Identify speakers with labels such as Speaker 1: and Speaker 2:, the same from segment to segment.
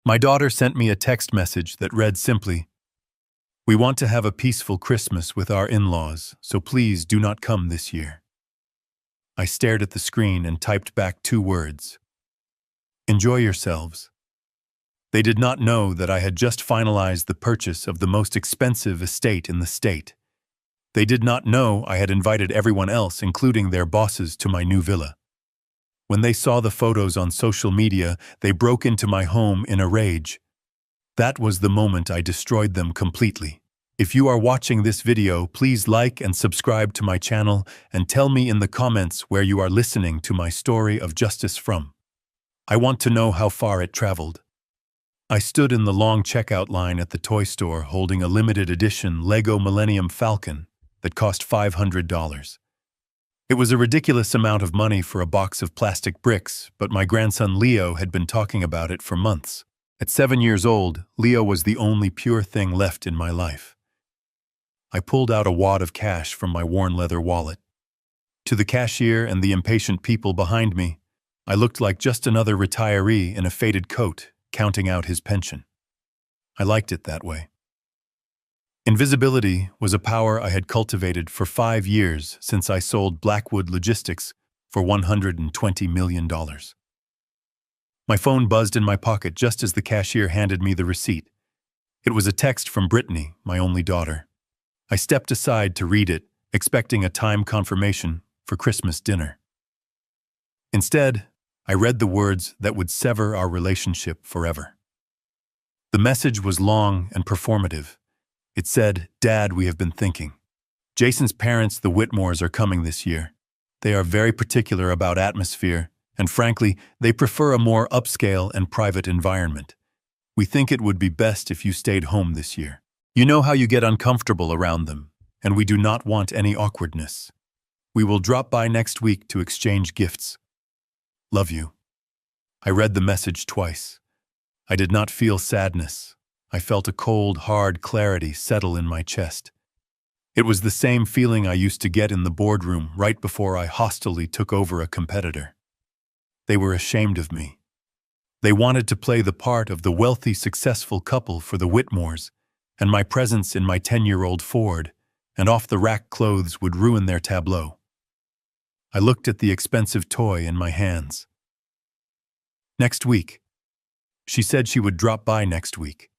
Speaker 1: My daughter sent me a text message that read simply, "We want to have a peaceful Christmas with our in-laws, so please do not come this year." I stared at the screen and typed back 2 words. "Enjoy yourselves." They did not know that I had just finalized the purchase of the most expensive estate in the state. They did not know I had invited everyone else, including their bosses, to my new villa. When they saw the photos on social media, they broke into my home in a rage. That was the moment I destroyed them completely. If you are watching this video, please like and subscribe to my channel and tell me in the comments where you are listening to my story of justice from. I want to know how far it traveled. I stood in the long checkout line at the toy store holding a limited edition Lego Millennium Falcon that cost $500. It was a ridiculous amount of money for a box of plastic bricks, but my grandson Leo had been talking about it for months. At 7 years old, Leo was the only pure thing left in my life. I pulled out a wad of cash from my worn leather wallet. To the cashier and the impatient people behind me, I looked like just another retiree in a faded coat, counting out his pension. I liked it that way. Invisibility was a power I had cultivated for 5 years since I sold Blackwood Logistics for $120 million. My phone buzzed in my pocket just as the cashier handed me the receipt. It was a text from Brittany, my only daughter. I stepped aside to read it, expecting a time confirmation for Christmas dinner. Instead, I read the words that would sever our relationship forever. The message was long and performative. It said, "Dad, we have been thinking. Jason's parents, the Whitmores, are coming this year. They are very particular about atmosphere, and frankly, they prefer a more upscale and private environment. We think it would be best if you stayed home this year. You know how you get uncomfortable around them, and we do not want any awkwardness. We will drop by next week to exchange gifts. Love you." I read the message twice. I did not feel sadness. I felt a cold, hard clarity settle in my chest. It was the same feeling I used to get in the boardroom right before I hostilely took over a competitor. They were ashamed of me. They wanted to play the part of the wealthy, successful couple for the Whitmores, and my presence in my 10-year-old Ford and off-the-rack clothes would ruin their tableau. I looked at the expensive toy in my hands. Next week. She said she would drop by next week.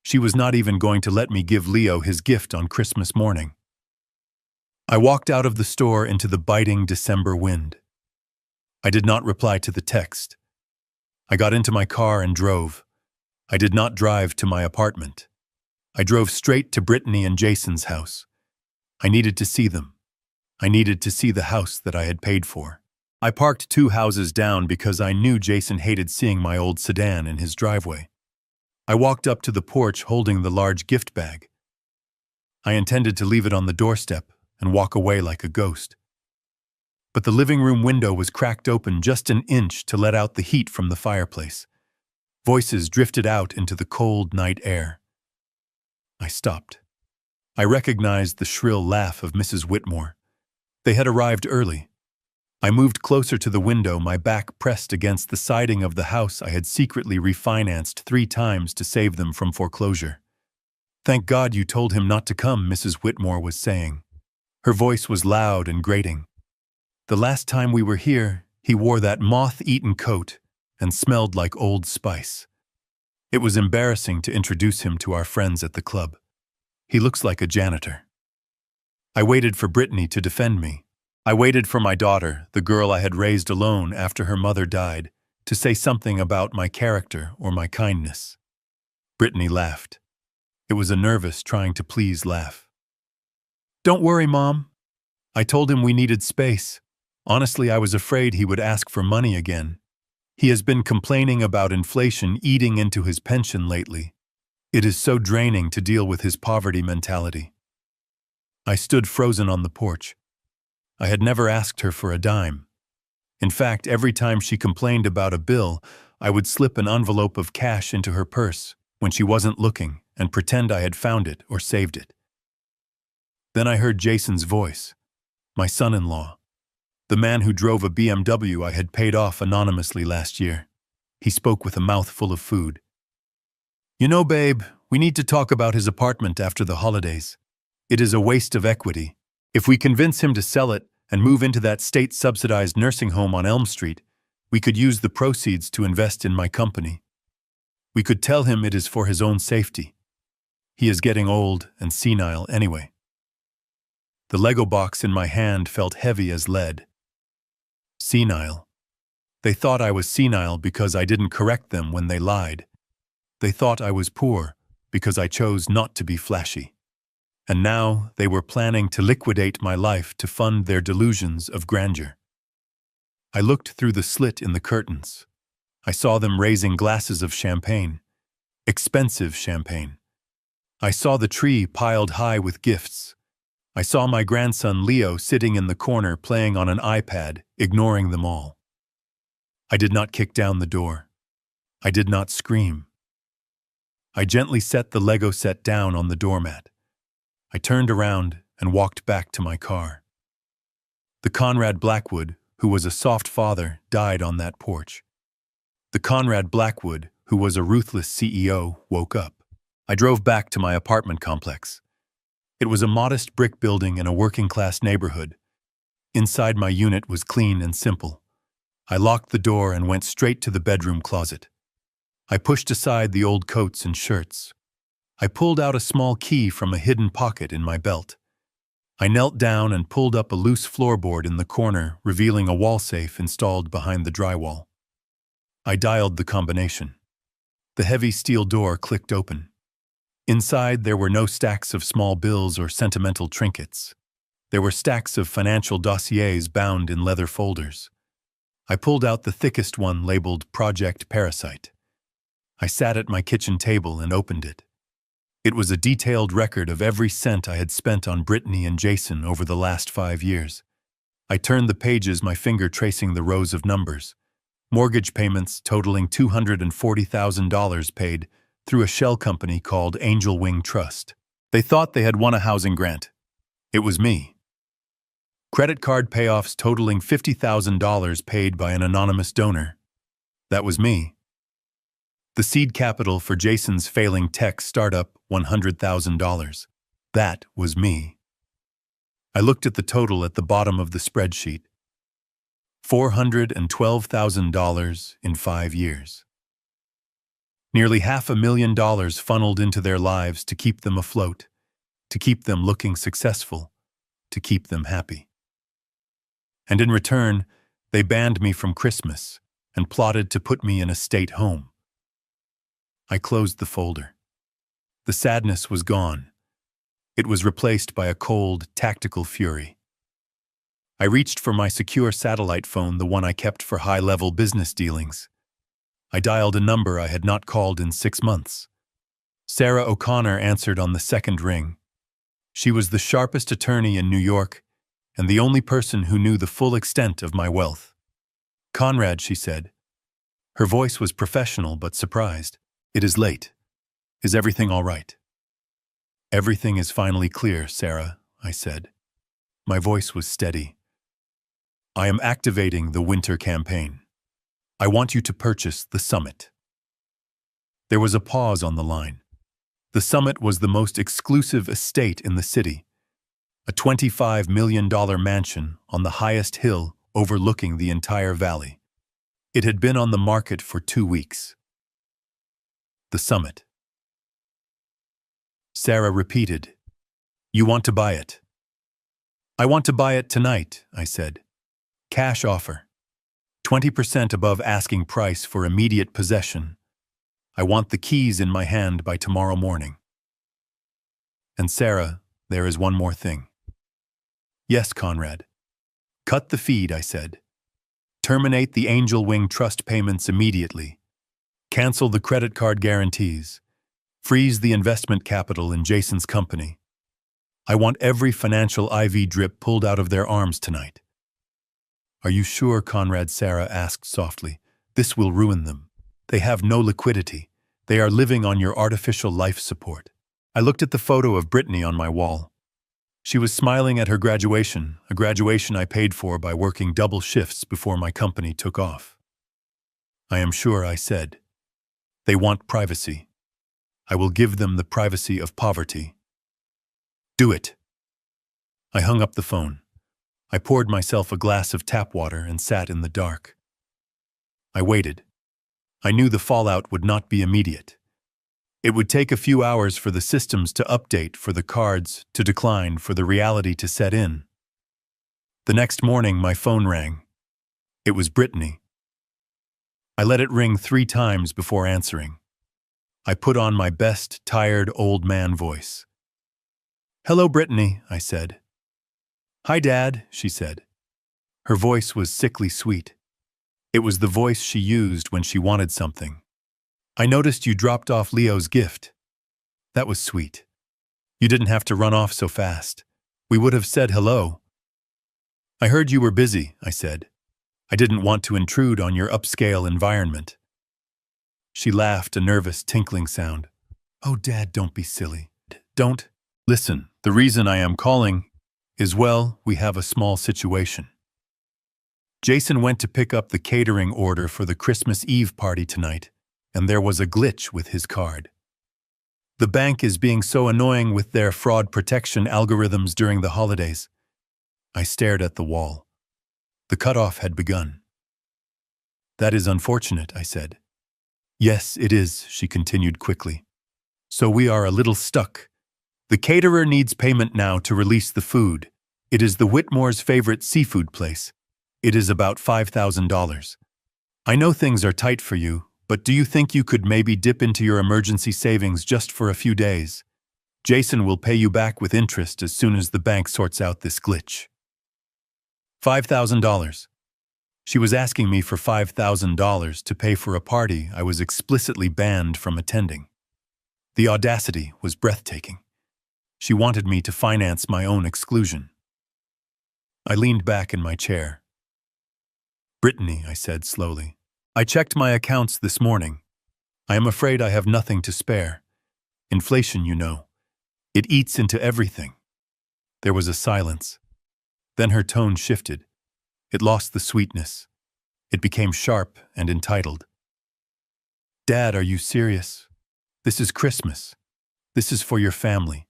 Speaker 1: She was not even going to let me give Leo his gift on Christmas morning. I walked out of the store into the biting December wind. I did not reply to the text. I got into my car and drove. I did not drive to my apartment. I drove straight to Brittany and Jason's house. I needed to see them. I needed to see the house that I had paid for. I parked 2 houses down because I knew Jason hated seeing my old sedan in his driveway. I walked up to the porch holding the large gift bag. I intended to leave it on the doorstep and walk away like a ghost. But the living room window was cracked open just an inch to let out the heat from the fireplace. Voices drifted out into the cold night air. I stopped. I recognized the shrill laugh of Mrs. Whitmore. They had arrived early. I moved closer to the window, my back pressed against the siding of the house I had secretly refinanced 3 times to save them from foreclosure. "Thank God you told him not to come," Mrs. Whitmore was saying. Her voice was loud and grating. "The last time we were here, he wore that moth-eaten coat and smelled like Old Spice. It was embarrassing to introduce him to our friends at the club. He looks like a janitor." I waited for Brittany to defend me. I waited for my daughter, the girl I had raised alone after her mother died, to say something about my character or my kindness. Brittany laughed. It was a nervous, trying to please laugh. "Don't worry, Mom. I told him we needed space. Honestly, I was afraid he would ask for money again. He has been complaining about inflation eating into his pension lately. It is so draining to deal with his poverty mentality." I stood frozen on the porch. I had never asked her for a dime. In fact, every time she complained about a bill, I would slip an envelope of cash into her purse when she wasn't looking and pretend I had found it or saved it. Then I heard Jason's voice, my son-in-law, the man who drove a BMW I had paid off anonymously last year. He spoke with a mouthful of food. You know, babe, we need to talk about his apartment after the holidays. It is a waste of equity. If we convince him to sell it and move into that state-subsidized nursing home on Elm Street, we could use the proceeds to invest in my company. We could tell him it is for his own safety. He is getting old and senile anyway. The Lego box in my hand felt heavy as lead. Senile. They thought I was senile because I didn't correct them when they lied. They thought I was poor because I chose not to be flashy. And now they were planning to liquidate my life to fund their delusions of grandeur. I looked through the slit in the curtains. I saw them raising glasses of champagne. Expensive champagne. I saw the tree piled high with gifts. I saw my grandson Leo sitting in the corner playing on an iPad, ignoring them all. I did not kick down the door. I did not scream. I gently set the Lego set down on the doormat. I turned around and walked back to my car. The Conrad Blackwood, who was a soft father, died on that porch. The Conrad Blackwood, who was a ruthless CEO, woke up. I drove back to my apartment complex. It was a modest brick building in a working-class neighborhood. Inside my unit was clean and simple. I locked the door and went straight to the bedroom closet. I pushed aside the old coats and shirts. I pulled out a small key from a hidden pocket in my belt. I knelt down and pulled up a loose floorboard in the corner, revealing a wall safe installed behind the drywall. I dialed the combination. The heavy steel door clicked open. Inside, there were no stacks of small bills or sentimental trinkets. There were stacks of financial dossiers bound in leather folders. I pulled out the thickest one labeled Project Parasite. I sat at my kitchen table and opened it. It was a detailed record of every cent I had spent on Brittany and Jason over the last 5 years. I turned the pages, my finger tracing the rows of numbers. Mortgage payments totaling $240,000 paid through a shell company called Angel Wing Trust. They thought they had won a housing grant. It was me. Credit card payoffs totaling $50,000 paid by an anonymous donor. That was me. The seed capital for Jason's failing tech startup, $100,000. That was me. I looked at the total at the bottom of the spreadsheet. $412,000 in 5 years. Nearly $500,000 funneled into their lives to keep them afloat, to keep them looking successful, to keep them happy. And in return, they banned me from Christmas and plotted to put me in a state home. I closed the folder. The sadness was gone. It was replaced by a cold, tactical fury. I reached for my secure satellite phone, the one I kept for high-level business dealings. I dialed a number I had not called in 6 months. Sarah O'Connor answered on the second ring. She was the sharpest attorney in New York and the only person who knew the full extent of my wealth. "Conrad," she said. Her voice was professional but surprised. "It is late. Is everything all right?" "Everything is finally clear, Sarah," I said. My voice was steady. "I am activating the winter campaign. I want you to purchase the Summit." There was a pause on the line. The Summit was the most exclusive estate in the city, a $25 million mansion on the highest hill overlooking the entire valley. It had been on the market for 2 weeks. The Summit. Sarah repeated, "You want to buy it?" "I want to buy it tonight," I said. "Cash offer. 20% above asking price for immediate possession. I want the keys in my hand by tomorrow morning." "And Sarah, there is one more thing." "Yes, Conrad." "Cut the feed," I said. "Terminate the Angel Wing Trust payments immediately. Cancel the credit card guarantees. Freeze the investment capital in Jason's company. I want every financial IV drip pulled out of their arms tonight." "Are you sure, Conrad?" Sarah asked softly. "This will ruin them. They have no liquidity. They are living on your artificial life support." I looked at the photo of Brittany on my wall. She was smiling at her graduation, a graduation I paid for by working double shifts before my company took off. "I am sure," I said. "They want privacy. I will give them the privacy of poverty. Do it. I hung up the phone. I poured myself a glass of tap water and sat in the dark. I waited. I knew the fallout would not be immediate. It would take a few hours for the systems to update, for the cards to decline, for the reality to set in. The next morning, my phone rang. It was Brittany. I let it ring 3 times before answering. I put on my best, tired old man voice. "Hello, Brittany," I said. "Hi, Dad," she said. Her voice was sickly sweet. It was the voice she used when she wanted something. "I noticed you dropped off Leo's gift. That was sweet. You didn't have to run off so fast. We would have said hello." "I heard you were busy," I said. "I didn't want to intrude on your upscale environment." She laughed, a nervous tinkling sound. "Oh, Dad, don't be silly. Don't. Listen, the reason I am calling is, well, we have a small situation. Jason went to pick up the catering order for the Christmas Eve party tonight, and there was a glitch with his card. The bank is being so annoying with their fraud protection algorithms during the holidays." I stared at the wall. The cutoff had begun. "That is unfortunate," I said. "Yes, it is," she continued quickly. "So we are a little stuck. The caterer needs payment now to release the food. It is the Whitmore's favorite seafood place. It is about $5,000. I know things are tight for you, but do you think you could maybe dip into your emergency savings just for a few days? Jason will pay you back with interest as soon as the bank sorts out this glitch." $5,000. She was asking me for $5,000 to pay for a party I was explicitly banned from attending. The audacity was breathtaking. She wanted me to finance my own exclusion. I leaned back in my chair. "Brittany," I said slowly, "I checked my accounts this morning. I am afraid I have nothing to spare. Inflation, you know. It eats into everything." There was a silence. Then her tone shifted. It lost the sweetness. It became sharp and entitled. "Dad, are you serious? This is Christmas. This is for your family.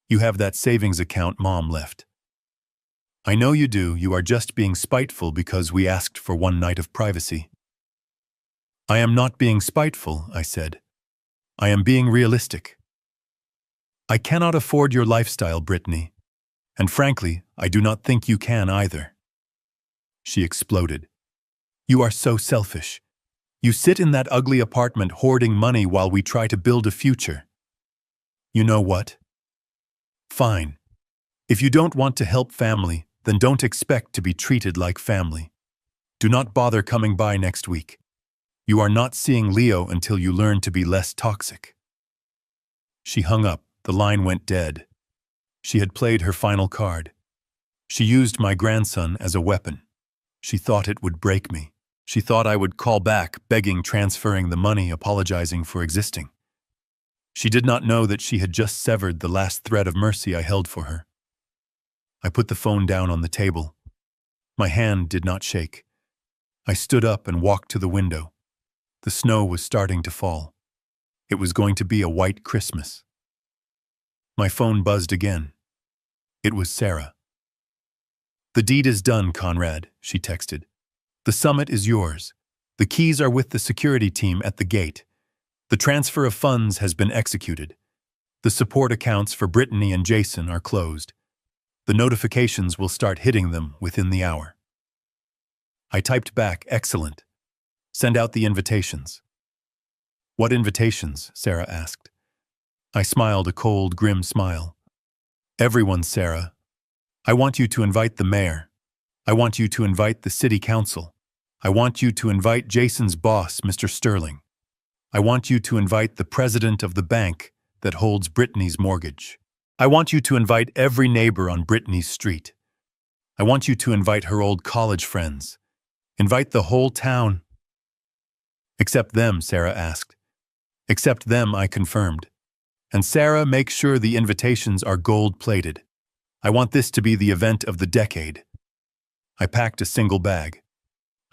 Speaker 1: You have that savings account Mom left. I know you do. You are just being spiteful because we asked for one night of privacy." "I am not being spiteful," I said. "I am being realistic. I cannot afford your lifestyle, Brittany. And frankly, I do not think you can either." She exploded. "You are so selfish. You sit in that ugly apartment hoarding money while we try to build a future. You know what? Fine. If you don't want to help family, then don't expect to be treated like family. Do not bother coming by next week. You are not seeing Leo until you learn to be less toxic." She hung up. The line went dead. She had played her final card. She used my grandson as a weapon. She thought it would break me. She thought I would call back, begging, transferring the money, apologizing for existing. She did not know that she had just severed the last thread of mercy I held for her. I put the phone down on the table. My hand did not shake. I stood up and walked to the window. The snow was starting to fall. It was going to be a white Christmas. My phone buzzed again. It was Sarah. "The deed is done, Conrad," she texted. "The summit is yours. The keys are with the security team at the gate. The transfer of funds has been executed. The support accounts for Brittany and Jason are closed. The notifications will start hitting them within the hour." I typed back, "Excellent. Send out the invitations." "What invitations?" Sarah asked. I smiled a cold, grim smile. "Everyone, Sarah. I want you to invite the mayor. I want you to invite the city council. I want you to invite Jason's boss, Mr. Sterling. I want you to invite the president of the bank that holds Brittany's mortgage. I want you to invite every neighbor on Brittany's street. I want you to invite her old college friends. Invite the whole town." "Except them," Sarah asked. "Except them," I confirmed. "And Sarah, make sure the invitations are gold-plated. I want this to be the event of the decade." I packed a single bag.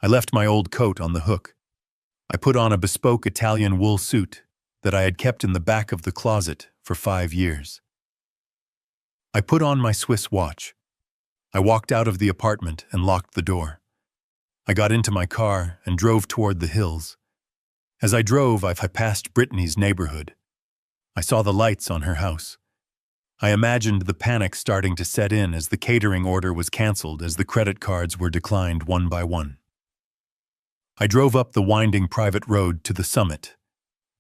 Speaker 1: I left my old coat on the hook. I put on a bespoke Italian wool suit, that I had kept in the back of the closet for 5 years. I put on my Swiss watch. I walked out of the apartment and locked the door. I got into my car and drove toward the hills. As I drove, I passed Brittany's neighborhood. I saw the lights on her house. I imagined the panic starting to set in as the catering order was canceled, as the credit cards were declined one by one. I drove up the winding private road to the summit.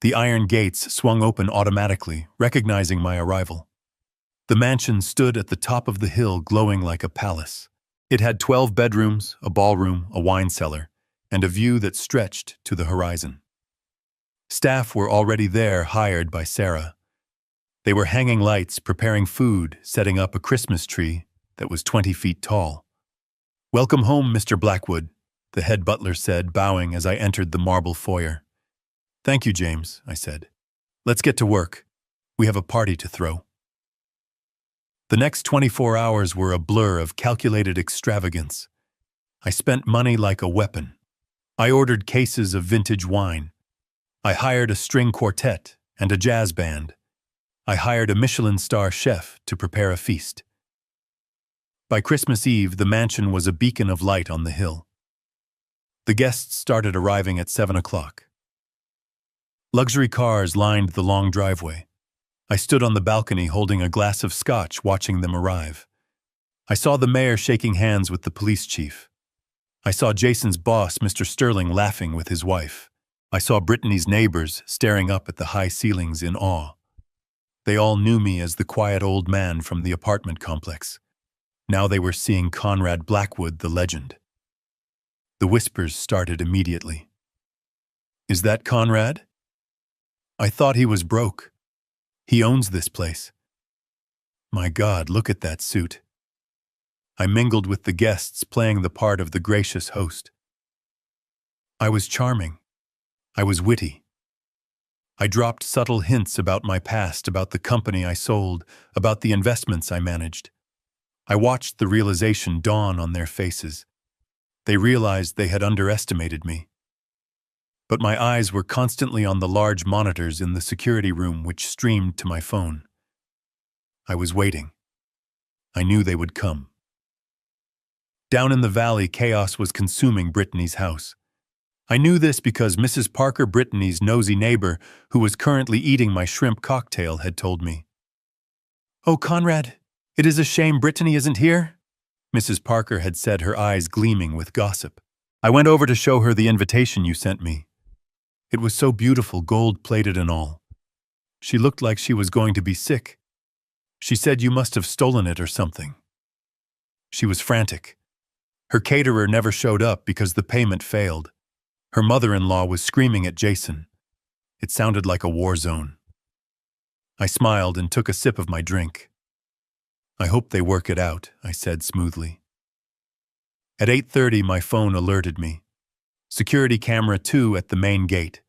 Speaker 1: The iron gates swung open automatically, recognizing my arrival. The mansion stood at the top of the hill, glowing like a palace. It had 12 bedrooms, a ballroom, a wine cellar, and a view that stretched to the horizon. Staff were already there, hired by Sarah. They were hanging lights, preparing food, setting up a Christmas tree that was 20 feet tall. "Welcome home, Mr. Blackwood," the head butler said, bowing as I entered the marble foyer. "Thank you, James," I said. "Let's get to work. We have a party to throw." The next 24 hours were a blur of calculated extravagance. I spent money like a weapon. I ordered cases of vintage wine. I hired a string quartet and a jazz band. I hired a Michelin star chef to prepare a feast. By Christmas Eve, the mansion was a beacon of light on the hill. The guests started arriving at 7 o'clock. Luxury cars lined the long driveway. I stood on the balcony holding a glass of scotch, watching them arrive. I saw the mayor shaking hands with the police chief. I saw Jason's boss, Mr. Sterling, laughing with his wife. I saw Brittany's neighbors staring up at the high ceilings in awe. They all knew me as the quiet old man from the apartment complex. Now they were seeing Conrad Blackwood, the legend. The whispers started immediately. "Is that Conrad? I thought he was broke. He owns this place. My God, look at that suit." I mingled with the guests, playing the part of the gracious host. I was charming. I was witty. I dropped subtle hints about my past, about the company I sold, about the investments I managed. I watched the realization dawn on their faces. They realized they had underestimated me. But my eyes were constantly on the large monitors in the security room, which streamed to my phone. I was waiting. I knew they would come. Down in the valley, chaos was consuming Brittany's house. I knew this because Mrs. Parker, Brittany's nosy neighbor, who was currently eating my shrimp cocktail, had told me. "Oh, Conrad, it is a shame Brittany isn't here," Mrs. Parker had said, her eyes gleaming with gossip. "I went over to show her the invitation you sent me. It was so beautiful, gold-plated and all. She looked like she was going to be sick. She said you must have stolen it or something." She was frantic. Her caterer never showed up because the payment failed. Her mother-in-law was screaming at Jason. It sounded like a war zone. I smiled and took a sip of my drink. "I hope they work it out," I said smoothly. At 8:30, my phone alerted me. Security camera 2 at the main gate.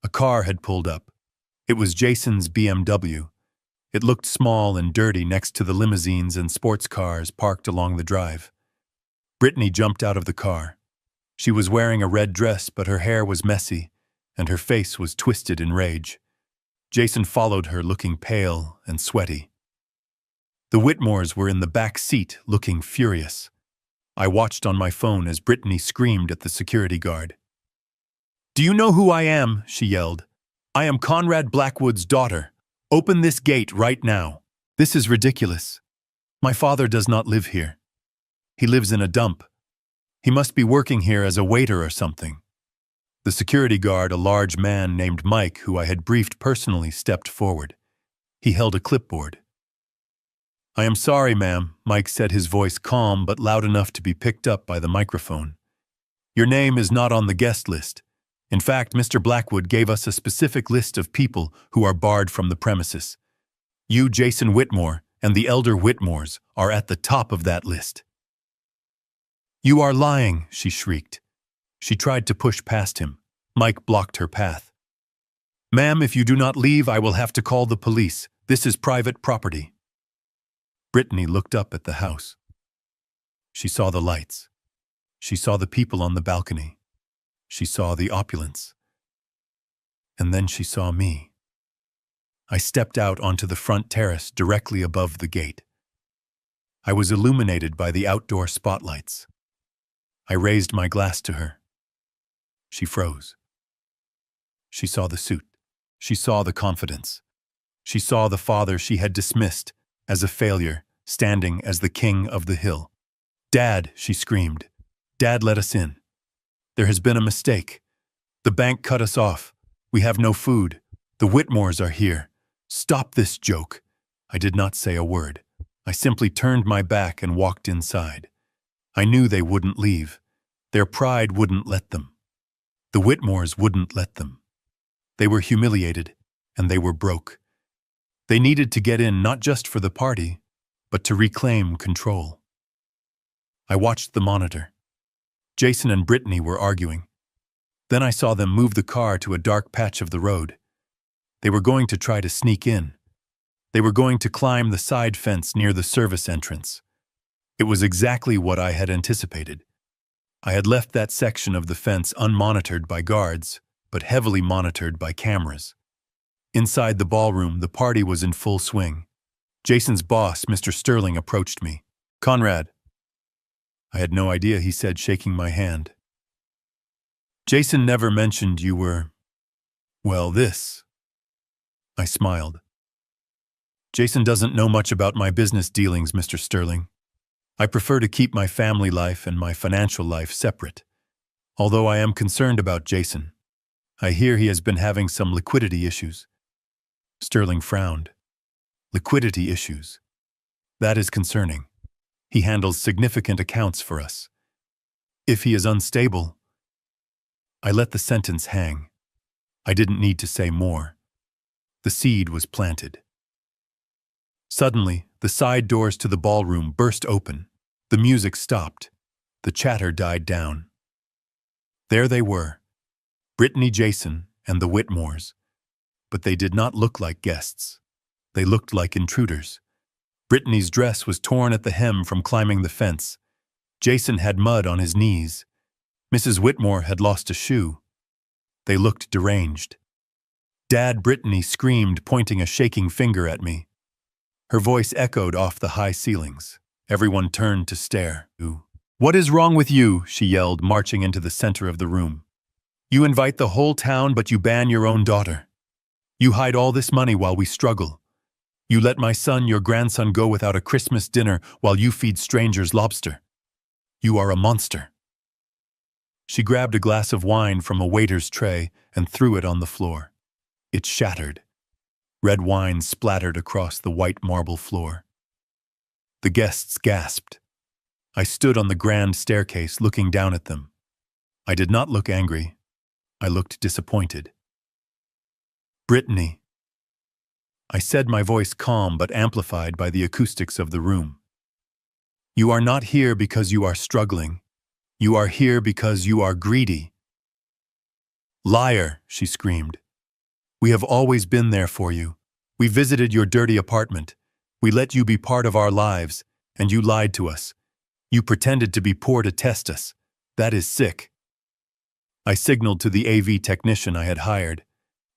Speaker 1: A car had pulled up. It was Jason's BMW. It looked small and dirty next to the limousines and sports cars parked along the drive. Brittany jumped out of the car. She was wearing a red dress, but her hair was messy, and her face was twisted in rage. Jason followed her, looking pale and sweaty. The Whitmores were in the back seat, looking furious. I watched on my phone as Brittany screamed at the security guard. "Do you know who I am?" she yelled. "I am Conrad Blackwood's daughter. Open this gate right now. This is ridiculous. My father does not live here. He lives in a dump. He must be working here as a waiter or something." The security guard, a large man named Mike, who I had briefed personally, stepped forward. He held a clipboard. "I am sorry, ma'am," Mike said, his voice calm but loud enough to be picked up by the microphone. "Your name is not on the guest list. In fact, Mr. Blackwood gave us a specific list of people who are barred from the premises. You, Jason Whitmore, and the elder Whitmores are at the top of that list." "You are lying," she shrieked. She tried to push past him. Mike blocked her path. "Ma'am, if you do not leave, I will have to call the police. This is private property." Brittany looked up at the house. She saw the lights. She saw the people on the balcony. She saw the opulence. And then she saw me. I stepped out onto the front terrace directly above the gate. I was illuminated by the outdoor spotlights. I raised my glass to her. She froze. She saw the suit. She saw the confidence. She saw the father she had dismissed as a failure, standing as the king of the hill. "Dad," she screamed. "Dad, let us in. There has been a mistake. The bank cut us off. We have no food. The Whitmores are here. Stop this joke." I did not say a word. I simply turned my back and walked inside. I knew they wouldn't leave. Their pride wouldn't let them. The Whitmores wouldn't let them. They were humiliated, and they were broke. They needed to get in not just for the party, but to reclaim control. I watched the monitor. Jason and Brittany were arguing. Then I saw them move the car to a dark patch of the road. They were going to try to sneak in. They were going to climb the side fence near the service entrance. It was exactly what I had anticipated. I had left that section of the fence unmonitored by guards, but heavily monitored by cameras. Inside the ballroom, the party was in full swing. Jason's boss, Mr. Sterling, approached me. "Conrad." I had no idea, he said, shaking my hand. "Jason never mentioned you were, well, this." I smiled. "Jason doesn't know much about my business dealings, Mr. Sterling. I prefer to keep my family life and my financial life separate. Although I am concerned about Jason. I hear he has been having some liquidity issues." Sterling frowned. "Liquidity issues. That is concerning. He handles significant accounts for us. If he is unstable..." I let the sentence hang. I didn't need to say more. The seed was planted. Suddenly, the side doors to the ballroom burst open. The music stopped. The chatter died down. There they were, Brittany, Jason, and the Whitmores. But they did not look like guests. They looked like intruders. Brittany's dress was torn at the hem from climbing the fence. Jason had mud on his knees. Mrs. Whitmore had lost a shoe. They looked deranged. "Dad," Brittany screamed, pointing a shaking finger at me. Her voice echoed off the high ceilings. Everyone turned to stare. "What is wrong with you?" she yelled, marching into the center of the room. "You invite the whole town, but you ban your own daughter. You hide all this money while we struggle. You let my son, your grandson, go without a Christmas dinner while you feed strangers lobster. You are a monster." She grabbed a glass of wine from a waiter's tray and threw it on the floor. It shattered. Red wine splattered across the white marble floor. The guests gasped. I stood on the grand staircase looking down at them. I did not look angry. I looked disappointed. "Brittany." I said, my voice calm but amplified by the acoustics of the room. "You are not here because you are struggling. You are here because you are greedy." "Liar," she screamed. "We have always been there for you. We visited your dirty apartment. We let you be part of our lives, and you lied to us. You pretended to be poor to test us. That is sick." I signaled to the AV technician I had hired.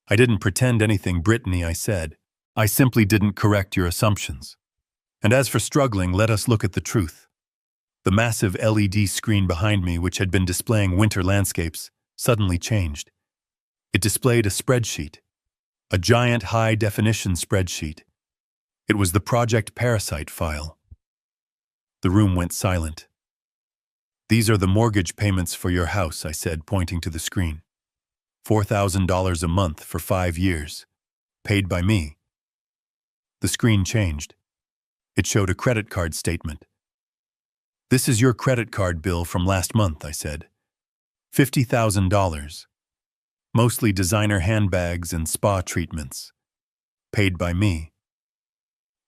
Speaker 1: "I didn't pretend anything, Brittany," I said. "I simply didn't correct your assumptions. And as for struggling, let us look at the truth." The massive LED screen behind me, which had been displaying winter landscapes, suddenly changed. It displayed a spreadsheet. A giant high-definition spreadsheet. It was the Project Parasite file. The room went silent. "These are the mortgage payments for your house," I said, pointing to the screen. $4,000 a month for 5 years. Paid by me. The screen changed. It showed a credit card statement. "This is your credit card bill from last month," I said. $50,000. Mostly designer handbags and spa treatments. Paid by me.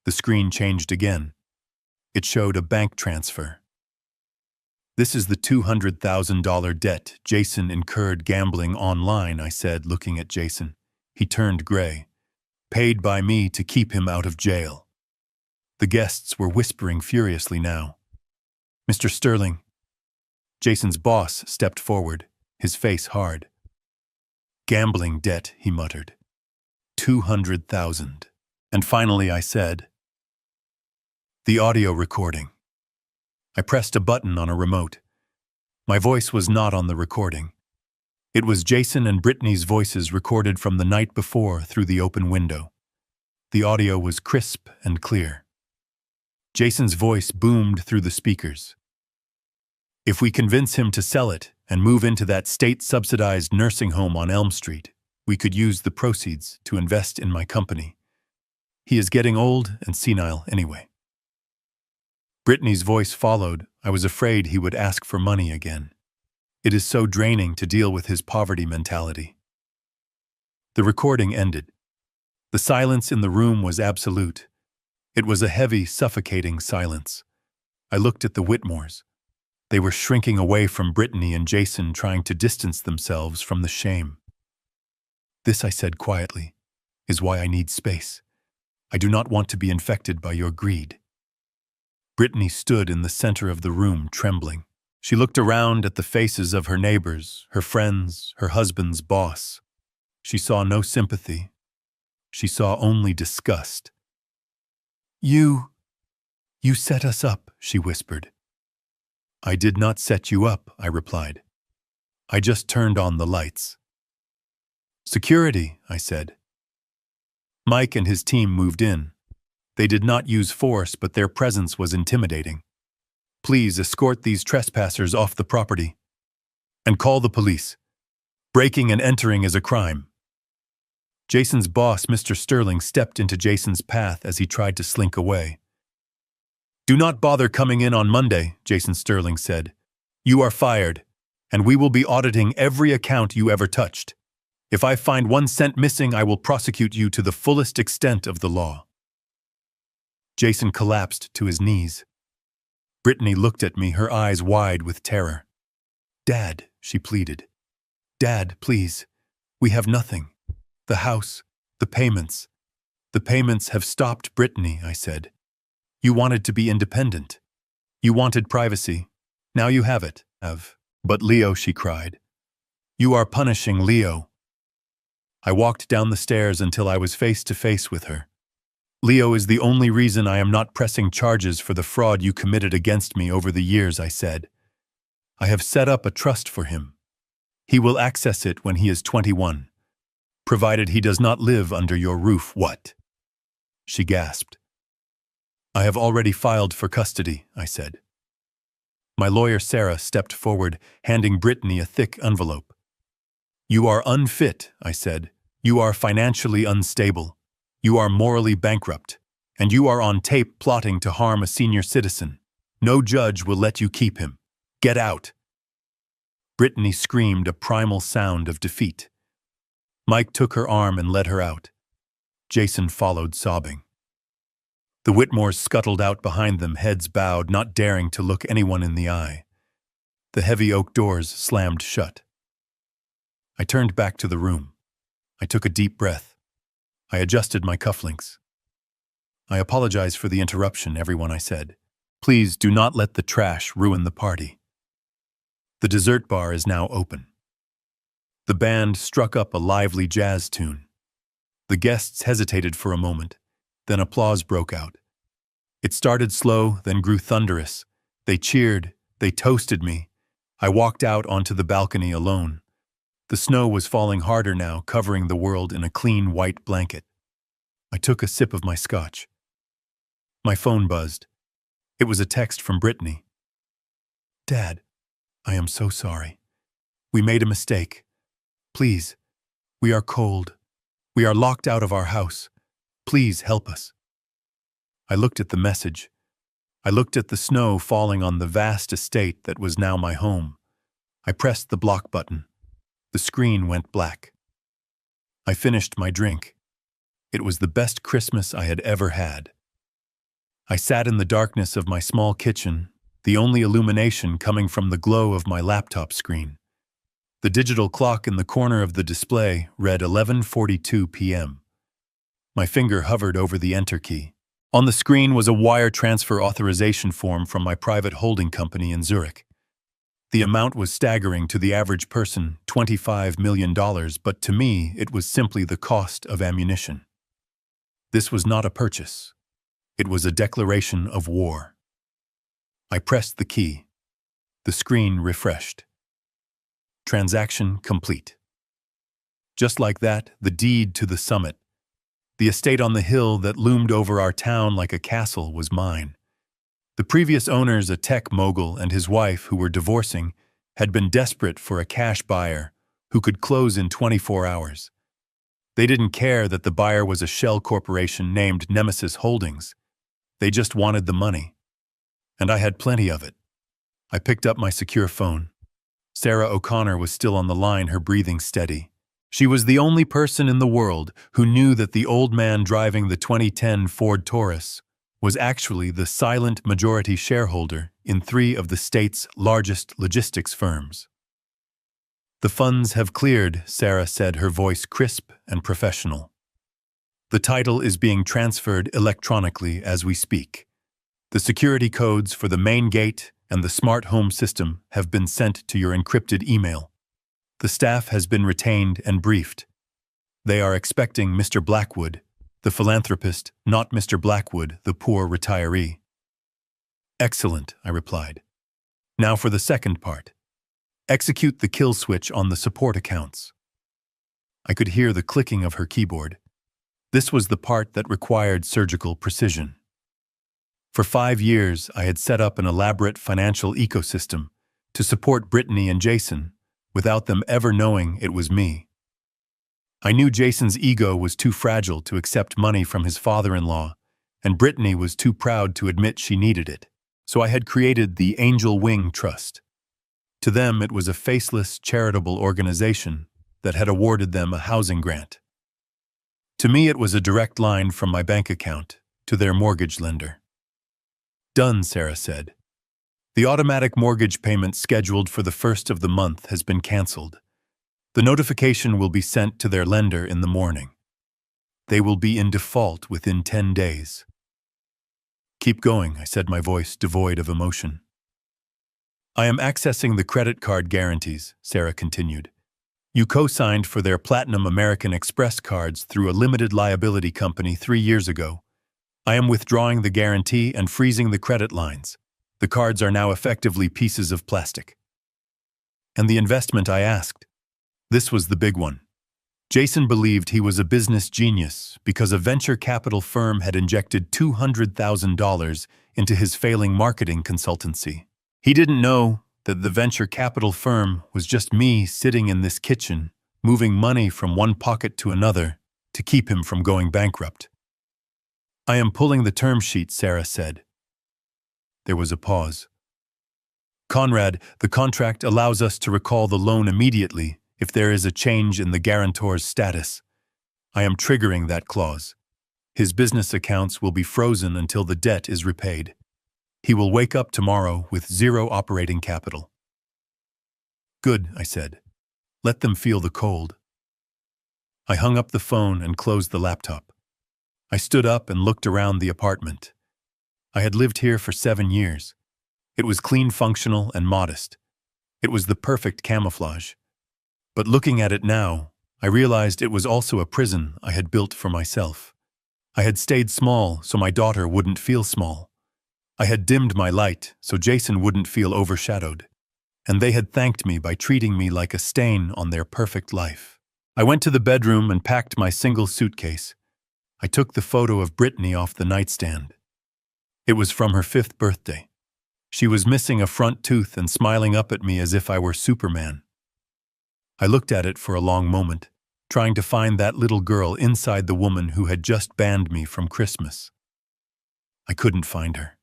Speaker 1: The screen changed again. It showed a bank transfer. "This is the $200,000 debt Jason incurred gambling online," I said, looking at Jason. He turned gray. "Paid by me to keep him out of jail." The guests were whispering furiously now. "Mr. Sterling." Jason's boss stepped forward, his face hard. "Gambling debt," he muttered. 200,000. And finally I said, "The audio recording." I pressed a button on a remote. My voice was not on the recording. It was Jason and Brittany's voices recorded from the night before through the open window. The audio was crisp and clear. Jason's voice boomed through the speakers. "If we convince him to sell it and move into that state-subsidized nursing home on Elm Street, we could use the proceeds to invest in my company. He is getting old and senile anyway." Brittany's voice followed. I was afraid he would ask for money again. It is so draining to deal with his poverty mentality. The recording ended. The silence in the room was absolute. It was a heavy, suffocating silence. I looked at the Whitmores. They were shrinking away from Brittany and Jason, trying to distance themselves from the shame. "This," I said quietly, "is why I need space. I do not want to be infected by your greed." Brittany stood in the center of the room, trembling. She looked around at the faces of her neighbors, her friends, her husband's boss. She saw no sympathy. She saw only disgust. You set us up," she whispered. "I did not set you up," I replied. "I just turned on the lights." "Security," I said. Mike and his team moved in. They did not use force, but their presence was intimidating. "Please escort these trespassers off the property. And call the police. Breaking and entering is a crime." Jason's boss, Mr. Sterling, stepped into Jason's path as he tried to slink away. "Do not bother coming in on Monday," Jason Sterling said. "You are fired, and we will be auditing every account you ever touched. If I find 1 cent missing, I will prosecute you to the fullest extent of the law." Jason collapsed to his knees. Brittany looked at me, her eyes wide with terror. "Dad," she pleaded. "Dad, please. We have nothing. The house, the payments. The payments have stopped, Brittany," I said. "You wanted to be independent. You wanted privacy. Now you have it." "But Leo," she cried. "You are punishing Leo." I walked down the stairs until I was face to face with her. "Leo is the only reason I am not pressing charges for the fraud you committed against me over the years," I said. "I have set up a trust for him. He will access it when he is 21, provided he does not live under your roof." "What?" she gasped. "I have already filed for custody," I said. My lawyer, Sarah, stepped forward, handing Brittany a thick envelope. "You are unfit," I said. "You are financially unstable. You are morally bankrupt, and you are on tape plotting to harm a senior citizen. No judge will let you keep him. Get out." Brittany screamed a primal sound of defeat. Mike took her arm and led her out. Jason followed, sobbing. The Whitmores scuttled out behind them, heads bowed, not daring to look anyone in the eye. The heavy oak doors slammed shut. I turned back to the room. I took a deep breath. I adjusted my cufflinks. "I apologize for the interruption, everyone," I said. "Please do not let the trash ruin the party." The dessert bar is now open. The band struck up a lively jazz tune. The guests hesitated for a moment, then applause broke out. It started slow, then grew thunderous. They cheered, they toasted me. I walked out onto the balcony alone. The snow was falling harder now, covering the world in a clean white blanket. I took a sip of my scotch. My phone buzzed. It was a text from Brittany. "Dad, I am so sorry. We made a mistake. Please, we are cold. We are locked out of our house. Please help us." I looked at the message. I looked at the snow falling on the vast estate that was now my home. I pressed the block button. The screen went black. I finished my drink. It was the best Christmas I had ever had. I sat in the darkness of my small kitchen, the only illumination coming from the glow of my laptop screen. The digital clock in the corner of the display read 11:42 p.m. My finger hovered over the enter key. On the screen was a wire transfer authorization form from my private holding company in Zurich. The amount was staggering to the average person, $25 million, but to me it was simply the cost of ammunition. This was not a purchase. It was a declaration of war. I pressed the key. The screen refreshed. Transaction complete. Just like that, the deed to the summit. The estate on the hill that loomed over our town like a castle was mine. The previous owners, a tech mogul and his wife who were divorcing, had been desperate for a cash buyer who could close in 24 hours. They didn't care that the buyer was a shell corporation named Nemesis Holdings. They just wanted the money. And I had plenty of it. I picked up my secure phone. Sarah O'Connor was still on the line, her breathing steady. She was the only person in the world who knew that the old man driving the 2010 Ford Taurus was actually the silent majority shareholder in 3 of the state's largest logistics firms. "The funds have cleared," Sarah said, her voice crisp and professional. "The title is being transferred electronically as we speak. The security codes for the main gate and the smart home system have been sent to your encrypted email. The staff has been retained and briefed. They are expecting Mr. Blackwood, the philanthropist, not Mr. Blackwood, the poor retiree." "Excellent," I replied. "Now for the second part. Execute the kill switch on the support accounts." I could hear the clicking of her keyboard. This was the part that required surgical precision. For 5 years, I had set up an elaborate financial ecosystem to support Brittany and Jason, without them ever knowing it was me. I knew Jason's ego was too fragile to accept money from his father-in-law, and Brittany was too proud to admit she needed it. So I had created the Angel Wing Trust. To them, it was a faceless, charitable organization that had awarded them a housing grant. To me, it was a direct line from my bank account to their mortgage lender. "Done," Sarah said. "The automatic mortgage payment scheduled for the 1st of the month has been canceled. The notification will be sent to their lender in the morning. They will be in default within 10 days. "Keep going," I said, my voice devoid of emotion. "I am accessing the credit card guarantees," Sarah continued. "You co-signed for their Platinum American Express cards through a limited liability company 3 years ago. I am withdrawing the guarantee and freezing the credit lines. The cards are now effectively pieces of plastic." "And the investment?" I asked. This was the big one. Jason believed he was a business genius because a venture capital firm had injected $200,000 into his failing marketing consultancy. He didn't know that the venture capital firm was just me sitting in this kitchen, moving money from one pocket to another to keep him from going bankrupt. "I am pulling the term sheet," Sarah said. There was a pause. "Conrad, the contract allows us to recall the loan immediately if there is a change in the guarantor's status. I am triggering that clause. His business accounts will be frozen until the debt is repaid. He will wake up tomorrow with 0 operating capital." "Good," I said. "Let them feel the cold." I hung up the phone and closed the laptop. I stood up and looked around the apartment. I had lived here for 7 years. It was clean, functional, and modest. It was the perfect camouflage. But looking at it now, I realized it was also a prison I had built for myself. I had stayed small so my daughter wouldn't feel small. I had dimmed my light so Jason wouldn't feel overshadowed. And they had thanked me by treating me like a stain on their perfect life. I went to the bedroom and packed my single suitcase. I took the photo of Brittany off the nightstand. It was from her 5th birthday. She was missing a front tooth and smiling up at me as if I were Superman. I looked at it for a long moment, trying to find that little girl inside the woman who had just banned me from Christmas. I couldn't find her.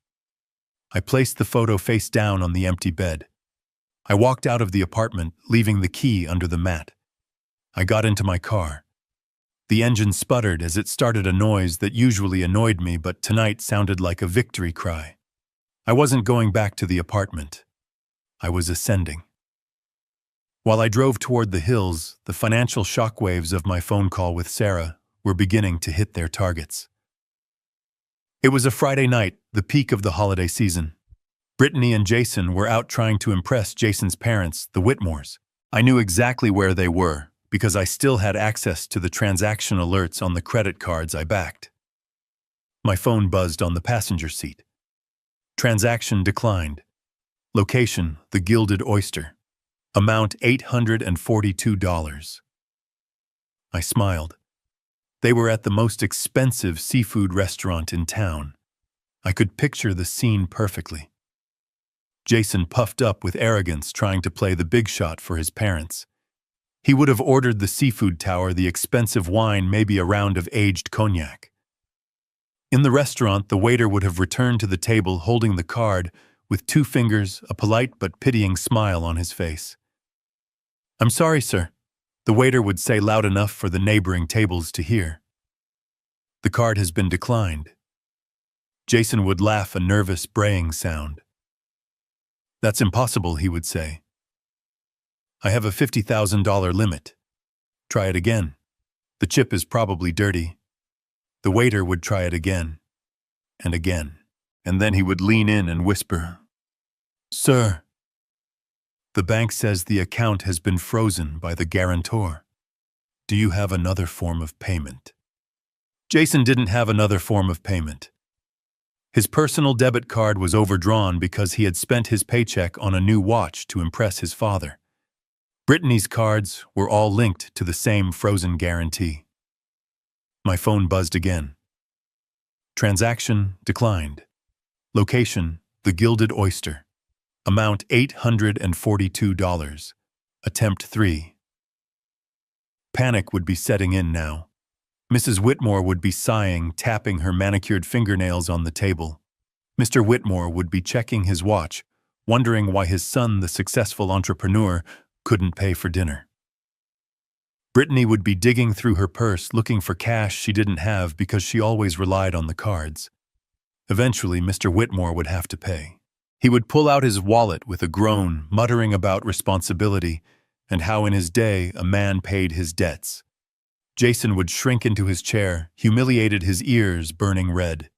Speaker 1: I placed the photo face down on the empty bed. I walked out of the apartment, leaving the key under the mat. I got into my car. The engine sputtered as it started a noise that usually annoyed me but tonight sounded like a victory cry. I wasn't going back to the apartment. I was ascending. While I drove toward the hills, the financial shockwaves of my phone call with Sarah were beginning to hit their targets. It was a Friday night, the peak of the holiday season. Brittany and Jason were out trying to impress Jason's parents, the Whitmores. I knew exactly where they were because I still had access to the transaction alerts on the credit cards I backed. My phone buzzed on the passenger seat. Transaction declined. Location, the Gilded Oyster. Amount $842. I smiled. They were at the most expensive seafood restaurant in town. I could picture the scene perfectly. Jason puffed up with arrogance, trying to play the big shot for his parents. He would have ordered the seafood tower, the expensive wine, maybe a round of aged cognac. In the restaurant, the waiter would have returned to the table holding the card with 2 fingers, a polite but pitying smile on his face. "I'm sorry, sir," the waiter would say loud enough for the neighboring tables to hear. "The card has been declined." Jason would laugh, a nervous braying sound. "That's impossible," he would say. "I have a $50,000 limit. Try it again. The chip is probably dirty." The waiter would try it again, and again, and then he would lean in and whisper, "Sir, the bank says the account has been frozen by the guarantor. Do you have another form of payment?" Jason didn't have another form of payment. His personal debit card was overdrawn because he had spent his paycheck on a new watch to impress his father. Brittany's cards were all linked to the same frozen guarantee. My phone buzzed again. Transaction declined. Location, the Gilded Oyster. Amount $842. Attempt 3. Panic would be setting in now. Mrs. Whitmore would be sighing, tapping her manicured fingernails on the table. Mr. Whitmore would be checking his watch, wondering why his son, the successful entrepreneur, couldn't pay for dinner. Brittany would be digging through her purse looking for cash she didn't have because she always relied on the cards. Eventually, Mr. Whitmore would have to pay. He would pull out his wallet with a groan, muttering about responsibility and how in his day a man paid his debts. Jason would shrink into his chair, humiliated, his ears burning red.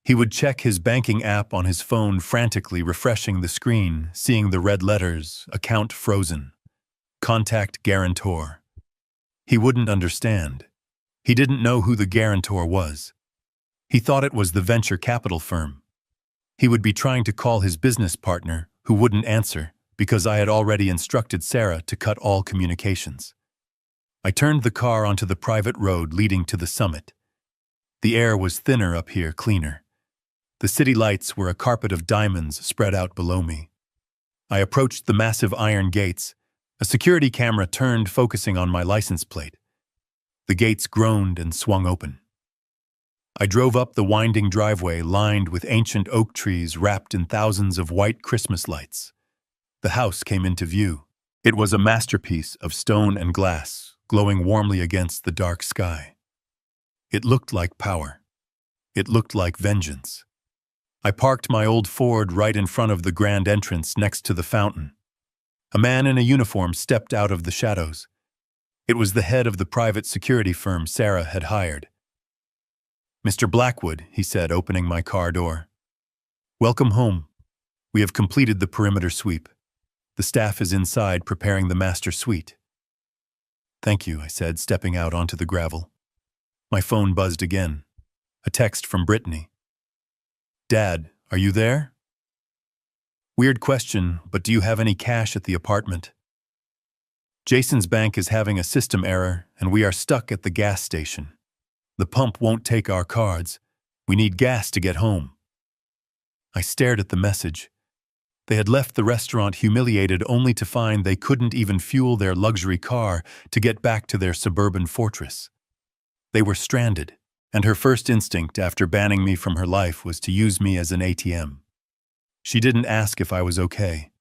Speaker 1: He would check his banking app on his phone, frantically refreshing the screen, seeing the red letters, account frozen, contact guarantor. He wouldn't understand. He didn't know who the guarantor was. He thought it was the venture capital firm. He would be trying to call his business partner, who wouldn't answer, because I had already instructed Sarah to cut all communications. I turned the car onto the private road leading to the summit. The air was thinner up here, cleaner. The city lights were a carpet of diamonds spread out below me. I approached the massive iron gates. A security camera turned, focusing on my license plate. The gates groaned and swung open. I drove up the winding driveway lined with ancient oak trees wrapped in thousands of white Christmas lights. The house came into view. It was a masterpiece of stone and glass, glowing warmly against the dark sky. It looked like power. It looked like vengeance. I parked my old Ford right in front of the grand entrance next to the fountain. A man in a uniform stepped out of the shadows. It was the head of the private security firm Sarah had hired. "Mr. Blackwood," he said, opening my car door. "Welcome home. We have completed the perimeter sweep. The staff is inside preparing the master suite." "Thank you," I said, stepping out onto the gravel. My phone buzzed again. A text from Brittany. "Dad, are you there? Weird question, but do you have any cash at the apartment? Jason's bank is having a system error, and we are stuck at the gas station. The pump won't take our cards. We need gas to get home." I stared at the message. They had left the restaurant humiliated, only to find they couldn't even fuel their luxury car to get back to their suburban fortress. They were stranded, and her first instinct after banning me from her life was to use me as an ATM. She didn't ask if I was okay.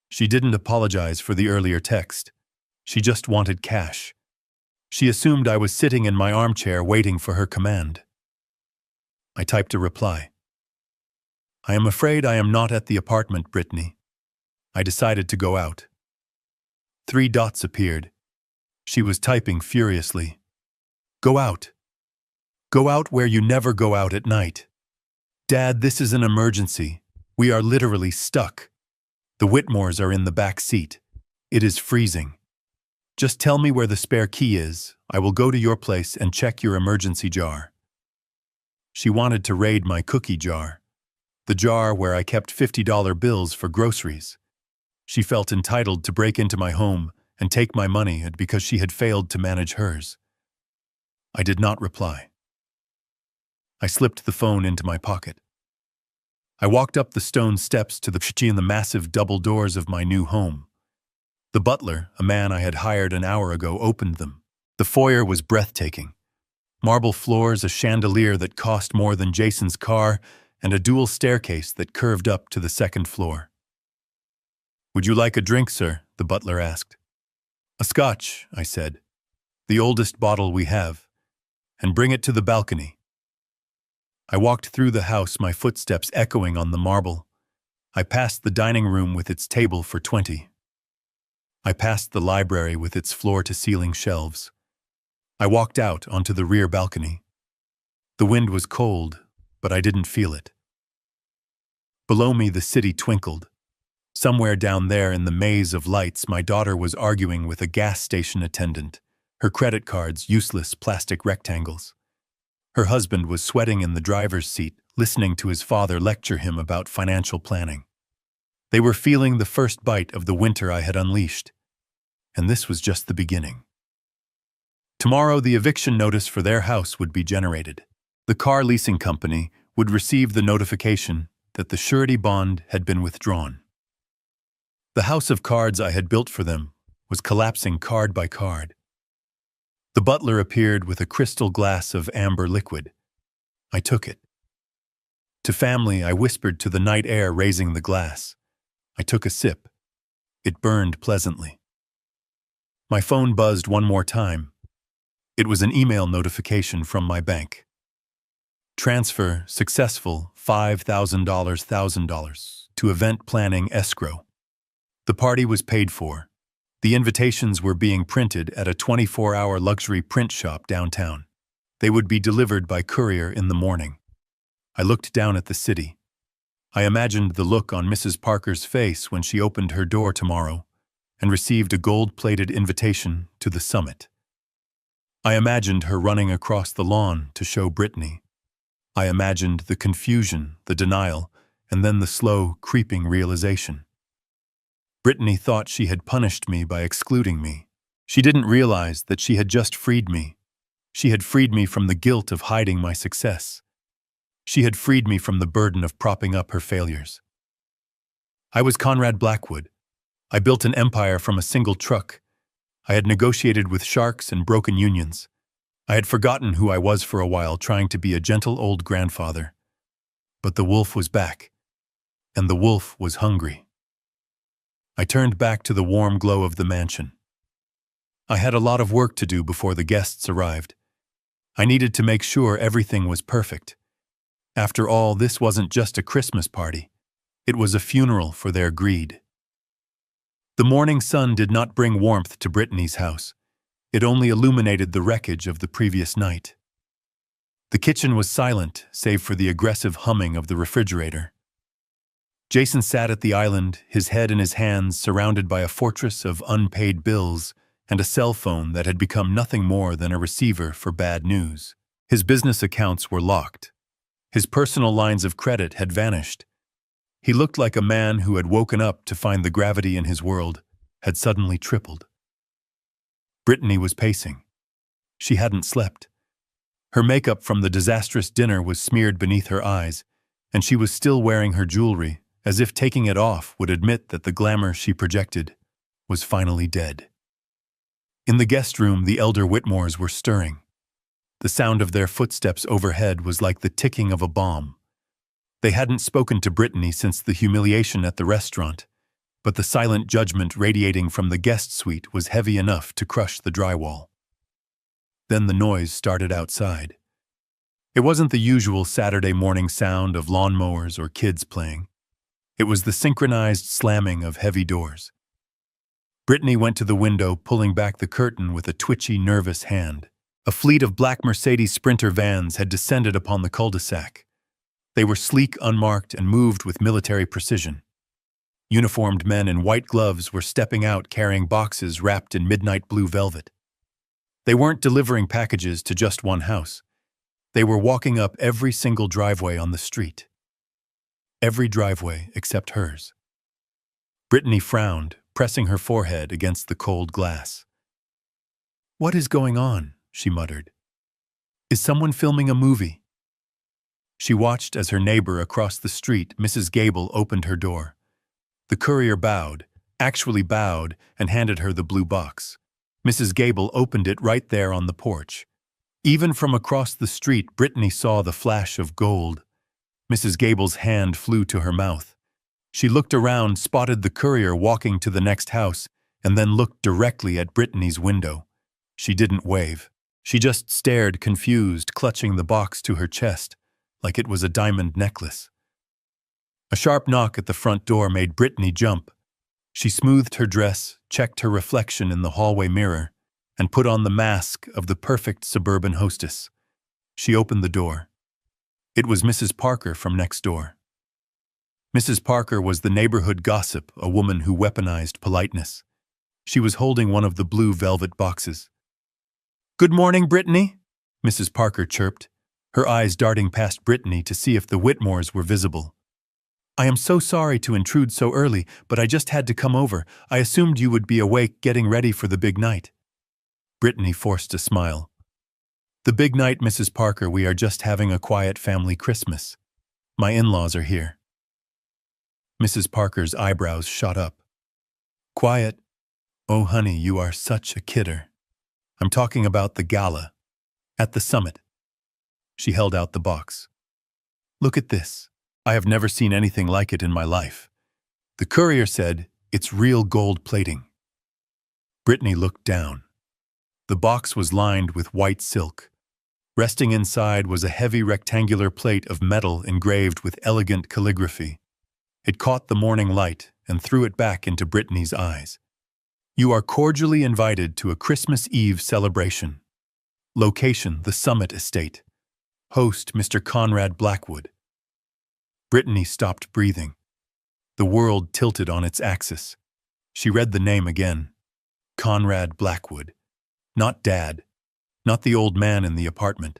Speaker 1: She didn't apologize for the earlier text. She just wanted cash. She assumed I was sitting in my armchair waiting for her command. I typed a reply. "I am afraid I am not at the apartment, Brittany. I decided to go out." 3 dots appeared. She was typing furiously. "Go out. Go out where you never go out at night. Dad, this is an emergency. We are literally stuck. The Whitmores are in the back seat. It is freezing. Just tell me where the spare key is. I will go to your place and check your emergency jar. She wanted to raid my cookie jar, the jar where I kept $50 bills for groceries. She felt entitled to break into my home and take my money because she had failed to manage hers. I did not reply. I slipped the phone into my pocket. I walked up the stone steps to the kitchen and the massive double doors of my new home. The butler, a man I had hired an hour ago, opened them. The foyer was breathtaking. Marble floors, a chandelier that cost more than Jason's car, and a dual staircase that curved up to the second floor. "Would you like a drink, sir?" the butler asked. "A scotch," I said. "The oldest bottle we have. And bring it to the balcony." I walked through the house, my footsteps echoing on the marble. I passed the dining room with its table for 20. I passed the library with its floor-to-ceiling shelves. I walked out onto the rear balcony. The wind was cold, but I didn't feel it. Below me, the city twinkled. Somewhere down there in the maze of lights, my daughter was arguing with a gas station attendant, her credit cards useless plastic rectangles. Her husband was sweating in the driver's seat, listening to his father lecture him about financial planning. They were feeling the first bite of the winter I had unleashed. And this was just the beginning. Tomorrow, the eviction notice for their house would be generated. The car leasing company would receive the notification that the surety bond had been withdrawn. The house of cards I had built for them was collapsing card by card. The butler appeared with a crystal glass of amber liquid. I took it. To family, I whispered to the night air, raising the glass. I took a sip. It burned pleasantly. My phone buzzed one more time. It was an email notification from my bank. Transfer successful, $5,000 to event planning escrow. The party was paid for. The invitations were being printed at a 24-hour luxury print shop downtown. They would be delivered by courier in the morning. I looked down at the city. I imagined the look on Mrs. Parker's face when she opened her door tomorrow and received a gold-plated invitation to the summit. I imagined her running across the lawn to show Brittany. I imagined the confusion, the denial, and then the slow, creeping realization. Brittany thought she had punished me by excluding me. She didn't realize that she had just freed me. She had freed me from the guilt of hiding my success. She had freed me from the burden of propping up her failures. I was Conrad Blackwood. I built an empire from a single truck. I had negotiated with sharks and broken unions. I had forgotten who I was for a while, trying to be a gentle old grandfather. But the wolf was back, and the wolf was hungry. I turned back to the warm glow of the mansion. I had a lot of work to do before the guests arrived. I needed to make sure everything was perfect. After all, this wasn't just a Christmas party. It was a funeral for their greed. The morning sun did not bring warmth to Brittany's house. It only illuminated the wreckage of the previous night. The kitchen was silent, save for the aggressive humming of the refrigerator. Jason sat at the island, his head in his hands, surrounded by a fortress of unpaid bills and a cell phone that had become nothing more than a receiver for bad news. His business accounts were locked. His personal lines of credit had vanished. He looked like a man who had woken up to find the gravity in his world had suddenly tripled. Brittany was pacing. She hadn't slept. Her makeup from the disastrous dinner was smeared beneath her eyes, and she was still wearing her jewelry, as if taking it off would admit that the glamour she projected was finally dead. In the guest room, the elder Whitmores were stirring. The sound of their footsteps overhead was like the ticking of a bomb. They hadn't spoken to Brittany since the humiliation at the restaurant, but the silent judgment radiating from the guest suite was heavy enough to crush the drywall. Then the noise started outside. It wasn't the usual Saturday morning sound of lawnmowers or kids playing. It was the synchronized slamming of heavy doors. Brittany went to the window, pulling back the curtain with a twitchy, nervous hand. A fleet of black Mercedes Sprinter vans had descended upon the cul-de-sac. They were sleek, unmarked, and moved with military precision. Uniformed men in white gloves were stepping out carrying boxes wrapped in midnight blue velvet. They weren't delivering packages to just one house. They were walking up every single driveway on the street. Every driveway except hers. Brittany frowned, pressing her forehead against the cold glass. "What is going on?" she muttered. "Is someone filming a movie?" She watched as her neighbor across the street, Mrs. Gable, opened her door. The courier actually bowed, and handed her the blue box. Mrs. Gable opened it right there on the porch. Even from across the street, Brittany saw the flash of gold. Mrs. Gable's hand flew to her mouth. She looked around, spotted the courier walking to the next house, and then looked directly at Brittany's window. She didn't wave. She just stared, confused, clutching the box to her chest, like it was a diamond necklace. A sharp knock at the front door made Brittany jump. She smoothed her dress, checked her reflection in the hallway mirror, and put on the mask of the perfect suburban hostess. She opened the door. It was Mrs. Parker from next door. Mrs. Parker was the neighborhood gossip, a woman who weaponized politeness. She was holding one of the blue velvet boxes. "Good morning, Brittany," Mrs. Parker chirped, her eyes darting past Brittany to see if the Whitmores were visible. "I am so sorry to intrude so early, but I just had to come over. I assumed you would be awake getting ready for the big night." Brittany forced a smile. "The big night, Mrs. Parker, we are just having a quiet family Christmas. My in-laws are here." Mrs. Parker's eyebrows shot up. "Quiet? Oh, honey, you are such a kidder. I'm talking about the gala. At the summit." She held out the box. "Look at this. I have never seen anything like it in my life. The courier said it's real gold plating." Brittany looked down. The box was lined with white silk. Resting inside was a heavy rectangular plate of metal engraved with elegant calligraphy. It caught the morning light and threw it back into Brittany's eyes. "You are cordially invited to a Christmas Eve celebration. Location, the Summit Estate. Host, Mr. Conrad Blackwood." Brittany stopped breathing. The world tilted on its axis. She read the name again. Conrad Blackwood. Not Dad. Not the old man in the apartment.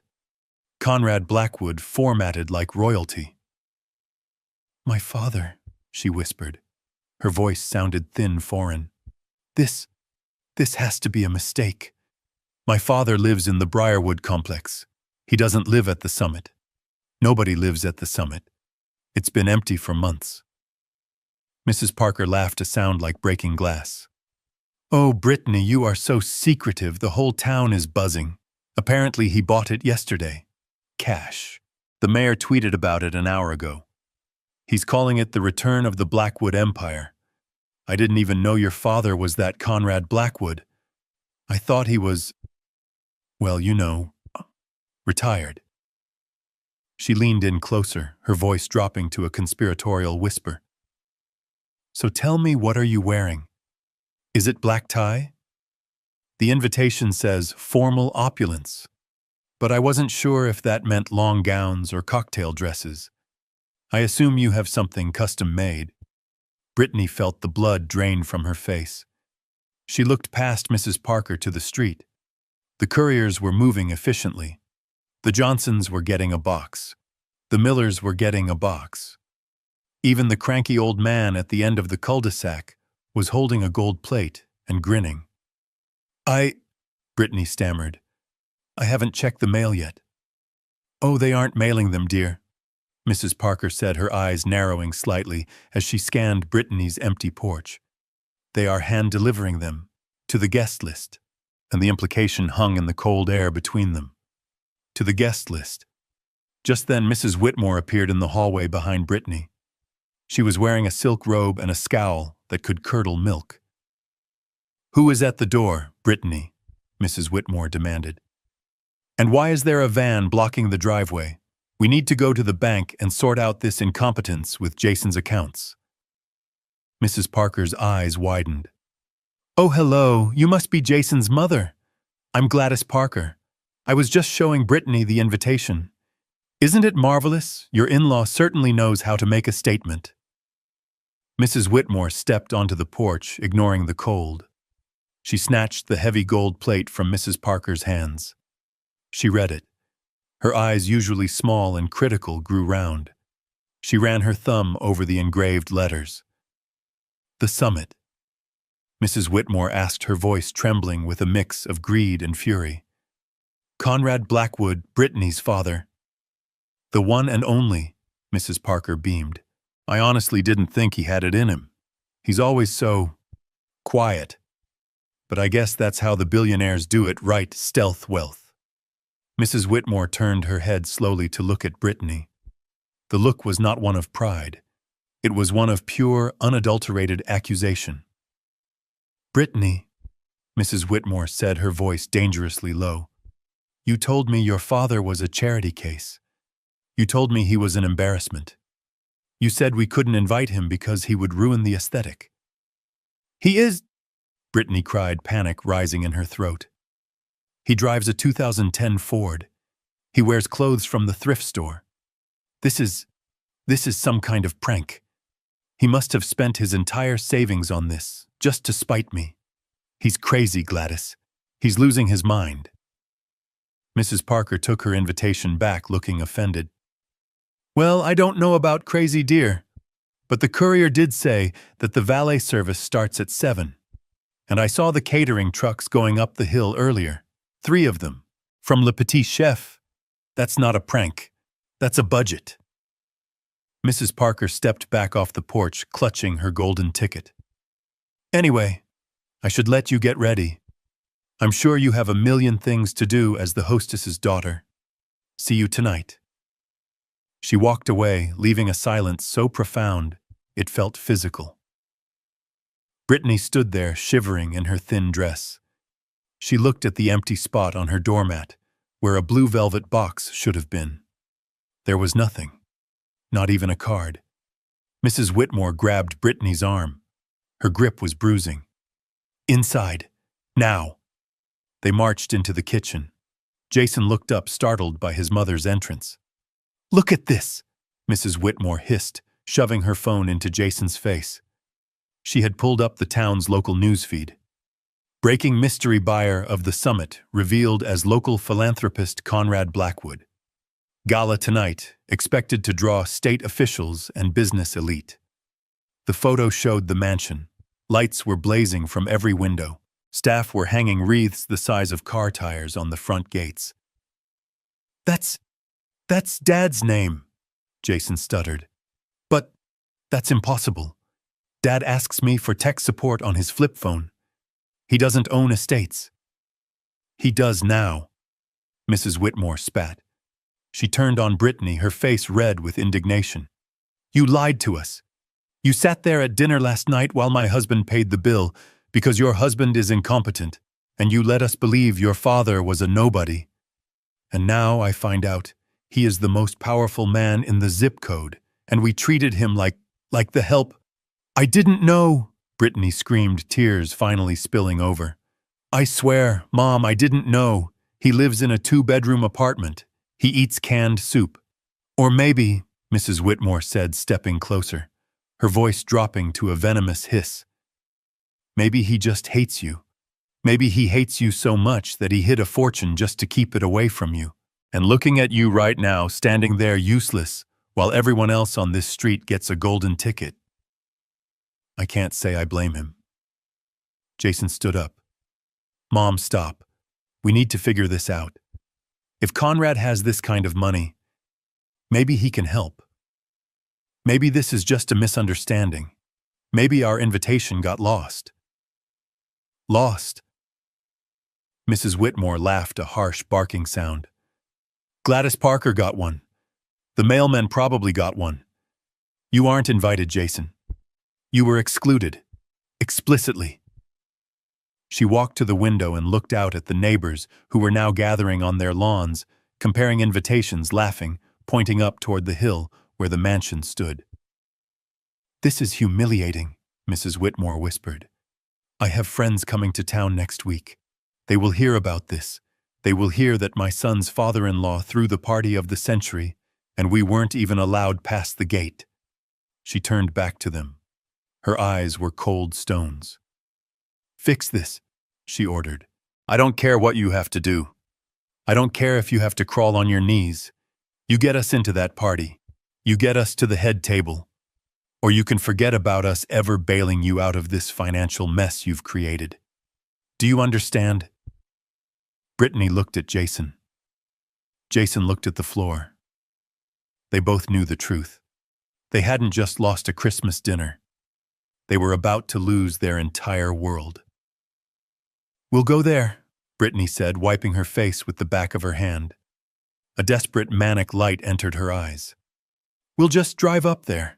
Speaker 1: Conrad Blackwood, formatted like royalty. "My father," she whispered. Her voice sounded thin, foreign. This has to be a mistake. My father lives in the Briarwood complex. He doesn't live at the summit. Nobody lives at the summit. It's been empty for months." Mrs. Parker laughed a sound like breaking glass. "Oh, Brittany, you are so secretive. The whole town is buzzing. Apparently he bought it yesterday. Cash. The mayor tweeted about it an hour ago. He's calling it the return of the Blackwood Empire. I didn't even know your father was that Conrad Blackwood. I thought he was, well, you know, retired." She leaned in closer, her voice dropping to a conspiratorial whisper. "So tell me, what are you wearing? Is it black tie? The invitation says formal opulence, but I wasn't sure if that meant long gowns or cocktail dresses. I assume you have something custom-made." Brittany felt the blood drain from her face. She looked past Mrs. Parker to the street. The couriers were moving efficiently. The Johnsons were getting a box. The Millers were getting a box. Even the cranky old man at the end of the cul-de-sac was holding a gold plate and grinning. Brittany stammered. "I haven't checked the mail yet." "Oh, they aren't mailing them, dear," Mrs. Parker said, her eyes narrowing slightly as she scanned Brittany's empty porch. "They are hand-delivering them to the guest list," and the implication hung in the cold air between them. To the guest list. Just then, Mrs. Whitmore appeared in the hallway behind Brittany. She was wearing a silk robe and a scowl that could curdle milk. "Who is at the door, Brittany?" Mrs. Whitmore demanded. "And why is there a van blocking the driveway? We need to go to the bank and sort out this incompetence with Jason's accounts." Mrs. Parker's eyes widened. "Oh, hello, you must be Jason's mother. I'm Gladys Parker. I was just showing Brittany the invitation. Isn't it marvelous? Your in-law certainly knows how to make a statement. Mrs. Whitmore stepped onto the porch, ignoring the cold. She snatched the heavy gold plate from Mrs. Parker's hands. She read it. Her eyes, usually small and critical, grew round. She ran her thumb over the engraved letters. The Summit. Mrs. Whitmore asked, her voice trembling with a mix of greed and fury. Conrad Blackwood, Brittany's father. The one and only, Mrs. Parker beamed. I honestly didn't think he had it in him. He's always so quiet. But I guess that's how the billionaires do it, right? Stealth wealth. Mrs. Whitmore turned her head slowly to look at Brittany. The look was not one of pride. It was one of pure, unadulterated accusation. Brittany, Mrs. Whitmore said, her voice dangerously low. You told me your father was a charity case. You told me he was an embarrassment. You said we couldn't invite him because he would ruin the aesthetic. He is, Brittany cried, panic rising in her throat. He drives a 2010 Ford. He wears clothes from the thrift store. This is some kind of prank. He must have spent his entire savings on this, just to spite me. He's crazy, Gladys. He's losing his mind. Mrs. Parker took her invitation back, looking offended. Well, I don't know about crazy, dear, but the courier did say that the valet service starts at 7. And I saw the catering trucks going up the hill earlier. 3 of them. From Le Petit Chef. That's not a prank. That's a budget. Mrs. Parker stepped back off the porch, clutching her golden ticket. Anyway, I should let you get ready. I'm sure you have a million things to do as the hostess's daughter. See you tonight. She walked away, leaving a silence so profound it felt physical. Brittany stood there, shivering in her thin dress. She looked at the empty spot on her doormat, where a blue velvet box should have been. There was nothing, not even a card. Mrs. Whitmore grabbed Brittany's arm. Her grip was bruising. Inside, now. They marched into the kitchen. Jason looked up, startled by his mother's entrance. Look at this, Mrs. Whitmore hissed, shoving her phone into Jason's face. She had pulled up the town's local newsfeed. Breaking mystery buyer of the Summit revealed as local philanthropist Conrad Blackwood. Gala tonight, expected to draw state officials and business elite. The photo showed the mansion. Lights were blazing from every window. Staff were hanging wreaths the size of car tires on the front gates. That's Dad's name, Jason stuttered. But that's impossible. Dad asks me for tech support on his flip phone. He doesn't own estates. He does now, Mrs. Whitmore spat. She turned on Brittany, her face red with indignation. You lied to us. You sat there at dinner last night while my husband paid the bill because your husband is incompetent, and you let us believe your father was a nobody. And now I find out he is the most powerful man in the zip code, and we treated him like the help. I didn't know, Brittany screamed, tears finally spilling over. I swear, Mom, I didn't know. He lives in a 2-bedroom apartment. He eats canned soup. Or maybe, Mrs. Whitmore said, stepping closer, her voice dropping to a venomous hiss. Maybe he just hates you. Maybe he hates you so much that he hid a fortune just to keep it away from you. And looking at you right now, standing there useless, while everyone else on this street gets a golden ticket. I can't say I blame him. Jason stood up. Mom, stop. We need to figure this out. If Conrad has this kind of money, maybe he can help. Maybe this is just a misunderstanding. Maybe our invitation got lost. Lost? Mrs. Whitmore laughed, a harsh barking sound. Gladys Parker got one. The mailman probably got one. You aren't invited, Jason. You were excluded. Explicitly. She walked to the window and looked out at the neighbors who were now gathering on their lawns, comparing invitations, laughing, pointing up toward the hill where the mansion stood. This is humiliating, Mrs. Whitmore whispered. I have friends coming to town next week. They will hear about this. They will hear that my son's father-in-law threw the party of the century, and we weren't even allowed past the gate. She turned back to them. Her eyes were cold stones. "Fix this," she ordered. "I don't care what you have to do. I don't care if you have to crawl on your knees. You get us into that party. You get us to the head table. Or you can forget about us ever bailing you out of this financial mess you've created. Do you understand?" Brittany looked at Jason. Jason looked at the floor. They both knew the truth. They hadn't just lost a Christmas dinner. They were about to lose their entire world. "We'll go there," Brittany said, wiping her face with the back of her hand. A desperate, manic light entered her eyes. "We'll just drive up there.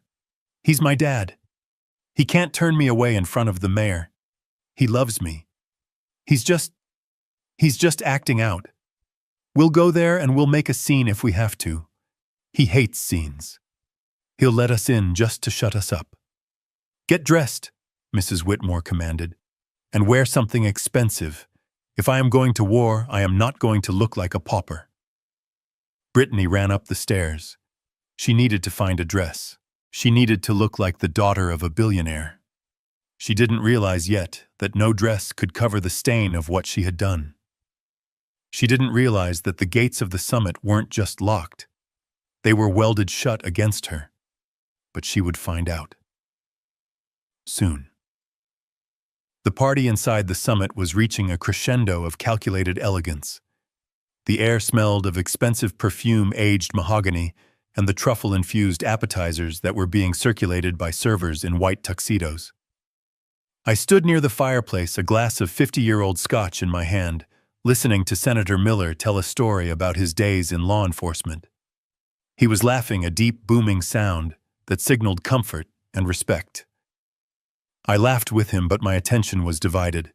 Speaker 1: He's my dad. He can't turn me away in front of the mayor. He loves me. He's just acting out. We'll go there and we'll make a scene if we have to. He hates scenes. He'll let us in just to shut us up." "Get dressed," Mrs. Whitmore commanded, "and wear something expensive. If I am going to war, I am not going to look like a pauper." Brittany ran up the stairs. She needed to find a dress. She needed to look like the daughter of a billionaire. She didn't realize yet that no dress could cover the stain of what she had done. She didn't realize that the gates of the summit weren't just locked. They were welded shut against her. But she would find out. Soon. The party inside the summit was reaching a crescendo of calculated elegance. The air smelled of expensive perfume, aged mahogany, and the truffle-infused appetizers that were being circulated by servers in white tuxedos. I stood near the fireplace, a glass of 50-year-old scotch in my hand, listening to Senator Miller tell a story about his days in law enforcement. He was laughing, a deep, booming sound that signaled comfort and respect. I laughed with him, but my attention was divided.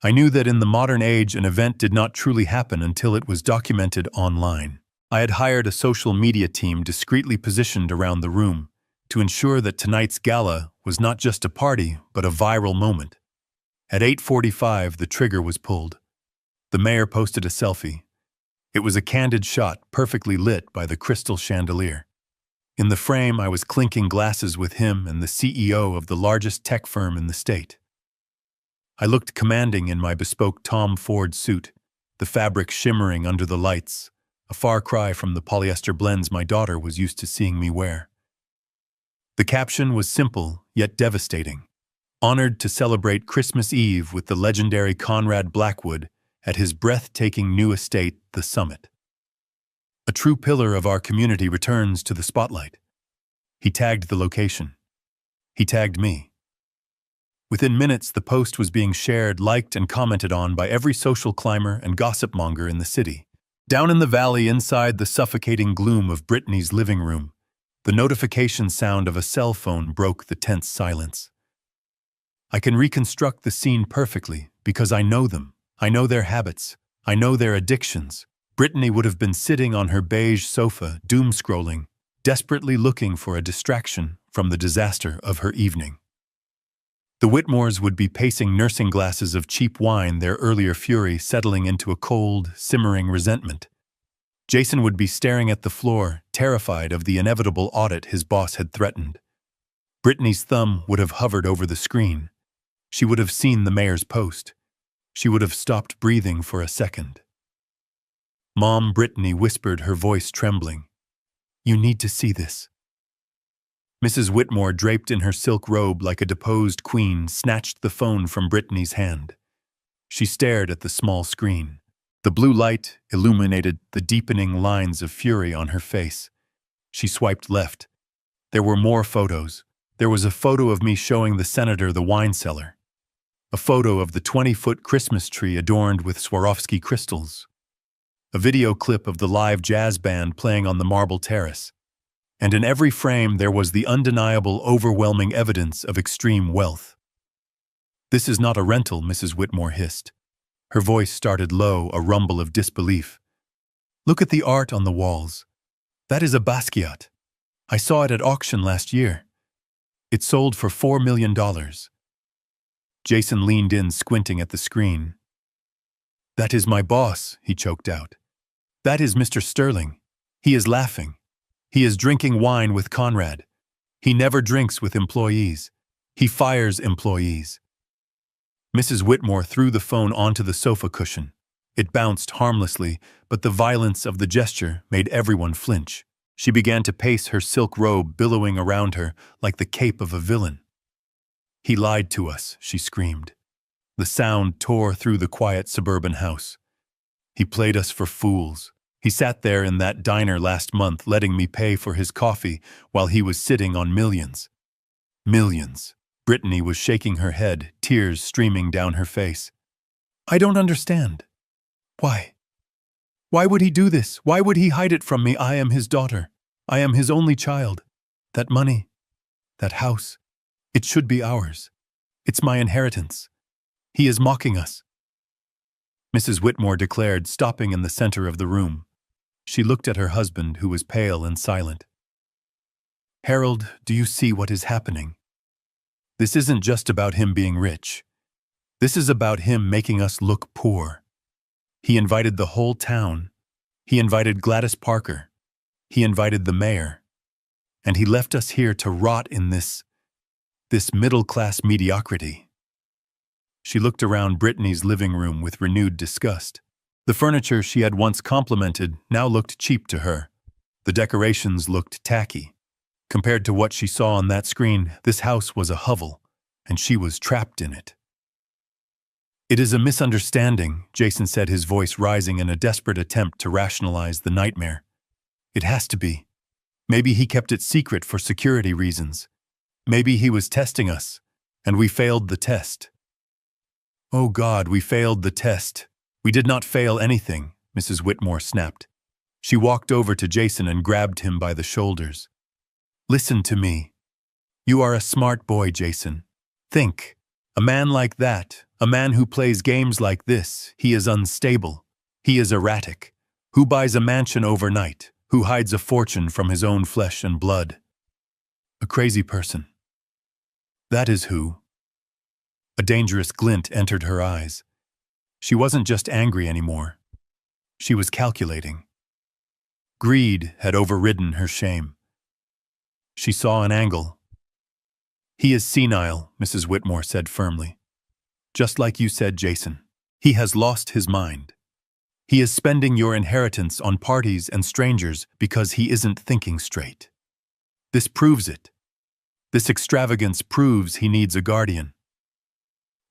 Speaker 1: I knew that in the modern age, an event did not truly happen until it was documented online. I had hired a social media team discreetly positioned around the room to ensure that tonight's gala was not just a party, but a viral moment. At 8:45, the trigger was pulled. The mayor posted a selfie. It was a candid shot, perfectly lit by the crystal chandelier. In the frame, I was clinking glasses with him and the CEO of the largest tech firm in the state. I looked commanding in my bespoke Tom Ford suit, the fabric shimmering under the lights, a far cry from the polyester blends my daughter was used to seeing me wear. The caption was simple, yet devastating. "Honored to celebrate Christmas Eve with the legendary Conrad Blackwood at his breathtaking new estate, The Summit. A true pillar of our community returns to the spotlight." He tagged the location. He tagged me. Within minutes, the post was being shared, liked, and commented on by every social climber and gossip monger in the city. Down in the valley, inside the suffocating gloom of Brittany's living room, the notification sound of a cell phone broke the tense silence. I can reconstruct the scene perfectly because I know them. I know their habits. I know their addictions. Brittany would have been sitting on her beige sofa, doom-scrolling, desperately looking for a distraction from the disaster of her evening. The Whitmores would be pacing nursing glasses of cheap wine, their earlier fury settling into a cold, simmering resentment. Jason would be staring at the floor, terrified of the inevitable audit his boss had threatened. Brittany's thumb would have hovered over the screen. She would have seen the mayor's post. She would have stopped breathing for a second. "Mom," Brittany whispered, her voice trembling. "You need to see this." Mrs. Whitmore, draped in her silk robe like a deposed queen, snatched the phone from Brittany's hand. She stared at the small screen. The blue light illuminated the deepening lines of fury on her face. She swiped left. There were more photos. There was a photo of me showing the senator the wine cellar. A photo of the 20-foot Christmas tree adorned with Swarovski crystals. A video clip of the live jazz band playing on the marble terrace. And in every frame there was the undeniable, overwhelming evidence of extreme wealth. "This is not a rental," Mrs. Whitmore hissed. Her voice started low, a rumble of disbelief. "Look at the art on the walls. That is a Basquiat. I saw it at auction last year. It sold for $4 million. Jason leaned in, squinting at the screen. "That is my boss," he choked out. "That is Mr. Sterling. He is laughing. He is drinking wine with Conrad. He never drinks with employees. He fires employees. Mrs. Whitmore threw the phone onto the sofa cushion. It bounced harmlessly, but the violence of the gesture made everyone flinch. She began to pace her silk robe billowing around her like the cape of a villain. "He lied to us," she screamed. The sound tore through the quiet suburban house. "He played us for fools. He sat there in that diner last month letting me pay for his coffee while he was sitting on millions." Millions. Brittany was shaking her head, tears streaming down her face. "I don't understand. Why? Why would he do this? Why would he hide it from me? I am his daughter. I am his only child. That money, that house, it should be ours. It's my inheritance. He is mocking us." Mrs. Whitmore declared, stopping in the center of the room. She looked at her husband, who was pale and silent. "Harold, do you see what is happening? This isn't just about him being rich. This is about him making us look poor. He invited the whole town. He invited Gladys Parker. He invited the mayor. And he left us here to rot in this middle-class mediocrity." She looked around Brittany's living room with renewed disgust. The furniture she had once complimented now looked cheap to her. The decorations looked tacky. Compared to what she saw on that screen, this house was a hovel, and she was trapped in it. "It is a misunderstanding," Jason said, his voice rising in a desperate attempt to rationalize the nightmare. "It has to be. Maybe he kept it secret for security reasons. Maybe he was testing us, and we failed the test." "Oh God, we failed the test. We did not fail anything," Mrs. Whitmore snapped. She walked over to Jason and grabbed him by the shoulders. "Listen to me. You are a smart boy, Jason. Think. A man like that, a man who plays games like this, he is unstable. He is erratic. Who buys a mansion overnight? Who hides a fortune from his own flesh and blood? A crazy person. That is who." A dangerous glint entered her eyes. She wasn't just angry anymore. She was calculating. Greed had overridden her shame. She saw an angle. "He is senile," Mrs. Whitmore said firmly. "Just like you said, Jason. He has lost his mind. He is spending your inheritance on parties and strangers because he isn't thinking straight. This proves it. This extravagance proves he needs a guardian."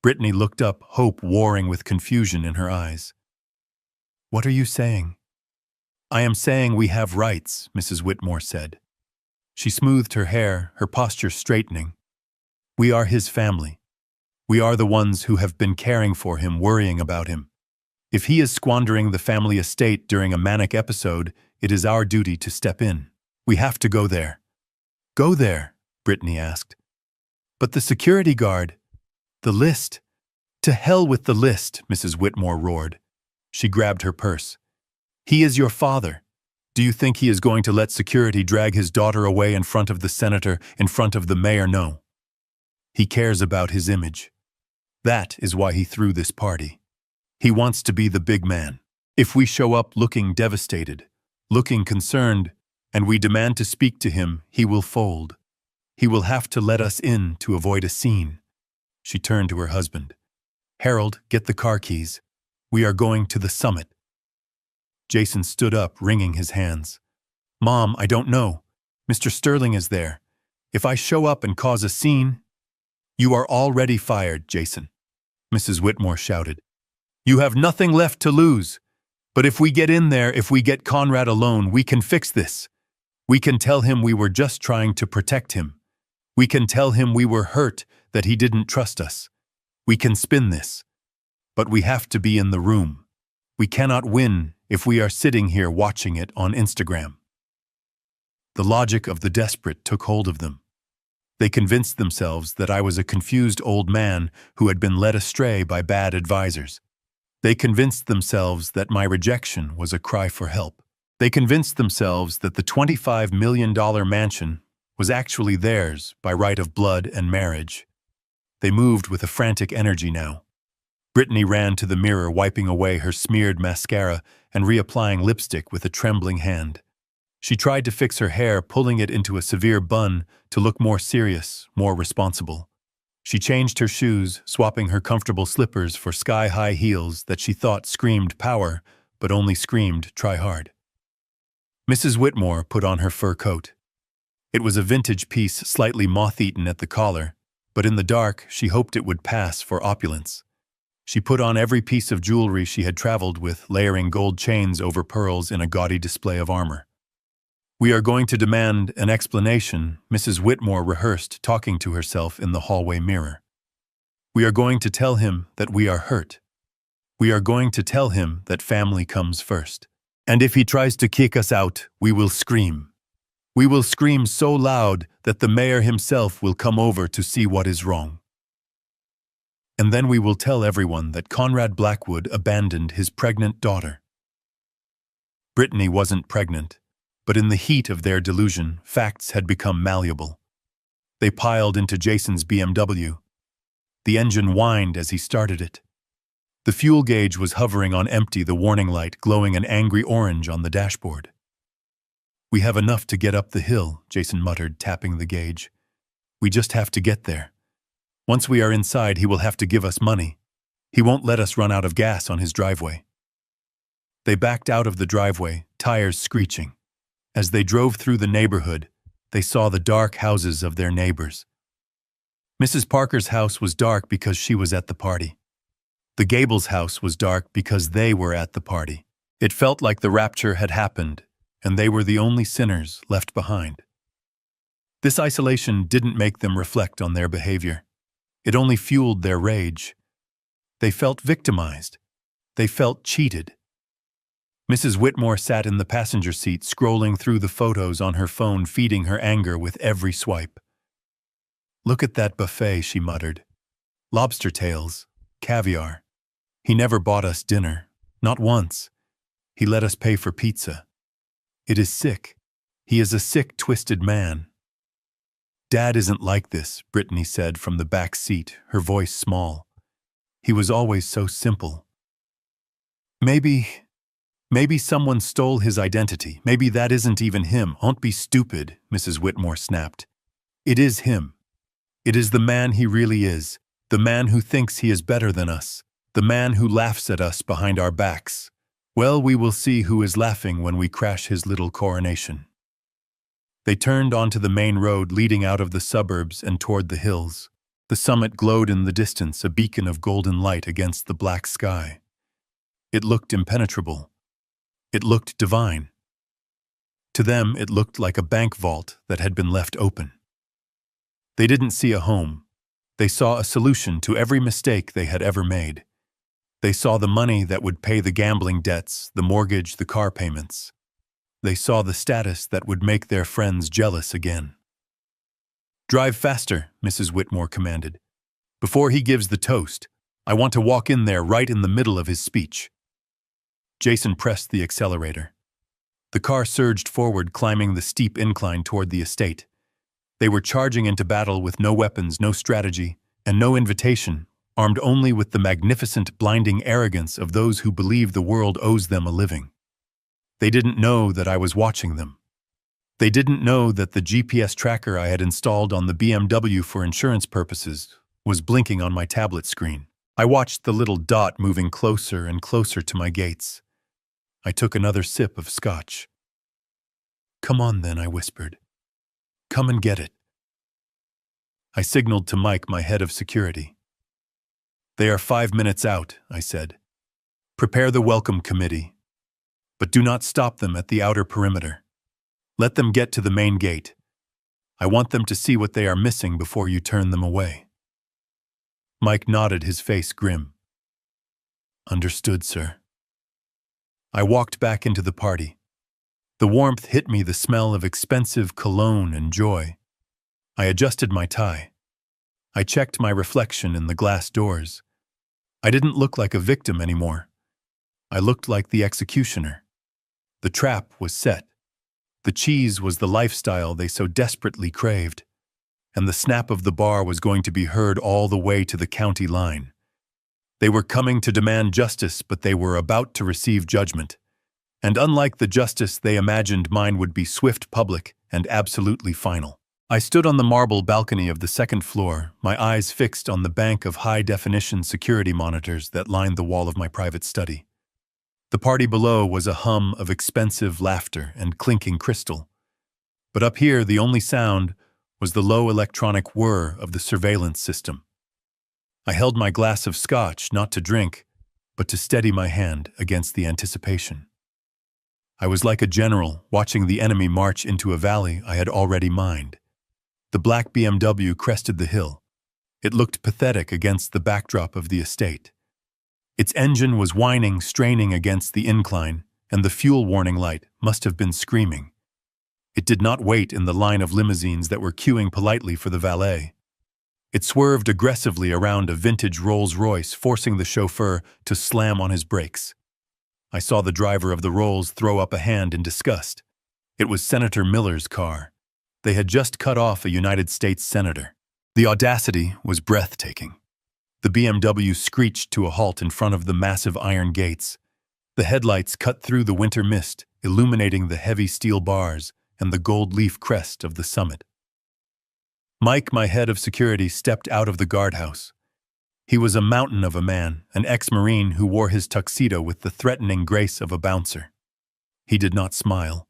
Speaker 1: Brittany looked up, hope warring with confusion in her eyes. "What are you saying?" "I am saying we have rights," Mrs. Whitmore said. She smoothed her hair, her posture straightening. "We are his family. We are the ones who have been caring for him, worrying about him. If he is squandering the family estate during a manic episode, it is our duty to step in. We have to go there." "Go there?" Brittany asked. "But the security guard, the list." "To hell with the list," Mrs. Whitmore roared. She grabbed her purse. "He is your father. Do you think he is going to let security drag his daughter away in front of the senator, in front of the mayor? No. He cares about his image. That is why he threw this party. He wants to be the big man. If we show up looking devastated, looking concerned, and we demand to speak to him, he will fold. He will have to let us in to avoid a scene." She turned to her husband. "Harold, get the car keys. We are going to the summit." Jason stood up, wringing his hands. "Mom, I don't know. Mr. Sterling is there. If I show up and cause a scene—" "You are already fired, Jason," Mrs. Whitmore shouted. "You have nothing left to lose. But if we get in there, if we get Conrad alone, we can fix this. We can tell him we were just trying to protect him. We can tell him we were hurt, that he didn't trust us. We can spin this. But we have to be in the room. We cannot win if we are sitting here watching it on Instagram." The logic of the desperate took hold of them. They convinced themselves that I was a confused old man who had been led astray by bad advisors. They convinced themselves that my rejection was a cry for help. They convinced themselves that the $25 million mansion was actually theirs by right of blood and marriage. They moved with a frantic energy now. Brittany ran to the mirror, wiping away her smeared mascara and reapplying lipstick with a trembling hand. She tried to fix her hair, pulling it into a severe bun to look more serious, more responsible. She changed her shoes, swapping her comfortable slippers for sky-high heels that she thought screamed power, but only screamed try hard. Mrs. Whitmore put on her fur coat. It was a vintage piece, slightly moth-eaten at the collar, but in the dark she hoped it would pass for opulence. She put on every piece of jewelry she had traveled with, layering gold chains over pearls in a gaudy display of armor. "We are going to demand an explanation," Mrs. Whitmore rehearsed, talking to herself in the hallway mirror. "We are going to tell him that we are hurt. We are going to tell him that family comes first. And if he tries to kick us out, we will scream. We will scream so loud that the mayor himself will come over to see what is wrong. And then we will tell everyone that Conrad Blackwood abandoned his pregnant daughter." Brittany wasn't pregnant, but in the heat of their delusion, facts had become malleable. They piled into Jason's BMW. The engine whined as he started it. The fuel gauge was hovering on empty, the warning light glowing an angry orange on the dashboard. "We have enough to get up the hill," Jason muttered, tapping the gauge. "We just have to get there. Once we are inside, he will have to give us money. He won't let us run out of gas on his driveway." They backed out of the driveway, tires screeching. As they drove through the neighborhood, they saw the dark houses of their neighbors. Mrs. Parker's house was dark because she was at the party. The Gables' house was dark because they were at the party. It felt like the rapture had happened, and they were the only sinners left behind. This isolation didn't make them reflect on their behavior. It only fueled their rage. They felt victimized. They felt cheated. Mrs. Whitmore sat in the passenger seat, scrolling through the photos on her phone, feeding her anger with every swipe. "Look at that buffet," she muttered. "Lobster tails, caviar. He never bought us dinner, not once. He let us pay for pizza. It is sick. He is a sick, twisted man." "Dad isn't like this," Brittany said from the back seat, her voice small. "He was always so simple." Maybe someone stole his identity. Maybe that isn't even him." "Don't be stupid," Mrs. Whitmore snapped. "It is him. It is the man he really is, the man who thinks he is better than us, the man who laughs at us behind our backs. Well, we will see who is laughing when we crash his little coronation." They turned onto the main road leading out of the suburbs and toward the hills. The summit glowed in the distance, a beacon of golden light against the black sky. It looked impenetrable. It looked divine. To them, it looked like a bank vault that had been left open. They didn't see a home. They saw a solution to every mistake they had ever made. They saw the money that would pay the gambling debts, the mortgage, the car payments. They saw the status that would make their friends jealous again. "Drive faster," Mrs. Whitmore commanded. "Before he gives the toast, I want to walk in there right in the middle of his speech." Jason pressed the accelerator. The car surged forward, climbing the steep incline toward the estate. They were charging into battle with no weapons, no strategy, and no invitation, armed only with the magnificent, blinding arrogance of those who believe the world owes them a living. They didn't know that I was watching them. They didn't know that the GPS tracker I had installed on the BMW for insurance purposes was blinking on my tablet screen. I watched the little dot moving closer and closer to my gates. I took another sip of scotch. "Come on then," I whispered. "Come and get it." I signaled to Mike, my head of security. "They are 5 minutes out," I said. "Prepare the welcome committee. But do not stop them at the outer perimeter. Let them get to the main gate. I want them to see what they are missing before you turn them away." Mike nodded, his face grim. "Understood, sir." I walked back into the party. The warmth hit me, the smell of expensive cologne and joy. I adjusted my tie. I checked my reflection in the glass doors. I didn't look like a victim anymore. I looked like the executioner. The trap was set. The cheese was the lifestyle they so desperately craved, and the snap of the bar was going to be heard all the way to the county line. They were coming to demand justice, but they were about to receive judgment. And unlike the justice they imagined, mine would be swift, public, and absolutely final. I stood on the marble balcony of the second floor, my eyes fixed on the bank of high-definition security monitors that lined the wall of my private study. The party below was a hum of expensive laughter and clinking crystal. But up here, the only sound was the low electronic whir of the surveillance system. I held my glass of scotch not to drink, but to steady my hand against the anticipation. I was like a general watching the enemy march into a valley I had already mined. The black BMW crested the hill. It looked pathetic against the backdrop of the estate. Its engine was whining, straining against the incline, and the fuel warning light must have been screaming. It did not wait in the line of limousines that were queuing politely for the valet. It swerved aggressively around a vintage Rolls-Royce, forcing the chauffeur to slam on his brakes. I saw the driver of the Rolls throw up a hand in disgust. It was Senator Miller's car. They had just cut off a United States senator. The audacity was breathtaking. The BMW screeched to a halt in front of the massive iron gates. The headlights cut through the winter mist, illuminating the heavy steel bars and the gold leaf crest of the summit. Mike, my head of security, stepped out of the guardhouse. He was a mountain of a man, an ex-Marine who wore his tuxedo with the threatening grace of a bouncer. He did not smile.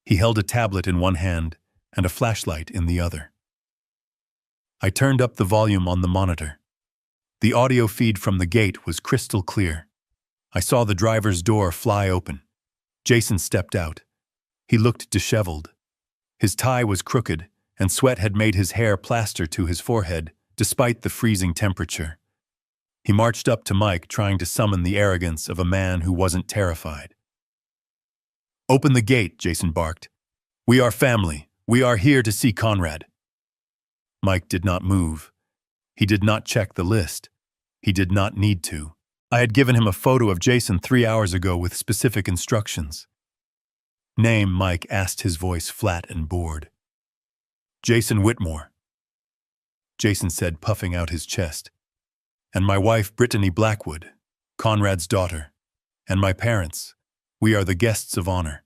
Speaker 1: He held a tablet in one hand and a flashlight in the other. I turned up the volume on the monitor. The audio feed from the gate was crystal clear. I saw the driver's door fly open. Jason stepped out. He looked disheveled. His tie was crooked, and sweat had made his hair plaster to his forehead, despite the freezing temperature. He marched up to Mike, trying to summon the arrogance of a man who wasn't terrified. "Open the gate," Jason barked. "We are family. We are here to see Conrad." Mike did not move. He did not check the list. He did not need to. I had given him a photo of Jason 3 hours ago with specific instructions. "Name," Mike asked, his voice flat and bored. "Jason Whitmore," Jason said, puffing out his chest. "And my wife, Brittany Blackwood, Conrad's daughter. And my parents. We are the guests of honor."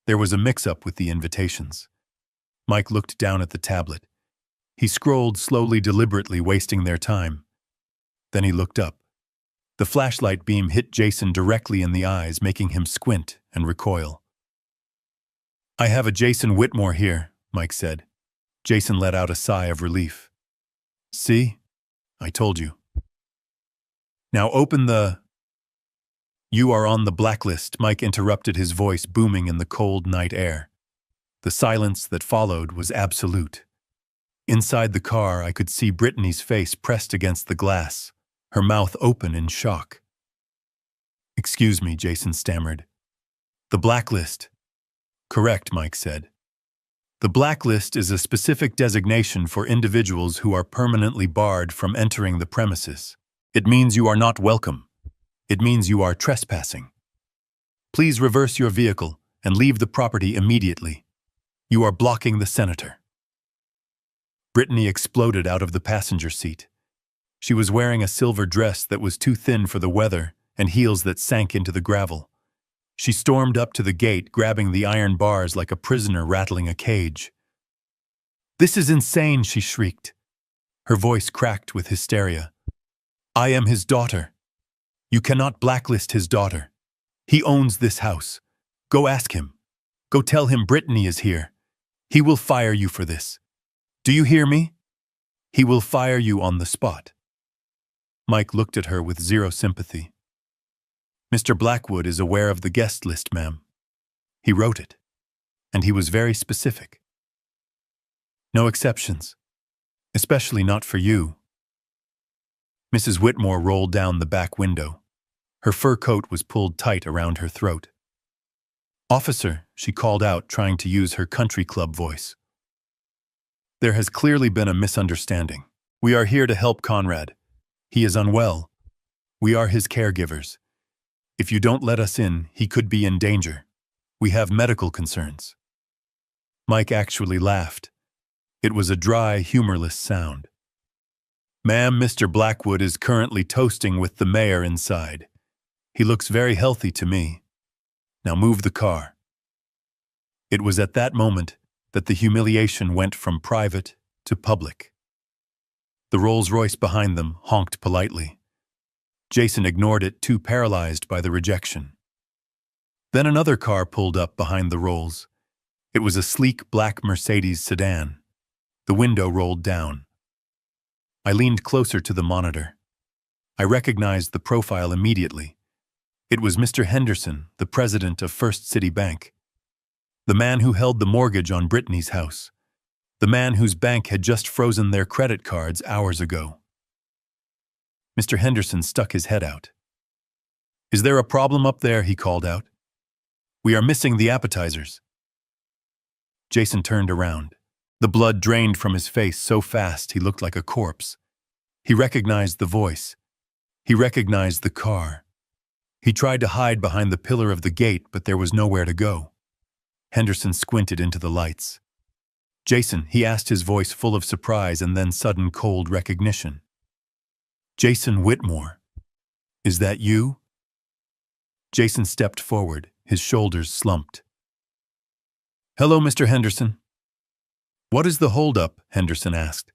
Speaker 1: There was a mix-up with the invitations. Mike looked down at the tablet. He scrolled slowly, deliberately, wasting their time. Then he looked up. The flashlight beam hit Jason directly in the eyes, making him squint and recoil. "I have a Jason Whitmore here," Mike said. Jason let out a sigh of relief. "See? I told you." "Now open the—" "You are on the blacklist," Mike interrupted, his voice booming in the cold night air. The silence that followed was absolute. Inside the car, I could see Brittany's face pressed against the glass, her mouth open in shock. "Excuse me," Jason stammered. "The blacklist." "Correct," Mike said. "The blacklist is a specific designation for individuals who are permanently barred from entering the premises. It means you are not welcome. It means you are trespassing. Please reverse your vehicle and leave the property immediately. You are blocking the senator." Brittany exploded out of the passenger seat. She was wearing a silver dress that was too thin for the weather and heels that sank into the gravel. She stormed up to the gate, grabbing the iron bars like a prisoner rattling a cage. "This is insane," she shrieked. Her voice cracked with hysteria. "I am his daughter. You cannot blacklist his daughter. He owns this house. Go ask him. Go tell him Brittany is here. He will fire you for this. Do you hear me? He will fire you on the spot." Mike looked at her with zero sympathy. "Mr. Blackwood is aware of the guest list, ma'am. He wrote it. And he was very specific. No exceptions. Especially not for you." Mrs. Whitmore rolled down the back window. Her fur coat was pulled tight around her throat. "Officer," she called out, trying to use her country club voice. "There has clearly been a misunderstanding. We are here to help Conrad. He is unwell. We are his caregivers. If you don't let us in, he could be in danger. We have medical concerns." Mike actually laughed. It was a dry, humorless sound. "Ma'am, Mr. Blackwood is currently toasting with the mayor inside. He looks very healthy to me. Now move the car." It was at that moment that the humiliation went from private to public. The Rolls-Royce behind them honked politely. Jason ignored it, too paralyzed by the rejection. Then another car pulled up behind the Rolls. It was a sleek black Mercedes sedan. The window rolled down. I leaned closer to the monitor. I recognized the profile immediately. It was Mr. Henderson, the president of First City Bank. The man who held the mortgage on Brittany's house. The man whose bank had just frozen their credit cards hours ago. Mr. Henderson stuck his head out. "Is there a problem up there?" he called out. "We are missing the appetizers." Jason turned around. The blood drained from his face so fast he looked like a corpse. He recognized the voice. He recognized the car. He tried to hide behind the pillar of the gate, but there was nowhere to go. Henderson squinted into the lights. "Jason," he asked, his voice full of surprise and then sudden cold recognition. "Jason Whitmore, is that you?" Jason stepped forward, his shoulders slumped. "Hello, Mr. Henderson." "What is the holdup?" Henderson asked.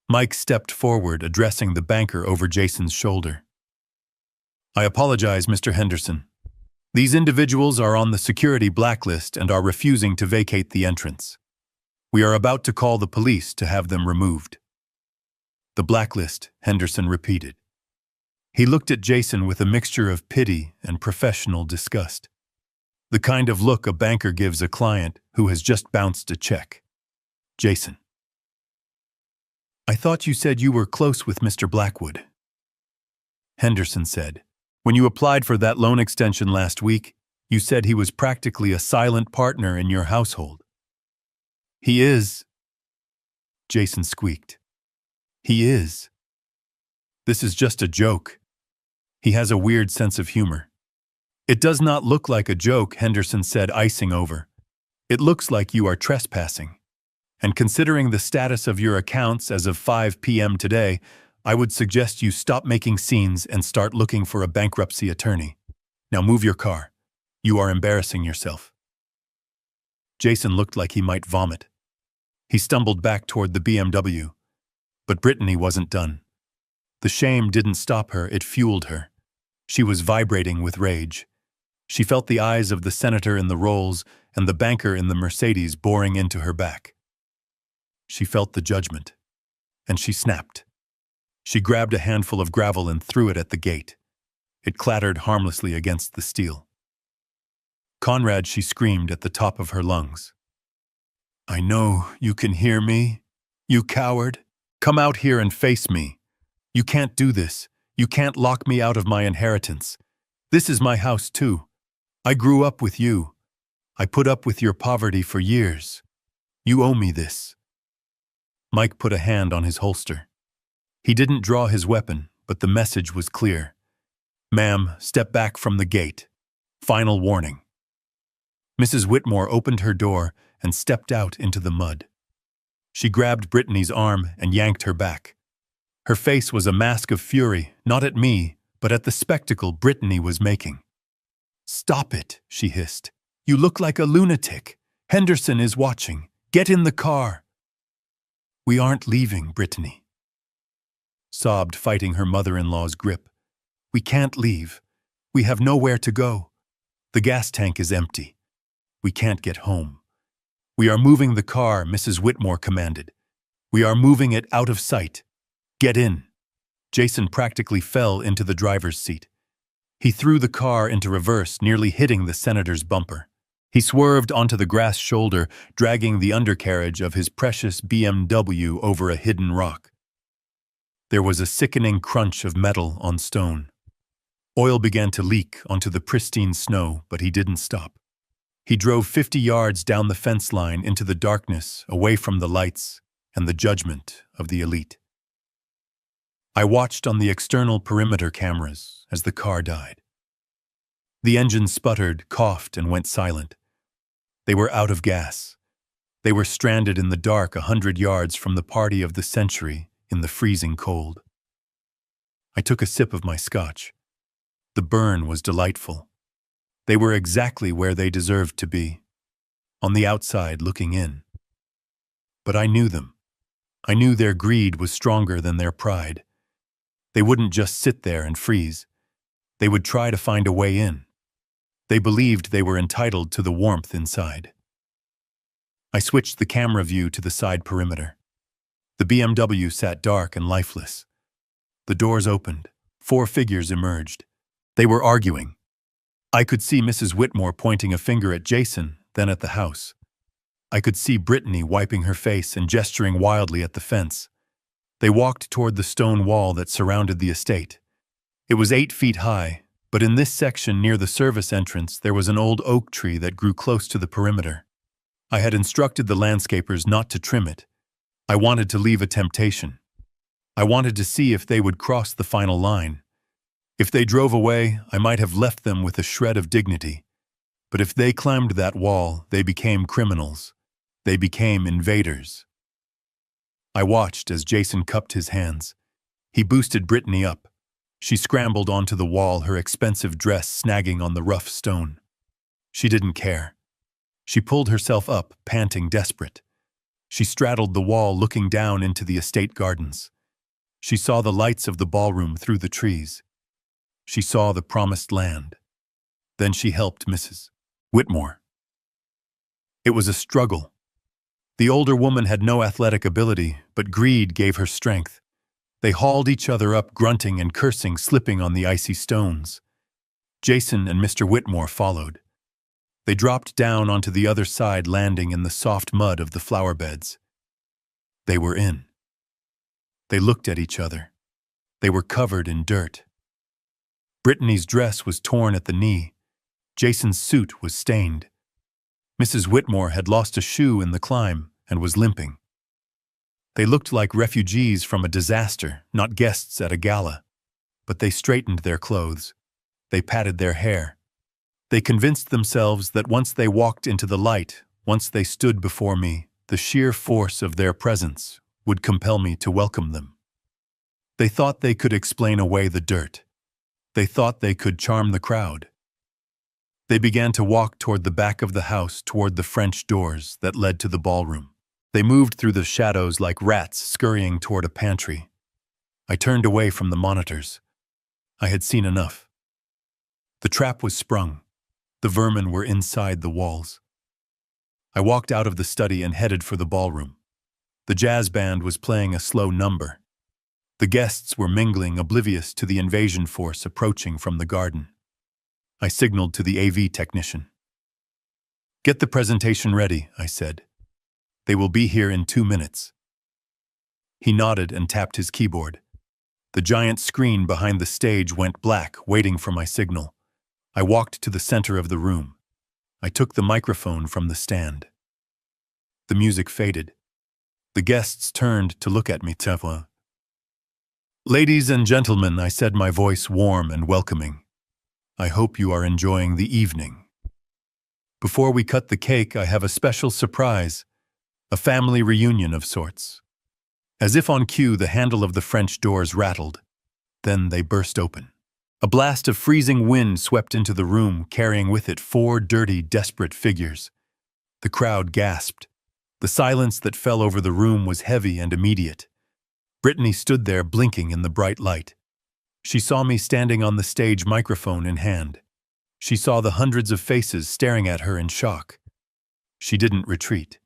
Speaker 1: Mike stepped forward, addressing the banker over Jason's shoulder. "I apologize, Mr. Henderson. These individuals are on the security blacklist and are refusing to vacate the entrance. We are about to call the police to have them removed." "The blacklist," Henderson repeated. He looked at Jason with a mixture of pity and professional disgust. The kind of look a banker gives a client who has just bounced a check. "Jason, I thought you said you were close with Mr. Blackwood." Henderson said, "When you applied for that loan extension last week, you said he was practically a silent partner in your household." "He is," Jason squeaked. "He is. This is just a joke." He has a weird sense of humor. "It does not look like a joke," Henderson said, icing over. "It looks like you are trespassing. And considering the status of your accounts as of 5 p.m. today, I would suggest you stop making scenes and start looking for a bankruptcy attorney. Now move your car. You are embarrassing yourself." Jason looked like he might vomit. He stumbled back toward the BMW. But Brittany wasn't done. The shame didn't stop her, it fueled her. She was vibrating with rage. She felt the eyes of the senator in the Rolls and the banker in the Mercedes boring into her back. She felt the judgment, and she snapped. She grabbed a handful of gravel and threw it at the gate. It clattered harmlessly against the steel. "Conrad," she screamed at the top of her lungs. "I know you can hear me. You coward. Come out here and face me. You can't do this. You can't lock me out of my inheritance. This is my house too. I grew up with you. I put up with your poverty for years. You owe me this." Mike put a hand on his holster. He didn't draw his weapon, but the message was clear. "Ma'am, step back from the gate. Final warning." Mrs. Whitmore opened her door and stepped out into the mud. She grabbed Brittany's arm and yanked her back. Her face was a mask of fury, not at me, but at the spectacle Brittany was making. "Stop it," she hissed. "You look like a lunatic. Henderson is watching. Get in the car." "We aren't leaving, Brittany," sobbed, fighting her mother-in-law's grip. "We can't leave. We have nowhere to go. The gas tank is empty. We can't get home. We are moving the car," Mrs. Whitmore commanded. "We are moving it out of sight. Get in." Jason practically fell into the driver's seat. He threw the car into reverse, nearly hitting the senator's bumper. He swerved onto the grass shoulder, dragging the undercarriage of his precious BMW over a hidden rock. There was a sickening crunch of metal on stone. Oil began to leak onto the pristine snow, but he didn't stop. He drove 50 yards down the fence line into the darkness, away from the lights and the judgment of the elite. I watched on the external perimeter cameras as the car died. The engine sputtered, coughed, and went silent. They were out of gas. They were stranded in the dark 100 yards from the party of the century in the freezing cold. I took a sip of my scotch. The burn was delightful. They were exactly where they deserved to be, on the outside looking in. But I knew them. I knew their greed was stronger than their pride. They wouldn't just sit there and freeze. They would try to find a way in. They believed they were entitled to the warmth inside. I switched the camera view to the side perimeter. The BMW sat dark and lifeless. The doors opened. 4 figures emerged. They were arguing. I could see Mrs. Whitmore pointing a finger at Jason, then at the house. I could see Brittany wiping her face and gesturing wildly at the fence. They walked toward the stone wall that surrounded the estate. It was 8 feet high, but in this section near the service entrance there was an old oak tree that grew close to the perimeter. I had instructed the landscapers not to trim it. I wanted to leave a temptation. I wanted to see if they would cross the final line. If they drove away, I might have left them with a shred of dignity. But if they climbed that wall, they became criminals. They became invaders. I watched as Jason cupped his hands. He boosted Brittany up. She scrambled onto the wall, her expensive dress snagging on the rough stone. She didn't care. She pulled herself up, panting, desperate. She straddled the wall, looking down into the estate gardens. She saw the lights of the ballroom through the trees. She saw the promised land. Then she helped Mrs. Whitmore. It was a struggle. The older woman had no athletic ability, but greed gave her strength. They hauled each other up, grunting and cursing, slipping on the icy stones. Jason and Mr. Whitmore followed. They dropped down onto the other side, landing in the soft mud of the flower beds. They were in. They looked at each other. They were covered in dirt. Brittany's dress was torn at the knee. Jason's suit was stained. Mrs. Whitmore had lost a shoe in the climb and was limping. They looked like refugees from a disaster, not guests at a gala. But they straightened their clothes. They patted their hair. They convinced themselves that once they walked into the light, once they stood before me, the sheer force of their presence would compel me to welcome them. They thought they could explain away the dirt. They thought they could charm the crowd. They began to walk toward the back of the house, toward the French doors that led to the ballroom. They moved through the shadows like rats scurrying toward a pantry. I turned away from the monitors. I had seen enough. The trap was sprung. The vermin were inside the walls. I walked out of the study and headed for the ballroom. The jazz band was playing a slow number. The guests were mingling, oblivious to the invasion force approaching from the garden. I signaled to the AV technician. "Get the presentation ready," I said. "They will be here in 2 minutes." He nodded and tapped his keyboard. The giant screen behind the stage went black, waiting for my signal. I walked to the center of the room. I took the microphone from the stand. The music faded. The guests turned to look at me. "Ladies and gentlemen," I said, my voice warm and welcoming. "I hope you are enjoying the evening. Before we cut the cake, I have a special surprise, a family reunion of sorts." As if on cue, the handle of the French doors rattled. Then they burst open. A blast of freezing wind swept into the room, carrying with it 4 dirty, desperate figures. The crowd gasped. The silence that fell over the room was heavy and immediate. Brittany stood there, blinking in the bright light. She saw me standing on the stage, microphone in hand. She saw the hundreds of faces staring at her in shock. She didn't retreat.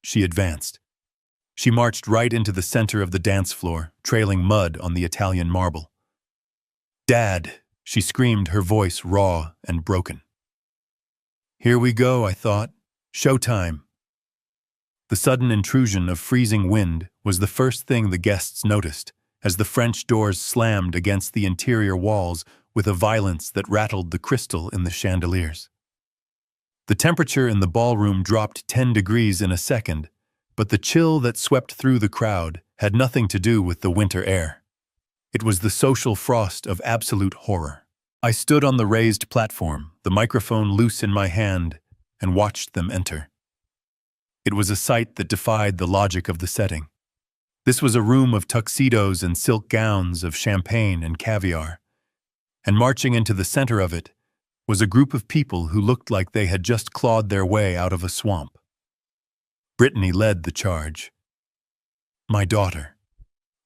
Speaker 1: She advanced. She marched right into the center of the dance floor, trailing mud on the Italian marble. "Dad!" she screamed, her voice raw and broken. Here we go, I thought. Showtime. The sudden intrusion of freezing wind was the first thing the guests noticed, as the French doors slammed against the interior walls with a violence that rattled the crystal in the chandeliers. The temperature in the ballroom dropped 10 degrees in a second, but the chill that swept through the crowd had nothing to do with the winter air. It was the social frost of absolute horror. I stood on the raised platform, the microphone loose in my hand, and watched them enter. It was a sight that defied the logic of the setting. This was a room of tuxedos and silk gowns, of champagne and caviar. And marching into the center of it, was a group of people who looked like they had just clawed their way out of a swamp. Brittany led the charge. My daughter.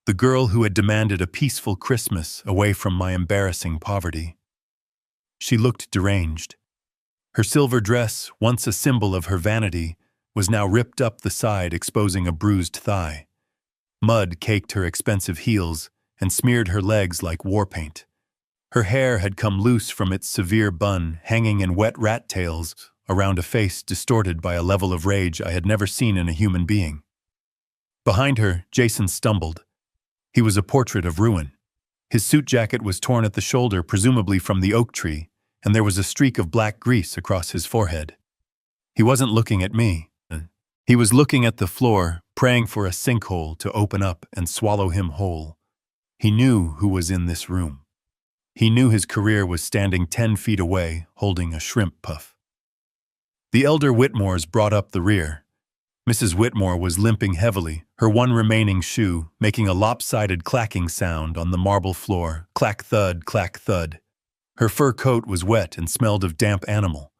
Speaker 1: The girl who had demanded a peaceful Christmas away from my embarrassing poverty. She looked deranged. Her silver dress, once a symbol of her vanity, was now ripped up the side, exposing a bruised thigh. Mud caked her expensive heels and smeared her legs like war paint. Her hair had come loose from its severe bun, hanging in wet rat tails around a face distorted by a level of rage I had never seen in a human being. Behind her, Jason stumbled. He was a portrait of ruin. His suit jacket was torn at the shoulder, presumably from the oak tree, and there was a streak of black grease across his forehead. He wasn't looking at me. He was looking at the floor, praying for a sinkhole to open up and swallow him whole. He knew who was in this room. He knew his career was standing 10 feet away, holding a shrimp puff. The elder Whitmores brought up the rear. Mrs. Whitmore was limping heavily, her one remaining shoe making a lopsided clacking sound on the marble floor, clack thud, clack thud. Her fur coat was wet and smelled of damp animal.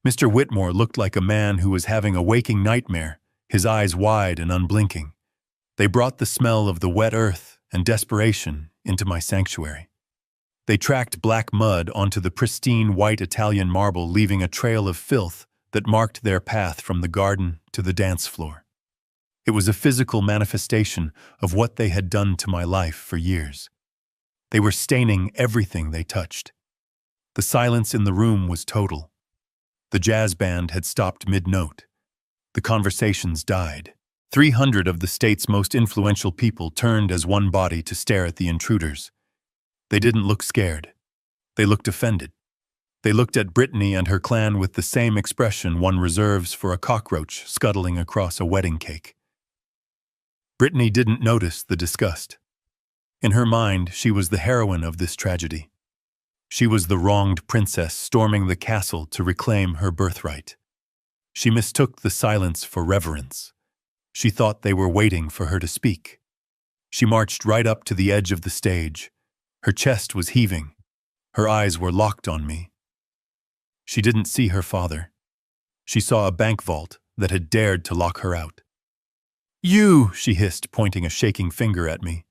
Speaker 1: Mr. Whitmore looked like a man who was having a waking nightmare, his eyes wide and unblinking. They brought the smell of the wet earth and desperation into my sanctuary. They tracked black mud onto the pristine white Italian marble, leaving a trail of filth that marked their path from the garden to the dance floor. It was a physical manifestation of what they had done to my life for years. They were staining everything they touched. The silence in the room was total. The jazz band had stopped mid-note. The conversations died. 300 of the state's most influential people turned as one body to stare at the intruders. They didn't look scared. They looked offended. They looked at Brittany and her clan with the same expression one reserves for a cockroach scuttling across a wedding cake. Brittany didn't notice the disgust. In her mind, she was the heroine of this tragedy. She was the wronged princess storming the castle to reclaim her birthright. She mistook the silence for reverence. She thought they were waiting for her to speak. She marched right up to the edge of the stage. Her chest was heaving. Her eyes were locked on me. She didn't see her father. She saw a bank vault that had dared to lock her out. "You!" she hissed, pointing a shaking finger at me.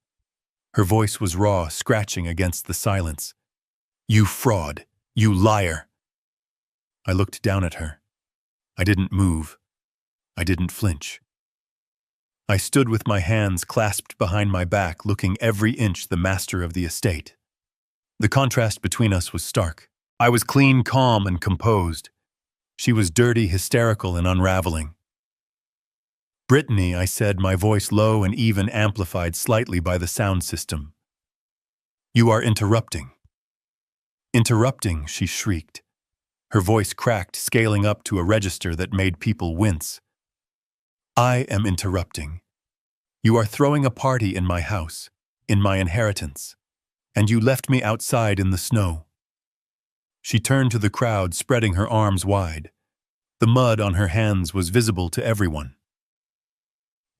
Speaker 1: Her voice was raw, scratching against the silence. "You fraud! You liar!" I looked down at her. I didn't move. I didn't flinch. I stood with my hands clasped behind my back, looking every inch the master of the estate. The contrast between us was stark. I was clean, calm, and composed. She was dirty, hysterical, and unraveling. "Brittany," I said, my voice low and even, amplified slightly by the sound system. "You are interrupting." "Interrupting," she shrieked. Her voice cracked, scaling up to a register that made people wince. "I am interrupting. You are throwing a party in my house, in my inheritance, and you left me outside in the snow." She turned to the crowd, spreading her arms wide. The mud on her hands was visible to everyone.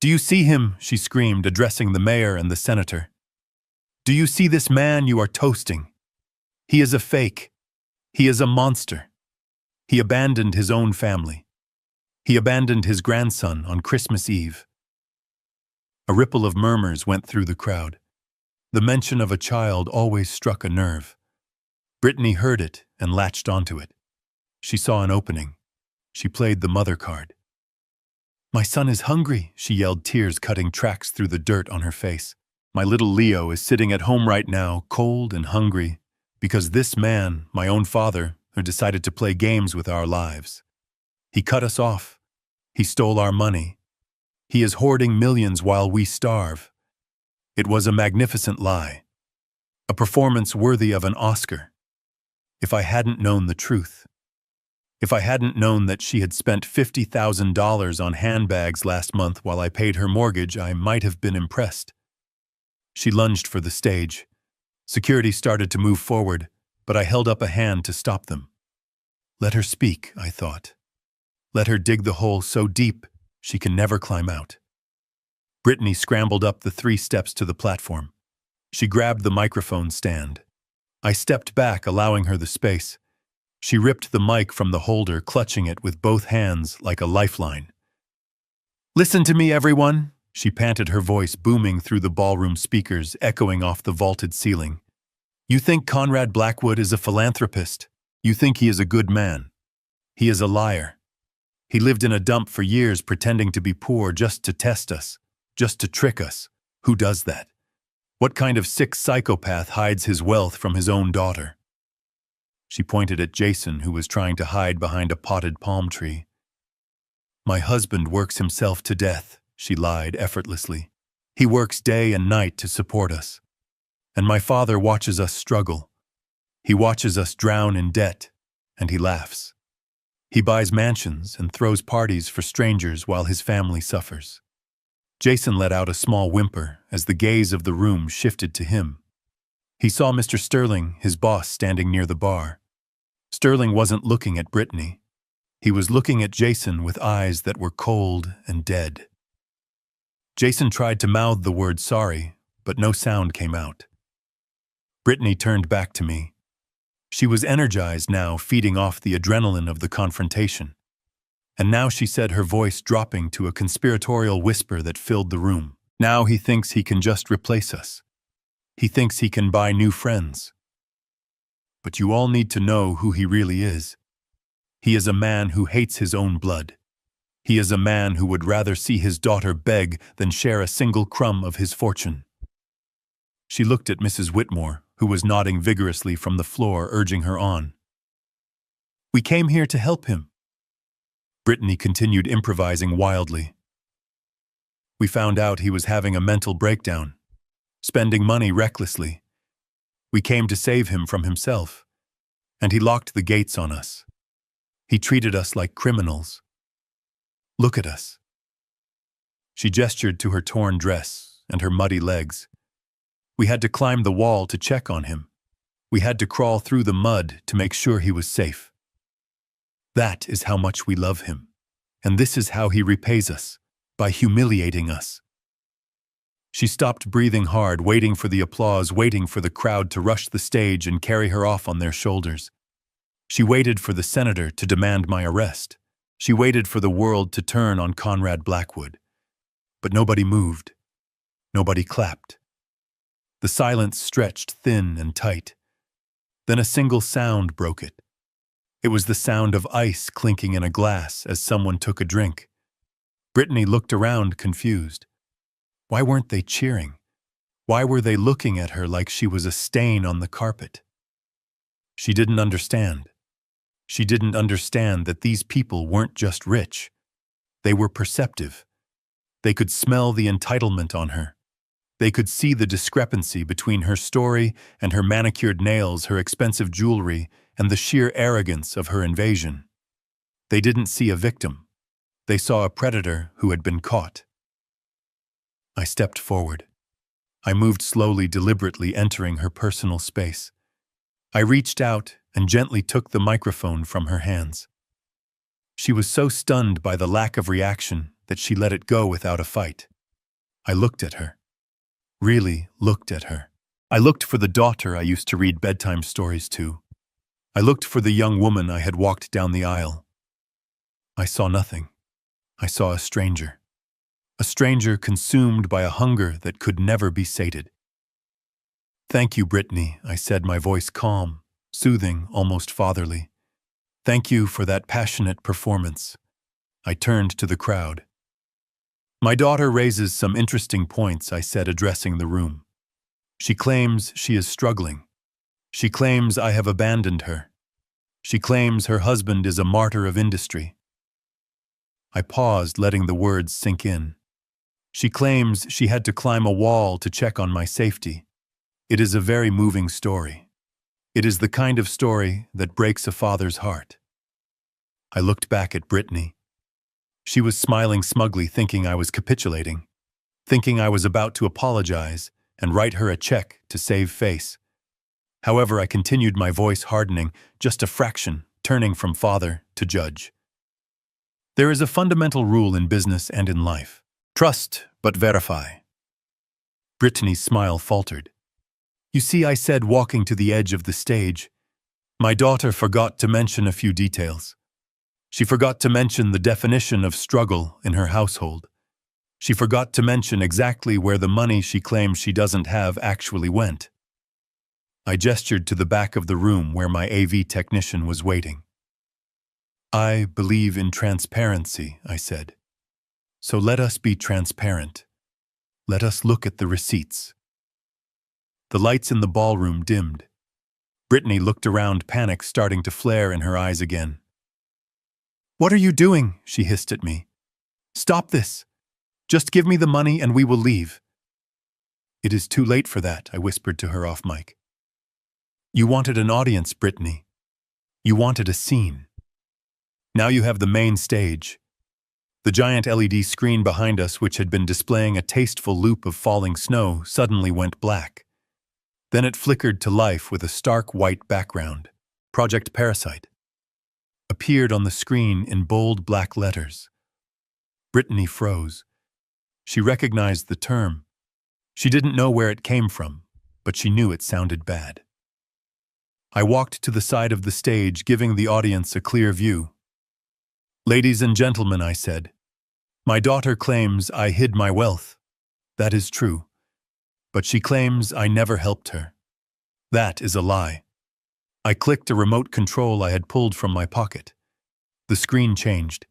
Speaker 1: "Do you see him?" she screamed, addressing the mayor and the senator. "Do you see this man you are toasting? He is a fake. He is a monster. He abandoned his own family. He abandoned his grandson on Christmas Eve." A ripple of murmurs went through the crowd. The mention of a child always struck a nerve. Brittany heard it and latched onto it. She saw an opening. She played the mother card. "My son is hungry," she yelled, tears cutting tracks through the dirt on her face. "My little Leo is sitting at home right now, cold and hungry, because this man, my own father, who decided to play games with our lives. He cut us off. He stole our money. He is hoarding millions while we starve." It was a magnificent lie. A performance worthy of an Oscar. If I hadn't known the truth. If I hadn't known that she had spent $50,000 on handbags last month while I paid her mortgage, I might have been impressed. She lunged for the stage. Security started to move forward, but I held up a hand to stop them. Let her speak, I thought. Let her dig the hole so deep she can never climb out. Brittany scrambled up the 3 steps to the platform. She grabbed the microphone stand. I stepped back, allowing her the space. She ripped the mic from the holder, clutching it with both hands like a lifeline. "Listen to me, everyone," she panted, her voice booming through the ballroom speakers, echoing off the vaulted ceiling. "You think Conrad Blackwood is a philanthropist. You think he is a good man. He is a liar. He lived in a dump for years pretending to be poor just to test us, just to trick us. Who does that? What kind of sick psychopath hides his wealth from his own daughter?" She pointed at Jason, who was trying to hide behind a potted palm tree. "My husband works himself to death," she lied effortlessly. "He works day and night to support us. And my father watches us struggle. He watches us drown in debt, and he laughs. He buys mansions and throws parties for strangers while his family suffers." Jason let out a small whimper as the gaze of the room shifted to him. He saw Mr. Sterling, his boss, standing near the bar. Sterling wasn't looking at Brittany. He was looking at Jason with eyes that were cold and dead. Jason tried to mouth the word sorry, but no sound came out. Brittany turned back to me. She was energized now, feeding off the adrenaline of the confrontation. And now she said, her voice dropping to a conspiratorial whisper that filled the room. "Now he thinks he can just replace us. He thinks he can buy new friends. But you all need to know who he really is. He is a man who hates his own blood. He is a man who would rather see his daughter beg than share a single crumb of his fortune." She looked at Mrs. Whitmore, who was nodding vigorously from the floor, urging her on. "We came here to help him." Brittany continued, improvising wildly. "We found out he was having a mental breakdown, spending money recklessly. We came to save him from himself, and he locked the gates on us. He treated us like criminals. Look at us." She gestured to her torn dress and her muddy legs. "We had to climb the wall to check on him. We had to crawl through the mud to make sure he was safe. That is how much we love him, and this is how he repays us, by humiliating us." She stopped, breathing hard, waiting for the applause, waiting for the crowd to rush the stage and carry her off on their shoulders. She waited for the senator to demand my arrest. She waited for the world to turn on Conrad Blackwood. But nobody moved. Nobody clapped. The silence stretched thin and tight. Then a single sound broke it. It was the sound of ice clinking in a glass as someone took a drink. Brittany looked around, confused. Why weren't they cheering? Why were they looking at her like she was a stain on the carpet? She didn't understand. She didn't understand that these people weren't just rich. They were perceptive. They could smell the entitlement on her. They could see the discrepancy between her story and her manicured nails, her expensive jewelry, and the sheer arrogance of her invasion. They didn't see a victim. They saw a predator who had been caught. I stepped forward. I moved slowly, deliberately, entering her personal space. I reached out and gently took the microphone from her hands. She was so stunned by the lack of reaction that she let it go without a fight. I looked at her. Really looked at her. I looked for the daughter I used to read bedtime stories to. I looked for the young woman I had walked down the aisle. I saw nothing. I saw a stranger. A stranger consumed by a hunger that could never be sated. "Thank you, Brittany," I said, my voice calm, soothing, almost fatherly. "Thank you for that passionate performance." I turned to the crowd. "My daughter raises some interesting points," I said, addressing the room. "She claims she is struggling. She claims I have abandoned her. She claims her husband is a martyr of industry." I paused, letting the words sink in. "She claims she had to climb a wall to check on my safety. It is a very moving story. It is the kind of story that breaks a father's heart." I looked back at Brittany. She was smiling smugly, thinking I was capitulating, thinking I was about to apologize and write her a check to save face. However, I continued, my voice hardening just a fraction, turning from father to judge. "There is a fundamental rule in business and in life. Trust, but verify." Brittany's smile faltered. "You see," I said, walking to the edge of the stage, My daughter forgot to mention a few details. She forgot to mention the definition of struggle in her household. She forgot to mention exactly where the money she claims she doesn't have actually went. I gestured to the back of the room where my AV technician was waiting. I believe in transparency, I said. So let us be transparent. Let us look at the receipts. The lights in the ballroom dimmed. Brittany looked around, panic starting to flare in her eyes again. "What are you doing?" she hissed at me. "Stop this. Just give me the money and we will leave." "It is too late for that," I whispered to her off mic. "You wanted an audience, Brittany. You wanted a scene. Now you have the main stage." The giant LED screen behind us, which had been displaying a tasteful loop of falling snow, suddenly went black. Then it flickered to life with a stark white background. Project Parasite appeared on the screen in bold black letters. Brittany froze. She recognized the term. She didn't know where it came from, but she knew it sounded bad. I walked to the side of the stage, giving the audience a clear view. "Ladies and gentlemen," I said, "my daughter claims I hid my wealth. That is true. But she claims I never helped her. That is a lie." I clicked a remote control I had pulled from my pocket. The screen changed.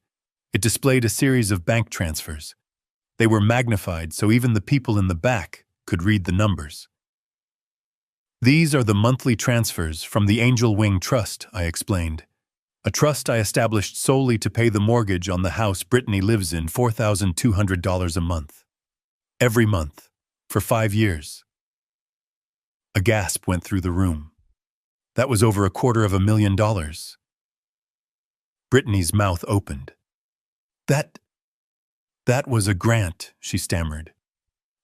Speaker 1: It displayed a series of bank transfers. They were magnified so even the people in the back could read the numbers. "These are the monthly transfers from the Angel Wing Trust," I explained. "A trust I established solely to pay the mortgage on the house Brittany lives in, $4,200 a month. Every month, for 5 years. A gasp went through the room. That was over $250,000. Brittany's mouth opened. That was a grant," she stammered.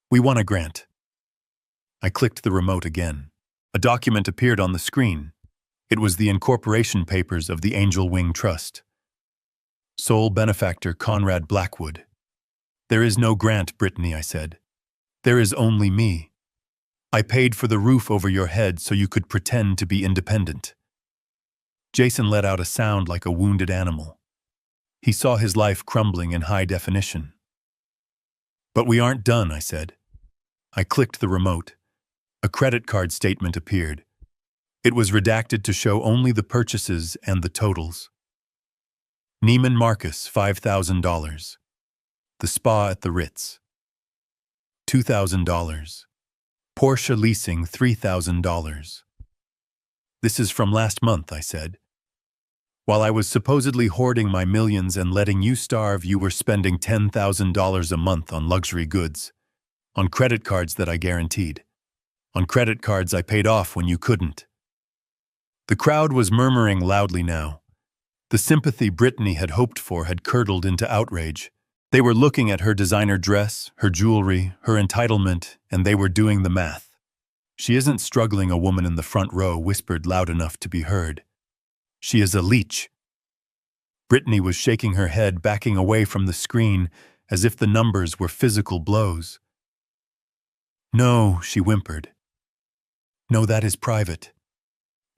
Speaker 1: "We won a grant." I clicked the remote again. A document appeared on the screen. It was the incorporation papers of the Angel Wing Trust. Sole benefactor Conrad Blackwood. "There is no grant, Brittany," I said. "There is only me. I paid for the roof over your head so you could pretend to be independent." Jason let out a sound like a wounded animal. He saw his life crumbling in high definition. "But we aren't done," I said. I clicked the remote. A credit card statement appeared. It was redacted to show only the purchases and the totals. Neiman Marcus, $5,000. The Spa at the Ritz, $2,000. Porsche Leasing, $3,000. "This is from last month," I said. "While I was supposedly hoarding my millions and letting you starve, you were spending $10,000 a month on luxury goods, on credit cards that I guaranteed, on credit cards I paid off when you couldn't." The crowd was murmuring loudly now. The sympathy Brittany had hoped for had curdled into outrage. They were looking at her designer dress, her jewelry, her entitlement, and they were doing the math. "She isn't struggling," a woman in the front row whispered loud enough to be heard. "She is a leech." Brittany was shaking her head, backing away from the screen, as if the numbers were physical blows. "No," she whimpered. "No, that is private.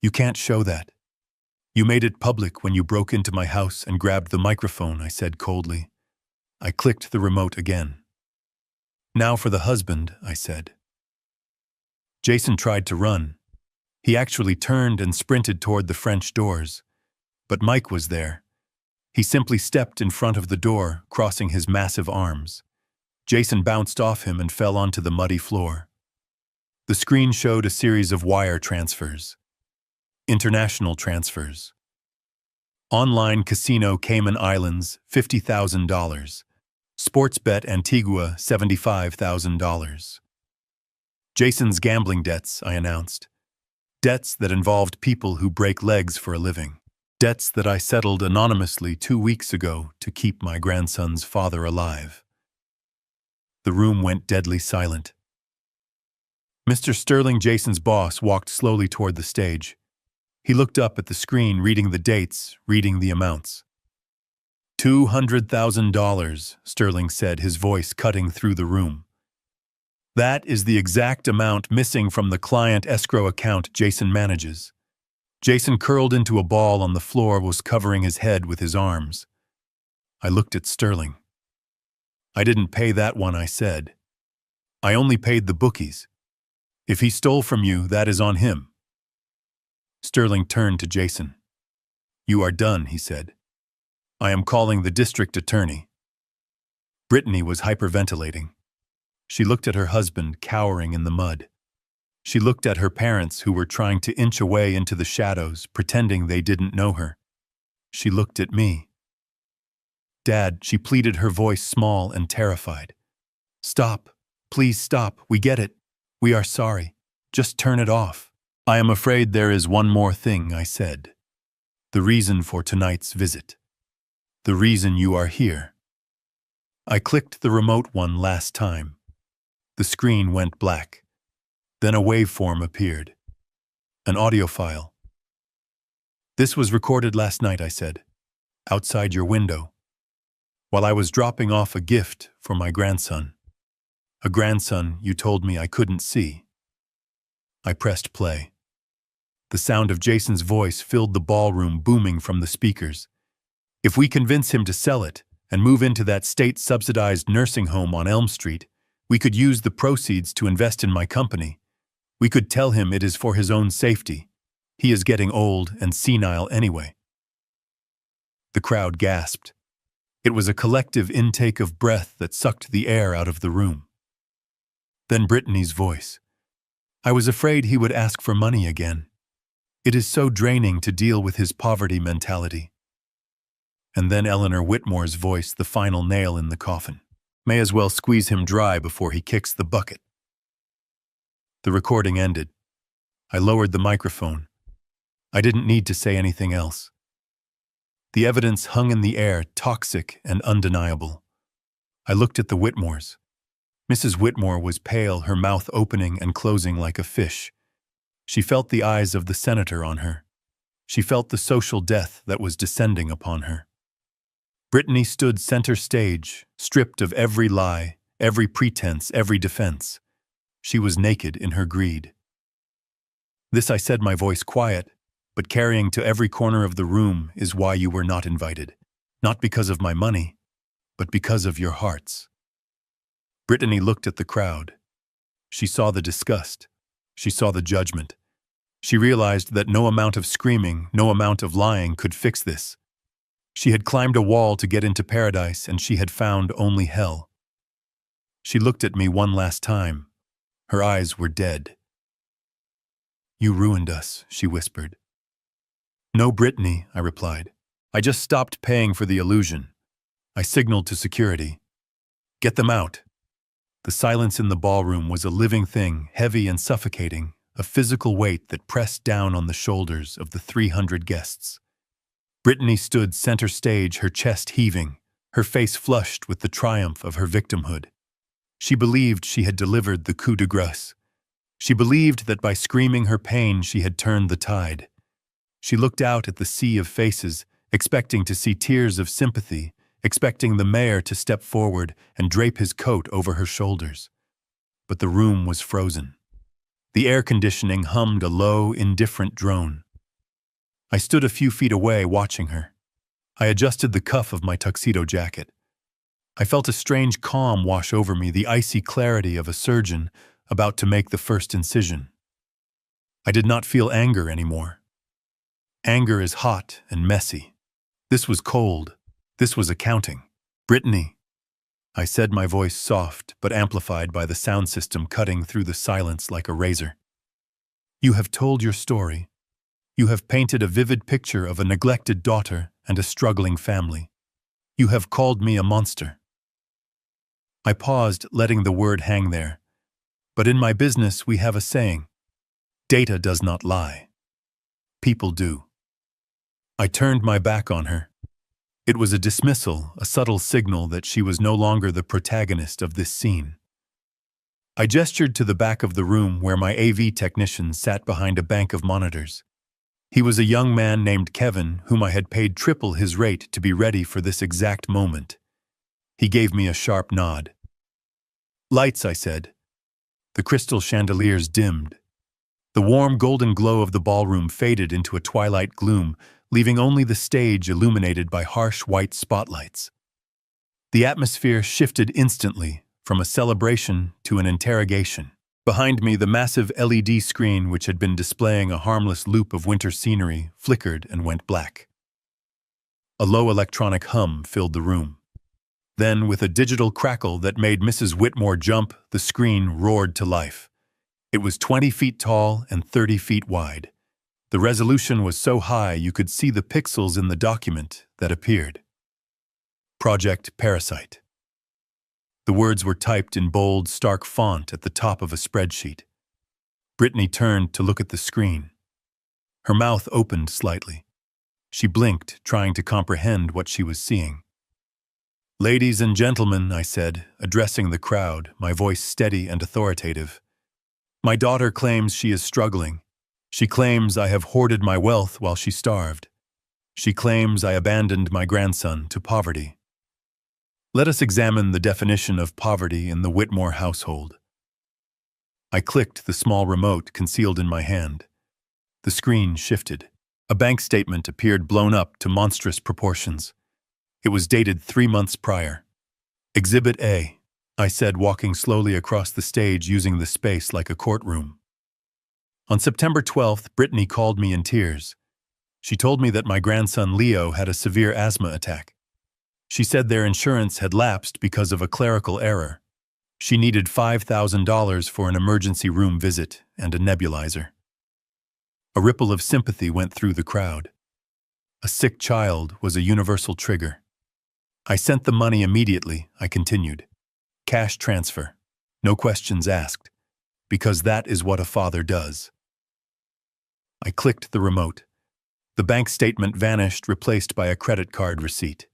Speaker 1: You can't show that. You made it public when you broke into my house and grabbed the microphone," I said coldly. I clicked the remote again. "Now for the husband," I said. Jason tried to run. He actually turned and sprinted toward the French doors. But Mike was there. He simply stepped in front of the door, crossing his massive arms. Jason bounced off him and fell onto the muddy floor. The screen showed a series of wire transfers. International transfers. Online Casino Cayman Islands, $50,000. Sportsbet Antigua, $75,000. Jason's gambling debts, I announced. Debts that involved people who break legs for a living. Debts that I settled anonymously 2 weeks ago to keep my grandson's father alive. The room went deadly silent. Mr. Sterling, Jason's boss, walked slowly toward the stage. He looked up at the screen, reading the dates, reading the amounts. $200,000, Sterling said, his voice cutting through the room. That is the exact amount missing from the client escrow account Jason manages. Jason curled into a ball on the floor, was covering his head with his arms. I looked at Sterling. I didn't pay that one, I said. I only paid the bookies. If he stole from you, that is on him. Sterling turned to Jason. You are done, he said. I am calling the district attorney. Brittany was hyperventilating. She looked at her husband cowering in the mud. She looked at her parents who were trying to inch away into the shadows, pretending they didn't know her. She looked at me. Dad, she pleaded, her voice small and terrified. Stop. Please stop. We get it. We are sorry. Just turn it off. I am afraid there is one more thing, I said. The reason for tonight's visit. The reason you are here. I clicked the remote one last time. The screen went black. Then a waveform appeared. An audio file. This was recorded last night, I said. Outside your window. While I was dropping off a gift for my grandson. A grandson you told me I couldn't see. I pressed play. The sound of Jason's voice filled the ballroom, booming from the speakers. If we convince him to sell it and move into that state-subsidized nursing home on Elm Street, we could use the proceeds to invest in my company. We could tell him it is for his own safety. He is getting old and senile anyway. The crowd gasped. It was a collective intake of breath that sucked the air out of the room. Then Brittany's voice. I was afraid he would ask for money again. It is so draining to deal with his poverty mentality. And then Eleanor Whitmore's voice, the final nail in the coffin. May as well squeeze him dry before he kicks the bucket. The recording ended. I lowered the microphone. I didn't need to say anything else. The evidence hung in the air, toxic and undeniable. I looked at the Whitmores. Mrs. Whitmore was pale, her mouth opening and closing like a fish. She felt the eyes of the senator on her. She felt the social death that was descending upon her. Brittany stood center stage, stripped of every lie, every pretense, every defense. She was naked in her greed. This I said, my voice quiet, but carrying to every corner of the room, is why you were not invited. Not because of my money, but because of your hearts. Brittany looked at the crowd. She saw the disgust. She saw the judgment. She realized that no amount of screaming, no amount of lying could fix this. She had climbed a wall to get into paradise, and she had found only hell. She looked at me one last time. Her eyes were dead. You ruined us, she whispered. No, Brittany, I replied. I just stopped paying for the illusion. I signaled to security. Get them out. The silence in the ballroom was a living thing, heavy and suffocating, a physical weight that pressed down on the shoulders of the 300 guests. Brittany stood center stage, her chest heaving, her face flushed with the triumph of her victimhood. She believed she had delivered the coup de grace. She believed that by screaming her pain she had turned the tide. She looked out at the sea of faces, expecting to see tears of sympathy, expecting the mayor to step forward and drape his coat over her shoulders. But the room was frozen. The air conditioning hummed a low, indifferent drone. I stood a few feet away watching her. I adjusted the cuff of my tuxedo jacket. I felt a strange calm wash over me, the icy clarity of a surgeon about to make the first incision. I did not feel anger anymore. Anger is hot and messy. This was cold. This was accounting. Brittany, I said, my voice soft but amplified by the sound system cutting through the silence like a razor. You have told your story. You have painted a vivid picture of a neglected daughter and a struggling family. You have called me a monster. I paused, letting the word hang there. But in my business we have a saying. Data does not lie. People do. I turned my back on her. It was a dismissal, a subtle signal that she was no longer the protagonist of this scene. I gestured to the back of the room where my AV technician sat behind a bank of monitors. He was a young man named Kevin, whom I had paid triple his rate to be ready for this exact moment. He gave me a sharp nod. Lights, I said. The crystal chandeliers dimmed. The warm golden glow of the ballroom faded into a twilight gloom, leaving only the stage illuminated by harsh white spotlights. The atmosphere shifted instantly, from a celebration to an interrogation. Behind me, the massive LED screen, which had been displaying a harmless loop of winter scenery, flickered and went black. A low electronic hum filled the room. Then, with a digital crackle that made Mrs. Whitmore jump, the screen roared to life. It was 20 feet tall and 30 feet wide. The resolution was so high you could see the pixels in the document that appeared. Project Parasite. The words were typed in bold, stark font at the top of a spreadsheet. Brittany turned to look at the screen. Her mouth opened slightly. She blinked, trying to comprehend what she was seeing. "Ladies and gentlemen," I said, addressing the crowd, my voice steady and authoritative. "My daughter claims she is struggling. She claims I have hoarded my wealth while she starved. She claims I abandoned my grandson to poverty. Let us examine the definition of poverty in the Whitmore household." I clicked the small remote concealed in my hand. The screen shifted. A bank statement appeared, blown up to monstrous proportions. It was dated 3 months prior. "Exhibit A," I said, walking slowly across the stage using the space like a courtroom. On September 12th, Brittany called me in tears. She told me that my grandson Leo had a severe asthma attack. She said their insurance had lapsed because of a clerical error. She needed $5,000 for an emergency room visit and a nebulizer. A ripple of sympathy went through the crowd. A sick child was a universal trigger. "I sent the money immediately," I continued. "Cash transfer. No questions asked. Because that is what a father does." I clicked the remote. The bank statement vanished, replaced by a credit card receipt.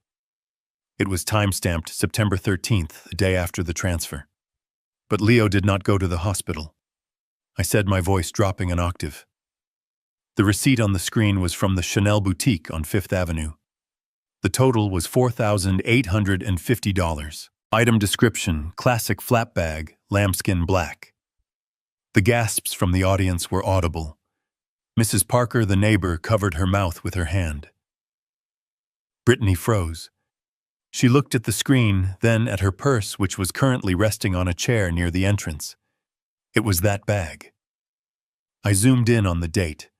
Speaker 1: It was time-stamped September 13th, the day after the transfer. But Leo did not go to the hospital. I said, my voice dropping an octave. The receipt on the screen was from the Chanel boutique on Fifth Avenue. The total was $4,850. Item description: classic flap bag, lambskin black. The gasps from the audience were audible. Mrs. Parker, the neighbor, covered her mouth with her hand. Brittany froze. She looked at the screen, then at her purse, which was currently resting on a chair near the entrance. It was that bag. I zoomed in on the date.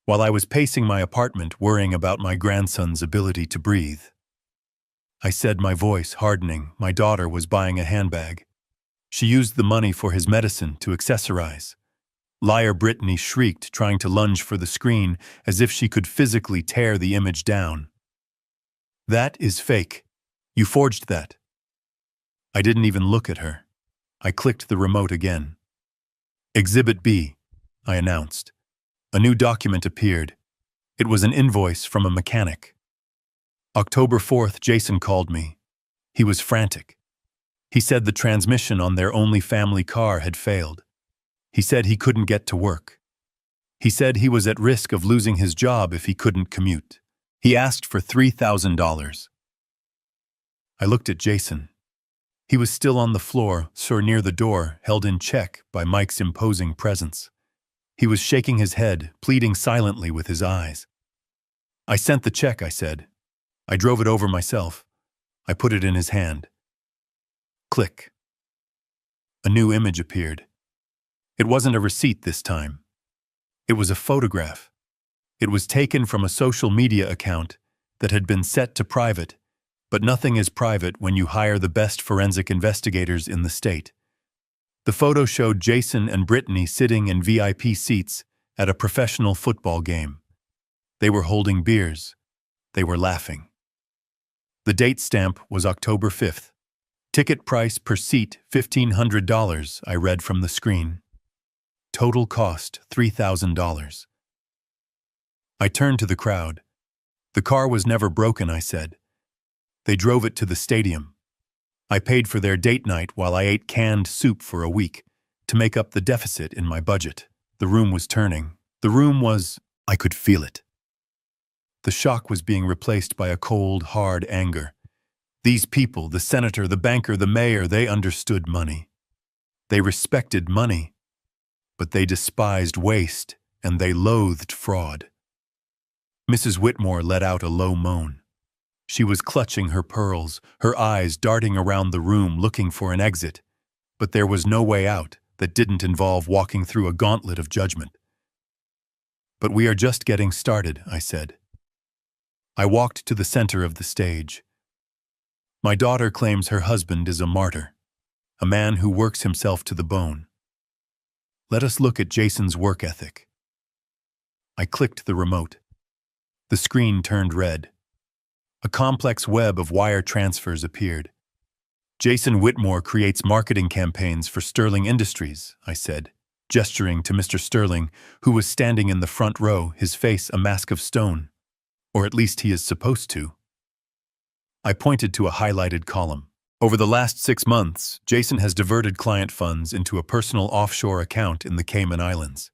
Speaker 1: While I was pacing my apartment, worrying about my grandson's ability to breathe, I said, my voice hardening, my daughter was buying a handbag. She used the money for his medicine to accessorize. Liar, Brittany shrieked, trying to lunge for the screen as if she could physically tear the image down. "That is fake. You forged that." I didn't even look at her. I clicked the remote again. "Exhibit B," I announced. A new document appeared. It was an invoice from a mechanic. October 4th, Jason called me. He was frantic. He said the transmission on their only family car had failed. He said he couldn't get to work. He said he was at risk of losing his job if he couldn't commute. He asked for $3,000. I looked at Jason. He was still on the floor, so near the door, held in check by Mike's imposing presence. He was shaking his head, pleading silently with his eyes. "I sent the check," I said. "I drove it over myself." I put it in his hand. Click. A new image appeared. It wasn't a receipt this time. It was a photograph. It was taken from a social media account that had been set to private, but nothing is private when you hire the best forensic investigators in the state. The photo showed Jason and Brittany sitting in VIP seats at a professional football game. They were holding beers. They were laughing. The date stamp was October 5th. Ticket price per seat, $1,500, I read from the screen. Total cost, $3,000. I turned to the crowd. "The car was never broken," I said. "They drove it to the stadium. I paid for their date night while I ate canned soup for a week to make up the deficit in my budget." The room was turning. The room was... I could feel it. The shock was being replaced by a cold, hard anger. These people, the senator, the banker, the mayor, they understood money. They respected money. but they despised waste and they loathed fraud. Mrs. Whitmore let out a low moan. She was clutching her pearls, her eyes darting around the room looking for an exit, but there was no way out that didn't involve walking through a gauntlet of judgment. "But we are just getting started," I said. I walked to the center of the stage. My daughter claims her husband is a martyr, a man who works himself to the bone. Let us look at Jason's work ethic. I clicked the remote. The screen turned red. A complex web of wire transfers appeared. "Jason Whitmore creates marketing campaigns for Sterling Industries," I said, gesturing to Mr. Sterling, who was standing in the front row, his face a mask of stone. Or at least he is supposed to. I pointed to a highlighted column. "Over the last 6 months, Jason has diverted client funds into a personal offshore account in the Cayman Islands.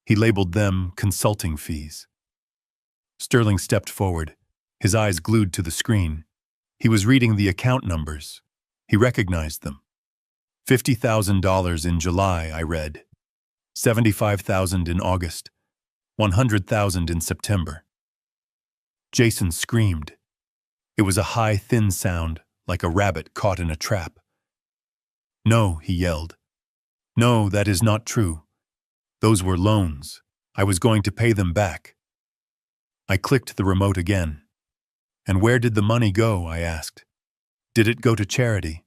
Speaker 1: He labeled them consulting fees." Sterling stepped forward, his eyes glued to the screen. He was reading the account numbers. He recognized them. $50,000 in July, I read. $75,000 in August. $100,000 in September. Jason screamed. It was a high, thin sound, like a rabbit caught in a trap. "No," he yelled. "No, that is not true. Those were loans. I was going to pay them back." I clicked the remote again. "And where did the money go?" I asked. "Did it go to charity?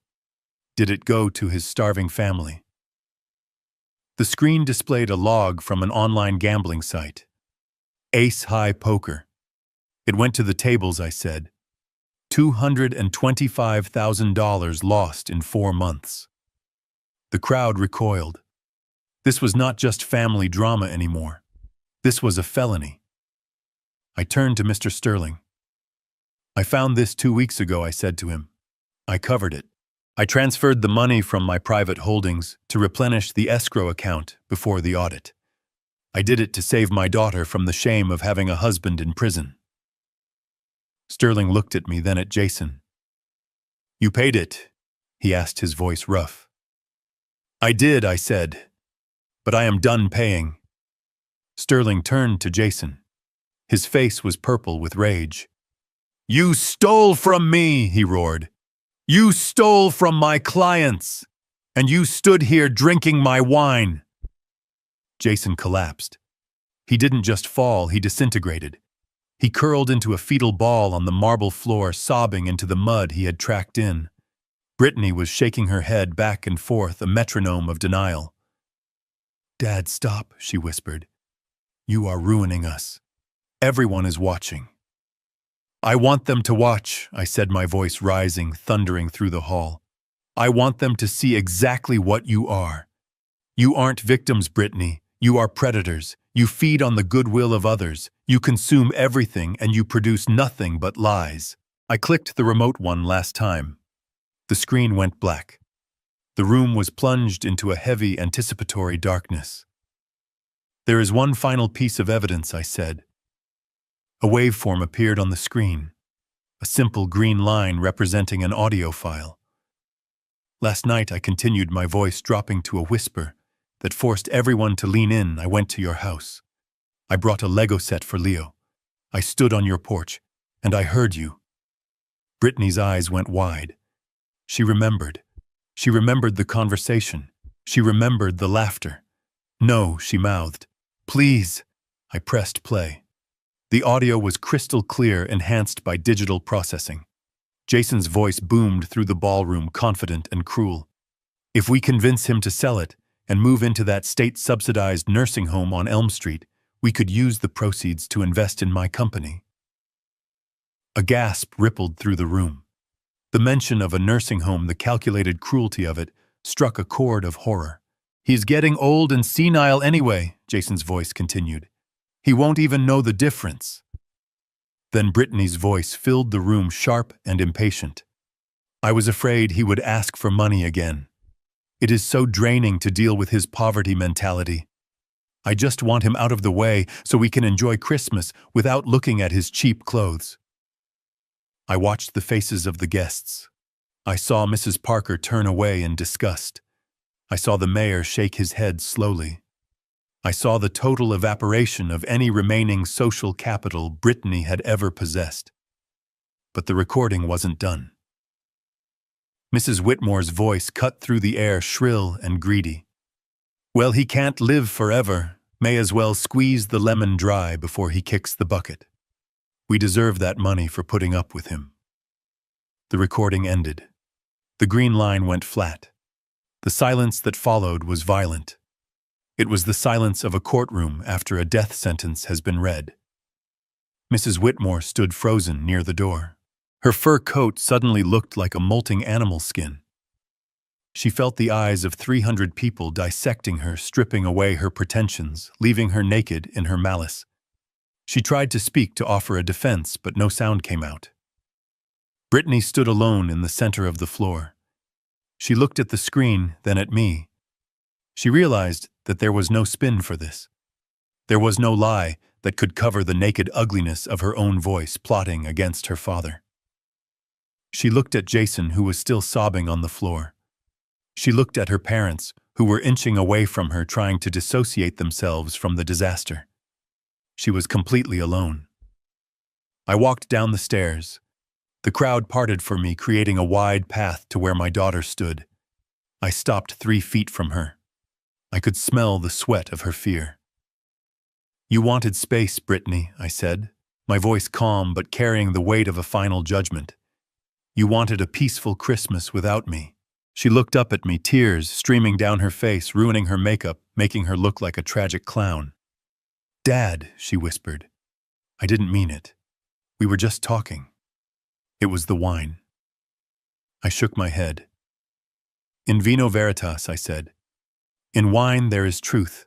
Speaker 1: Did it go to his starving family?" The screen displayed a log from an online gambling site. Ace High Poker. It went to the tables, I said. $225,000 lost in 4 months. The crowd recoiled. This was not just family drama anymore. This was a felony. I turned to Mr. Sterling. "I found this 2 weeks ago," I said to him. I covered it. I transferred the money from my private holdings to replenish the escrow account before the audit. I did it to save my daughter from the shame of having a husband in prison. Sterling looked at me, then at Jason. "You paid it?" he asked, his voice rough. "I did," I said, "but I am done paying." Sterling turned to Jason. His face was purple with rage. "You stole from me," he roared. "You stole from my clients, and you stood here drinking my wine." Jason collapsed. He didn't just fall, he disintegrated. He curled into a fetal ball on the marble floor, sobbing into the mud he had tracked in. Brittany was shaking her head back and forth, a metronome of denial. "Dad, stop," she whispered. "You are ruining us. Everyone is watching." "I want them to watch," I said, my voice rising, thundering through the hall. "I want them to see exactly what you are. You aren't victims, Brittany. You are predators. You feed on the goodwill of others. You consume everything, and you produce nothing but lies." I clicked the remote one last time. The screen went black. The room was plunged into a heavy, anticipatory darkness. "There is one final piece of evidence," I said. A waveform appeared on the screen, a simple green line representing an audio file. "Last night," I continued, my voice dropping to a whisper that forced everyone to lean in, "I went to your house. I brought a Lego set for Leo. I stood on your porch, and I heard you." Brittany's eyes went wide. She remembered. She remembered the conversation. She remembered the laughter. "No," she mouthed. "Please." I pressed play. The audio was crystal clear, enhanced by digital processing. Jason's voice boomed through the ballroom, confident and cruel. "If we convince him to sell it and move into that state-subsidized nursing home on Elm Street, we could use the proceeds to invest in my company." A gasp rippled through the room. The mention of a nursing home, the calculated cruelty of it, struck a chord of horror. "He's getting old and senile anyway," Jason's voice continued. "He won't even know the difference." Then Brittany's voice filled the room, sharp and impatient. "I was afraid he would ask for money again. It is so draining to deal with his poverty mentality. I just want him out of the way so we can enjoy Christmas without looking at his cheap clothes." I watched the faces of the guests. I saw Mrs. Parker turn away in disgust. I saw the mayor shake his head slowly. I saw the total evaporation of any remaining social capital Brittany had ever possessed. But the recording wasn't done. Mrs. Whitmore's voice cut through the air, shrill and greedy. Well, he can't live forever. May as well squeeze the lemon dry before he kicks the bucket. We deserve that money for putting up with him. The recording ended. The green line went flat. The silence that followed was violent. It was the silence of a courtroom after a death sentence has been read. Mrs. Whitmore stood frozen near the door. Her fur coat suddenly looked like a molting animal skin. She felt the eyes of 300 people dissecting her, stripping away her pretensions, leaving her naked in her malice. She tried to speak, to offer a defense, but no sound came out. Brittany stood alone in the center of the floor. She looked at the screen, then at me. She realized that there was no spin for this. There was no lie that could cover the naked ugliness of her own voice plotting against her father. She looked at Jason, who was still sobbing on the floor. She looked at her parents, who were inching away from her, trying to dissociate themselves from the disaster. She was completely alone. I walked down the stairs. The crowd parted for me, creating a wide path to where my daughter stood. I stopped 3 feet from her. I could smell the sweat of her fear. You wanted space, Brittany, I said, my voice calm but carrying the weight of a final judgment. You wanted a peaceful Christmas without me. She looked up at me, tears streaming down her face, ruining her makeup, making her look like a tragic clown. Dad, she whispered. I didn't mean it. We were just talking. It was the wine. I shook my head. In vino veritas, I said. In wine there is truth.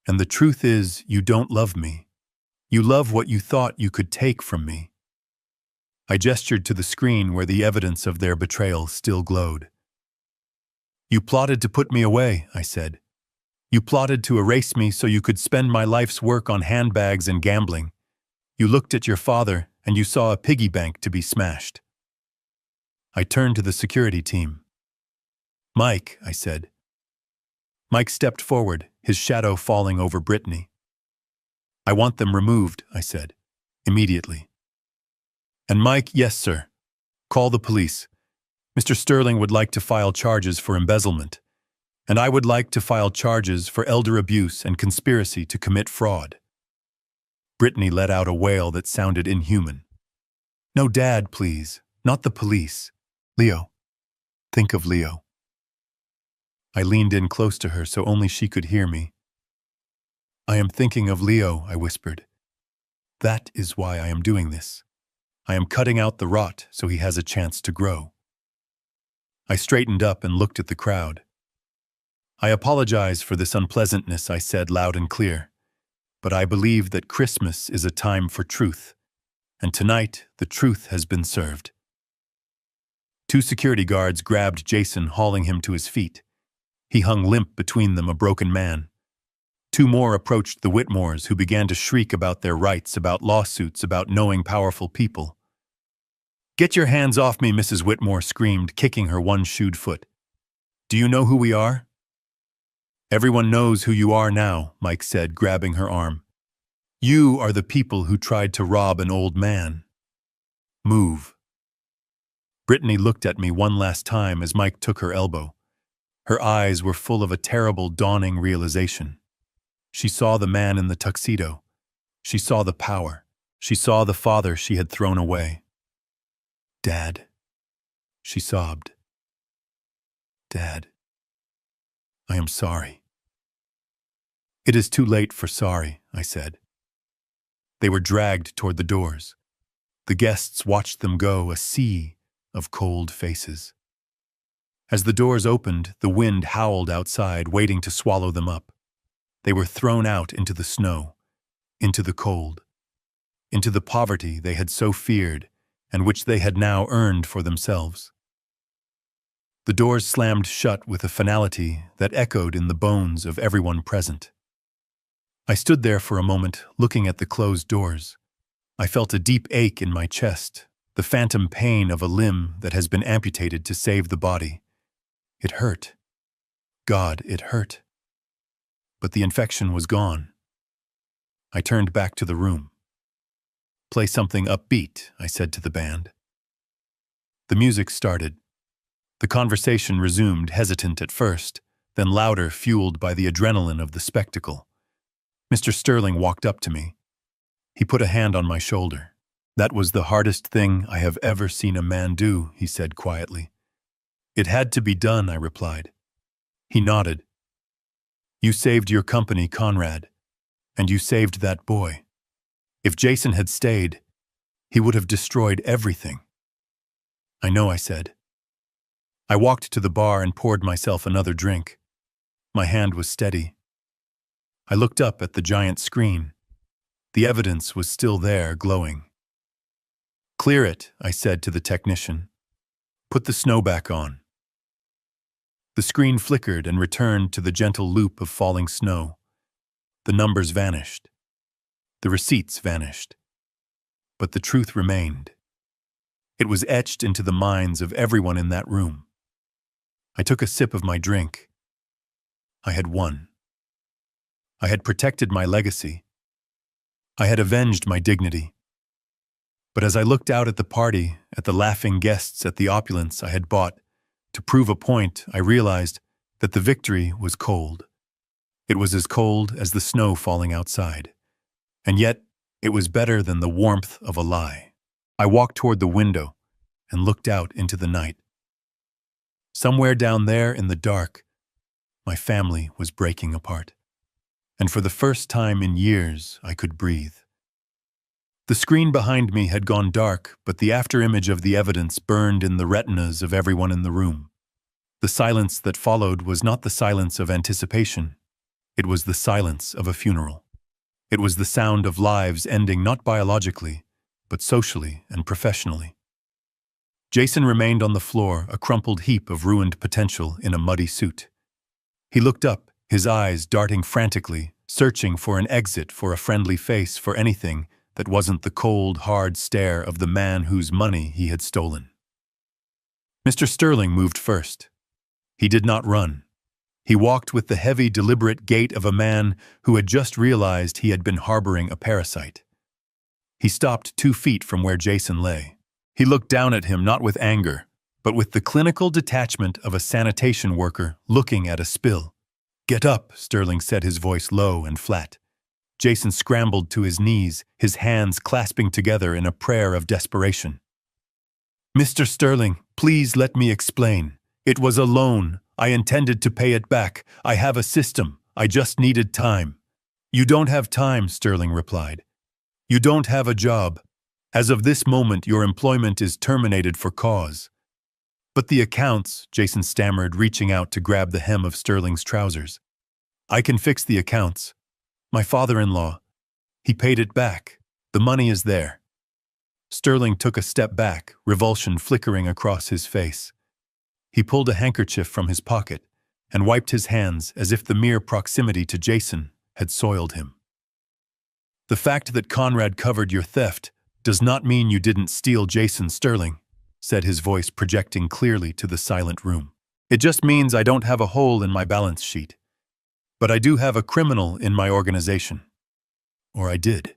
Speaker 1: And the truth is, you don't love me. You love what you thought you could take from me. I gestured to the screen where the evidence of their betrayal still glowed. You plotted to put me away, I said. You plotted to erase me so you could spend my life's work on handbags and gambling. You looked at your father and you saw a piggy bank to be smashed. I turned to the security team. Mike, I said. Mike stepped forward, his shadow falling over Brittany. I want them removed, I said, immediately. And Mike, yes, sir. Call the police. Mr. Sterling would like to file charges for embezzlement, and I would like to file charges for elder abuse and conspiracy to commit fraud. Brittany let out a wail that sounded inhuman. No, Dad, please. Not the police. Leo. Think of Leo. I leaned in close to her so only she could hear me. I am thinking of Leo, I whispered. That is why I am doing this. I am cutting out the rot so he has a chance to grow. I straightened up and looked at the crowd. I apologize for this unpleasantness, I said loud and clear, but I believe that Christmas is a time for truth, and tonight the truth has been served. 2 security guards grabbed Jason, hauling him to his feet. He hung limp between them, a broken man. 2 more approached the Whitmores, who began to shriek about their rights, about lawsuits, about knowing powerful people. Get your hands off me, Mrs. Whitmore screamed, kicking her one-shoed foot. Do you know who we are? Everyone knows who you are now, Mike said, grabbing her arm. You are the people who tried to rob an old man. Move. Brittany looked at me one last time as Mike took her elbow. Her eyes were full of a terrible, dawning realization. She saw the man in the tuxedo. She saw the power. She saw the father she had thrown away. Dad, she sobbed. Dad, I am sorry. It is too late for sorry, I said. They were dragged toward the doors. The guests watched them go, a sea of cold faces. As the doors opened, the wind howled outside, waiting to swallow them up. They were thrown out into the snow, into the cold, into the poverty they had so feared and which they had now earned for themselves. The doors slammed shut with a finality that echoed in the bones of everyone present. I stood there for a moment, looking at the closed doors. I felt a deep ache in my chest, the phantom pain of a limb that has been amputated to save the body. It hurt. God, it hurt. but the infection was gone. I turned back to the room. "Play something upbeat," I said to the band. The music started. The conversation resumed, hesitant at first, then louder, fueled by the adrenaline of the spectacle. Mr. Sterling walked up to me. He put a hand on my shoulder. "That was the hardest thing I have ever seen a man do," he said quietly. "It had to be done," I replied. He nodded. "You saved your company, Conrad, and you saved that boy. If Jason had stayed, he would have destroyed everything." "I know," I said. I walked to the bar and poured myself another drink. My hand was steady. I looked up at the giant screen. The evidence was still there, glowing. "Clear it," I said to the technician. "Put the snow back on." The screen flickered and returned to the gentle loop of falling snow. The numbers vanished. The receipts vanished. But the truth remained. It was etched into the minds of everyone in that room. I took a sip of my drink. I had won. I had protected my legacy. I had avenged my dignity. But as I looked out at the party, at the laughing guests, at the opulence I had bought, to prove a point, I realized that the victory was cold. It was as cold as the snow falling outside. And yet, it was better than the warmth of a lie. I walked toward the window and looked out into the night. Somewhere down there in the dark, my family was breaking apart. And for the first time in years, I could breathe. The screen behind me had gone dark, but the afterimage of the evidence burned in the retinas of everyone in the room. The silence that followed was not the silence of anticipation. It was the silence of a funeral. It was the sound of lives ending not biologically, but socially and professionally. Jason remained on the floor, a crumpled heap of ruined potential in a muddy suit. He looked up, his eyes darting frantically, searching for an exit, for a friendly face, for anything that wasn't the cold, hard stare of the man whose money he had stolen. Mr. Sterling moved first. He did not run. He walked with the heavy, deliberate gait of a man who had just realized he had been harboring a parasite. He stopped 2 feet from where Jason lay. He looked down at him not with anger, but with the clinical detachment of a sanitation worker looking at a spill. "Get up," Sterling said, his voice low and flat. Jason scrambled to his knees, his hands clasping together in a prayer of desperation. "Mr. Sterling, please let me explain. It was a loan. I intended to pay it back. I have a system. I just needed time." "You don't have time," Sterling replied. "You don't have a job. As of this moment, your employment is terminated for cause." "But the accounts," Jason stammered, reaching out to grab the hem of Sterling's trousers. "I can fix the accounts. My father-in-law, he paid it back. The money is there." Sterling took a step back, revulsion flickering across his face. He pulled a handkerchief from his pocket and wiped his hands as if the mere proximity to Jason had soiled him. "The fact that Conrad covered your theft does not mean you didn't steal Jason, Sterling," said his voice projecting clearly to the silent room. "It just means I don't have a hole in my balance sheet. But I do have a criminal in my organization. Or I did."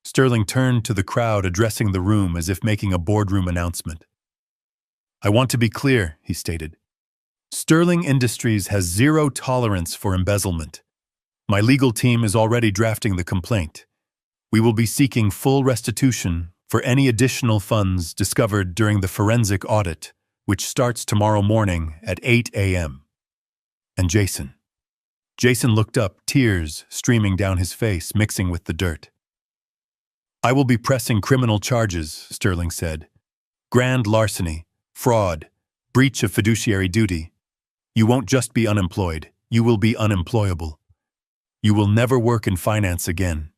Speaker 1: Sterling turned to the crowd, addressing the room as if making a boardroom announcement. "I want to be clear," he stated. "Sterling Industries has zero tolerance for embezzlement. My legal team is already drafting the complaint. We will be seeking full restitution for any additional funds discovered during the forensic audit, which starts tomorrow morning at 8 a.m. And Jason looked up, tears streaming down his face, mixing with the dirt. "I will be pressing criminal charges," Sterling said. "Grand larceny, fraud, breach of fiduciary duty. You won't just be unemployed, you will be unemployable. You will never work in finance again.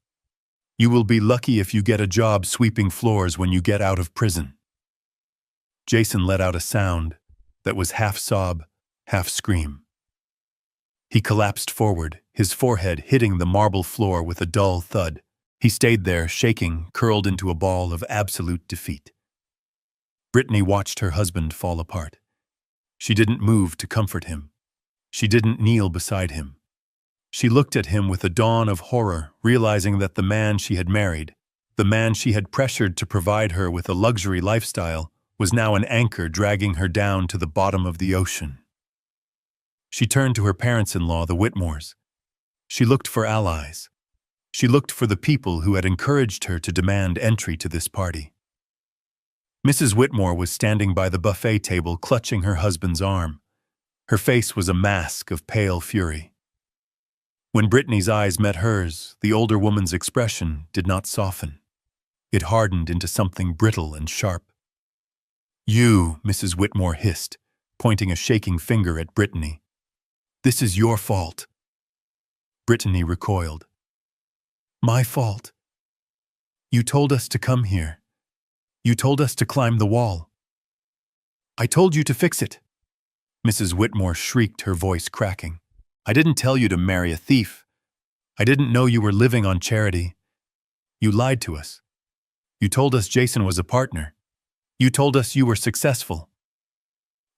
Speaker 1: You will be lucky if you get a job sweeping floors when you get out of prison." Jason let out a sound that was half sob, half scream. He collapsed forward, his forehead hitting the marble floor with a dull thud. He stayed there, shaking, curled into a ball of absolute defeat. Brittany watched her husband fall apart. She didn't move to comfort him. She didn't kneel beside him. She looked at him with a dawn of horror, realizing that the man she had married, the man she had pressured to provide her with a luxury lifestyle, was now an anchor dragging her down to the bottom of the ocean. She turned to her parents-in-law, the Whitmores. She looked for allies. She looked for the people who had encouraged her to demand entry to this party. Mrs. Whitmore was standing by the buffet table, clutching her husband's arm. Her face was a mask of pale fury. When Brittany's eyes met hers, the older woman's expression did not soften. It hardened into something brittle and sharp. "You," Mrs. Whitmore hissed, pointing a shaking finger at Brittany. "This is your fault." Brittany recoiled. "My fault? You told us to come here. You told us to climb the wall. I told you to fix it." Mrs. Whitmore shrieked, her voice cracking. "I didn't tell you to marry a thief. I didn't know you were living on charity. You lied to us. You told us Jason was a partner. You told us you were successful."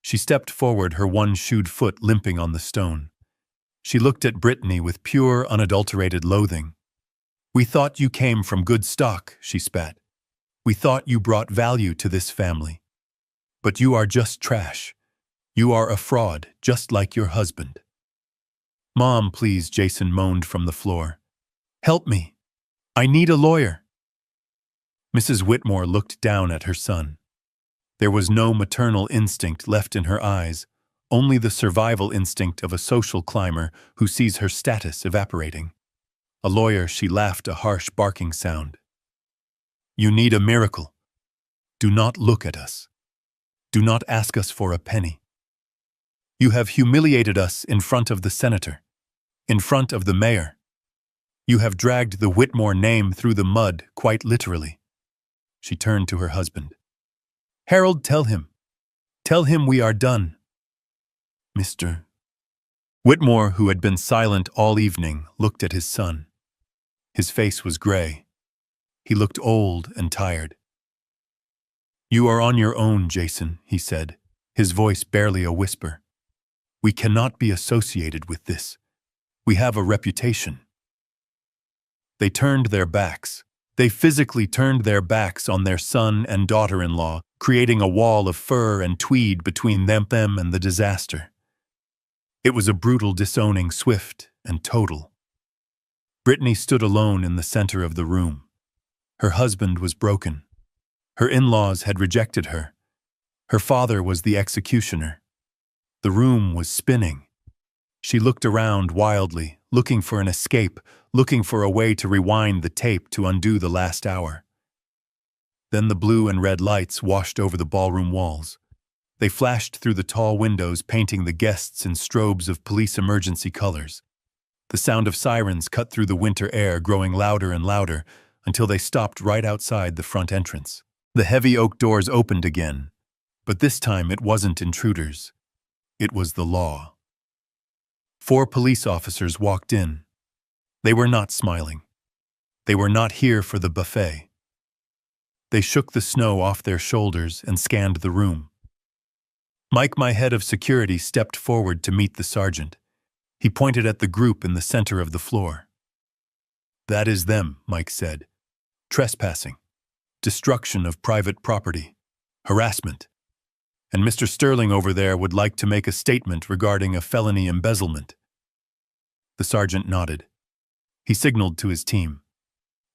Speaker 1: She stepped forward, her one-shoed foot limping on the stone. She looked at Brittany with pure, unadulterated loathing. "We thought you came from good stock," she spat. "We thought you brought value to this family. But you are just trash. You are a fraud, just like your husband." "Mom, please," Jason moaned from the floor. "Help me. I need a lawyer." Mrs. Whitmore looked down at her son. There was no maternal instinct left in her eyes, only the survival instinct of a social climber who sees her status evaporating. A lawyer, she laughed, a harsh barking sound. "You need a miracle. Do not look at us. Do not ask us for a penny. You have humiliated us in front of the senator, in front of the mayor. You have dragged the Whitmore name through the mud, quite literally." She turned to her husband. "Harold, tell him. Tell him we are done." "Mr." Whitmore, who had been silent all evening, looked at his son. His face was gray. He looked old and tired. "You are on your own, Jason," he said, his voice barely a whisper. "We cannot be associated with this. We have a reputation." They turned their backs. They physically turned their backs on their son and daughter-in-law, creating a wall of fur and tweed between them and the disaster. It was a brutal disowning, swift and total. Brittany stood alone in the center of the room. Her husband was broken. Her in-laws had rejected her. Her father was the executioner. The room was spinning. She looked around wildly, looking for an escape, looking for a way to rewind the tape to undo the last hour. Then the blue and red lights washed over the ballroom walls. They flashed through the tall windows, painting the guests in strobes of police emergency colors. The sound of sirens cut through the winter air, growing louder and louder, until they stopped right outside the front entrance. The heavy oak doors opened again, but this time it wasn't intruders. It was the law. 4 police officers walked in. They were not smiling. They were not here for the buffet. They shook the snow off their shoulders and scanned the room. Mike, my head of security, stepped forward to meet the sergeant. He pointed at the group in the center of the floor. "That is them," Mike said. "Trespassing, destruction of private property, harassment. And Mr. Sterling over there would like to make a statement regarding a felony embezzlement." The sergeant nodded. He signaled to his team.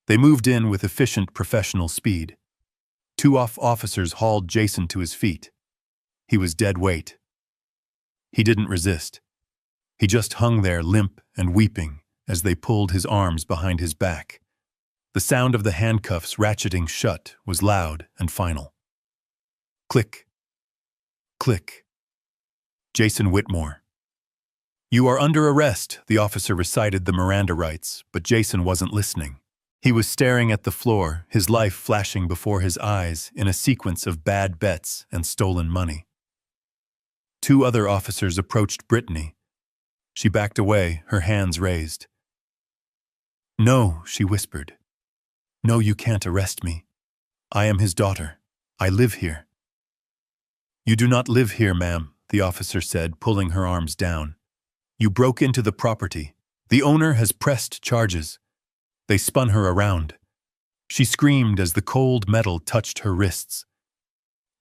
Speaker 1: They moved in with efficient professional speed. 2 officers hauled Jason to his feet. He was dead weight. He didn't resist. He just hung there, limp and weeping, as they pulled his arms behind his back. The sound of the handcuffs ratcheting shut was loud and final. Click. Click. Jason Whitmore. "You are under arrest," the officer recited the Miranda rights, but Jason wasn't listening. He was staring at the floor, his life flashing before his eyes in a sequence of bad bets and stolen money. 2 other officers approached Brittany. She backed away, her hands raised. "No," she whispered. "No, you can't arrest me. I am his daughter. I live here." "You do not live here, ma'am," the officer said, pulling her arms down. "You broke into the property. The owner has pressed charges. They spun her around. She screamed as the cold metal touched her wrists.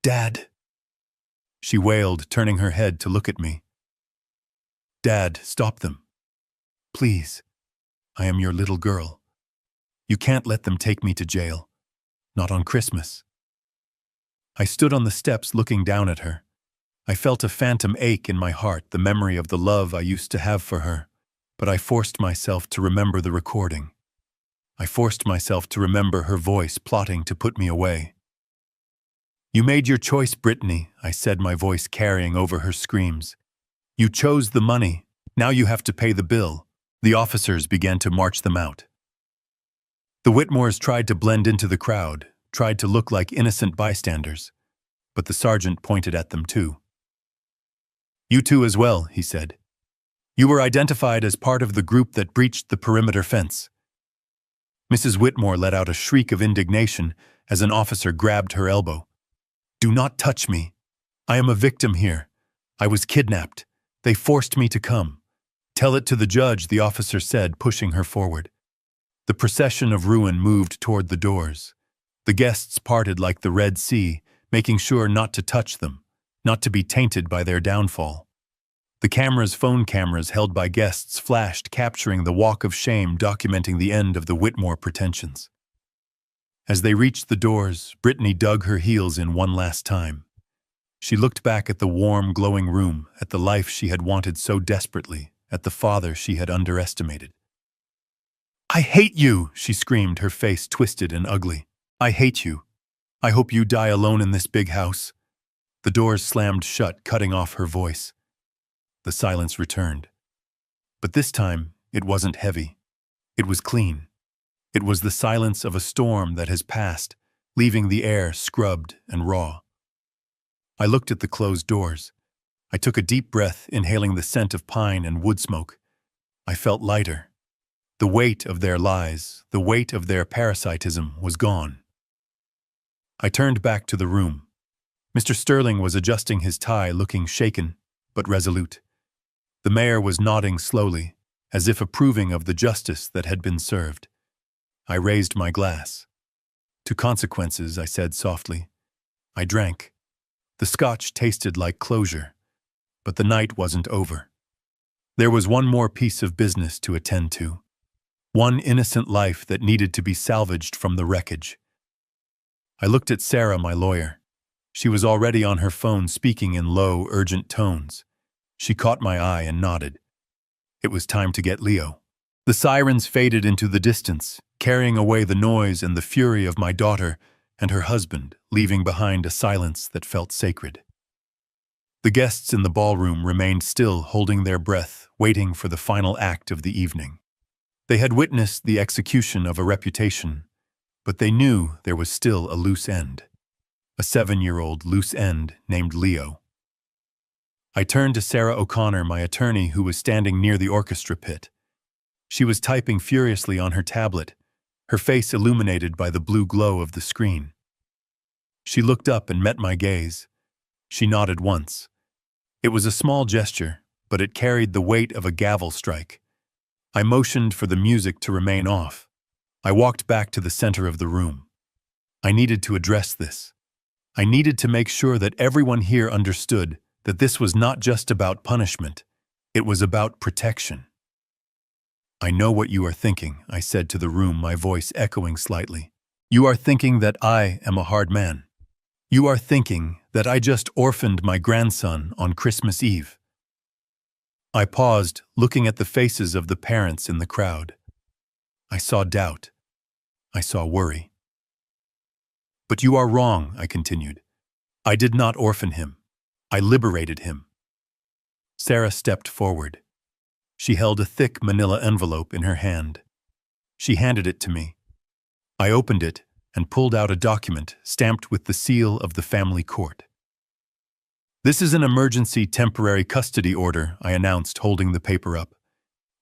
Speaker 1: Dad, she wailed, turning her head to look at me. Dad, stop them. Please. I am your little girl. You can't let them take me to jail. Not on Christmas. I stood on the steps looking down at her. I felt a phantom ache in my heart, the memory of the love I used to have for her. But I forced myself to remember the recording. I forced myself to remember her voice plotting to put me away. You made your choice, Brittany, I said, my voice carrying over her screams. You chose the money. Now you have to pay the bill. The officers began to march them out. The Whitmores tried to blend into the crowd, tried to look like innocent bystanders, but the sergeant pointed at them too. You too as well, he said. You were identified as part of the group that breached the perimeter fence. Mrs. Whitmore let out a shriek of indignation as an officer grabbed her elbow. Do not touch me. I am a victim here. I was kidnapped. They forced me to come. Tell it to the judge, the officer said, pushing her forward. The procession of ruin moved toward the doors. The guests parted like the Red Sea, making sure not to touch them, not to be tainted by their downfall. The phone cameras held by guests flashed, capturing the walk of shame, documenting the end of the Whitmore pretensions. As they reached the doors, Brittany dug her heels in one last time. She looked back at the warm, glowing room, at the life she had wanted so desperately, at the father she had underestimated. I hate you, she screamed, her face twisted and ugly. I hate you. I hope you die alone in this big house. The doors slammed shut, cutting off her voice. The silence returned. But this time, it wasn't heavy. It was clean. It was the silence of a storm that has passed, leaving the air scrubbed and raw. I looked at the closed doors. I took a deep breath, inhaling the scent of pine and wood smoke. I felt lighter. The weight of their lies, the weight of their parasitism was gone. I turned back to the room. Mr. Sterling was adjusting his tie, looking shaken, but resolute. The mayor was nodding slowly, as if approving of the justice that had been served. I raised my glass. To consequences, I said softly. I drank. The scotch tasted like closure, but the night wasn't over. There was one more piece of business to attend to. One innocent life that needed to be salvaged from the wreckage. I looked at Sarah, my lawyer. She was already on her phone, speaking in low, urgent tones. She caught my eye and nodded. It was time to get Leo. The sirens faded into the distance, carrying away the noise and the fury of my daughter and her husband, leaving behind a silence that felt sacred. The guests in the ballroom remained still, holding their breath, waiting for the final act of the evening. They had witnessed the execution of a reputation, but they knew there was still a loose end. A 7-year-old loose end named Leo. I turned to Sarah O'Connor, my attorney, who was standing near the orchestra pit. She was typing furiously on her tablet, her face illuminated by the blue glow of the screen. She looked up and met my gaze. She nodded once. It was a small gesture, but it carried the weight of a gavel strike. I motioned for the music to remain off. I walked back to the center of the room. I needed to address this. I needed to make sure that everyone here understood that this was not just about punishment. It was about protection. I know what you are thinking, I said to the room, my voice echoing slightly. You are thinking that I am a hard man. You are thinking that I just orphaned my grandson on Christmas Eve. I paused, looking at the faces of the parents in the crowd. I saw doubt. I saw worry. But you are wrong, I continued. I did not orphan him. I liberated him. Sarah stepped forward. She held a thick manila envelope in her hand. She handed it to me. I opened it and pulled out a document stamped with the seal of the family court. This is an emergency temporary custody order, I announced, holding the paper up.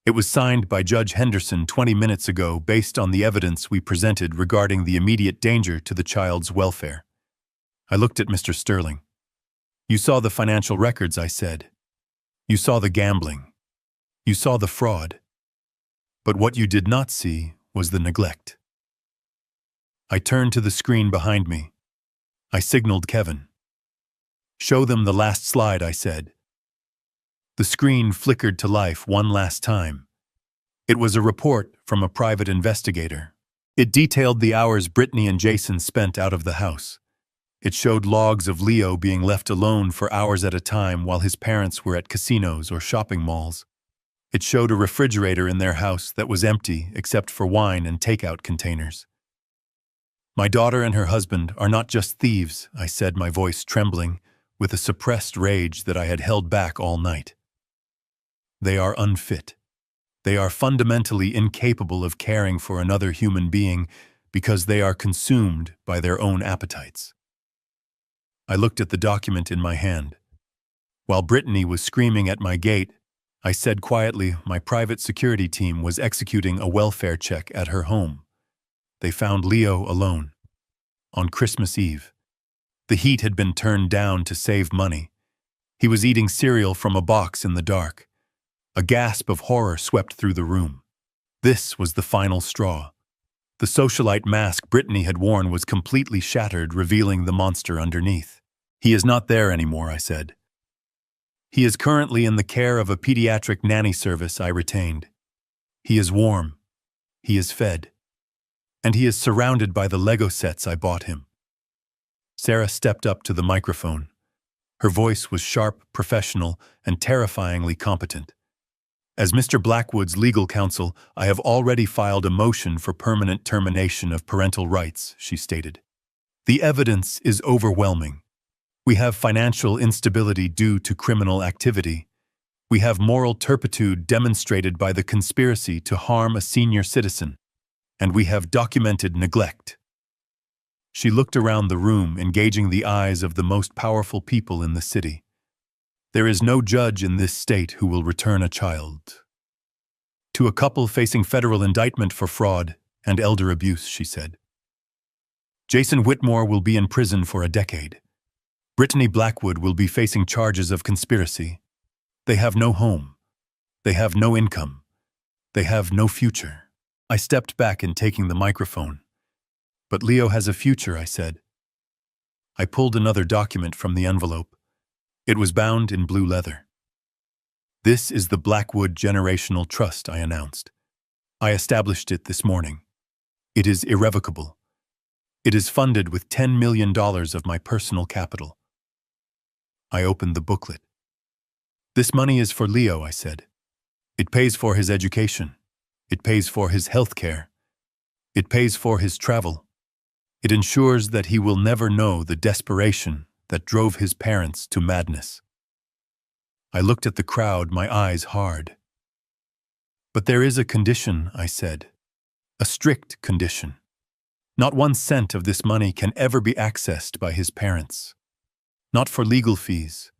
Speaker 1: It was signed by Judge Henderson 20 minutes ago based on the evidence we presented regarding the immediate danger to the child's welfare. I looked at Mr. Sterling. You saw the financial records, I said. You saw the gambling. You saw the fraud. But what you did not see was the neglect. I turned to the screen behind me. I signaled Kevin. "Show them the last slide," I said. The screen flickered to life one last time. It was a report from a private investigator. It detailed the hours Brittany and Jason spent out of the house. It showed logs of Leo being left alone for hours at a time while his parents were at casinos or shopping malls. It showed a refrigerator in their house that was empty except for wine and takeout containers. "My daughter and her husband are not just thieves," I said, my voice trembling with a suppressed rage that I had held back all night. "They are unfit. They are fundamentally incapable of caring for another human being because they are consumed by their own appetites." I looked at the document in my hand. While Brittany was screaming at my gate, I said quietly my private security team was executing a welfare check at her home. They found Leo alone. On Christmas Eve. The heat had been turned down to save money. He was eating cereal from a box in the dark. A gasp of horror swept through the room. This was the final straw. The socialite mask Brittany had worn was completely shattered, revealing the monster underneath. "He is not there anymore," I said. "He is currently in the care of a pediatric nanny service I retained. He is warm. He is fed. And he is surrounded by the Lego sets I bought him." Sarah stepped up to the microphone. Her voice was sharp, professional, and terrifyingly competent. "As Mr. Blackwood's legal counsel, I have already filed a motion for permanent termination of parental rights," she stated. "The evidence is overwhelming. We have financial instability due to criminal activity. We have moral turpitude demonstrated by the conspiracy to harm a senior citizen. And we have documented neglect." She looked around the room, engaging the eyes of the most powerful people in the city. "There is no judge in this state who will return a child to a couple facing federal indictment for fraud and elder abuse," she said. "Jason Whitmore will be in prison for a decade. Brittany Blackwood will be facing charges of conspiracy. They have no home. They have no income. They have no future." I stepped back in taking the microphone. "But Leo has a future," I said. I pulled another document from the envelope. It was bound in blue leather. "This is the Blackwood Generational Trust," I announced. "I established it this morning. It is irrevocable. It is funded with $10 million of my personal capital." I opened the booklet. "This money is for Leo," I said. "It pays for his education. It pays for his health care. It pays for his travel. It ensures that he will never know the desperation that drove his parents to madness." I looked at the crowd, my eyes hard. "But there is a condition," I said. "A strict condition. Not 1 cent of this money can ever be accessed by his parents. Not for legal fees.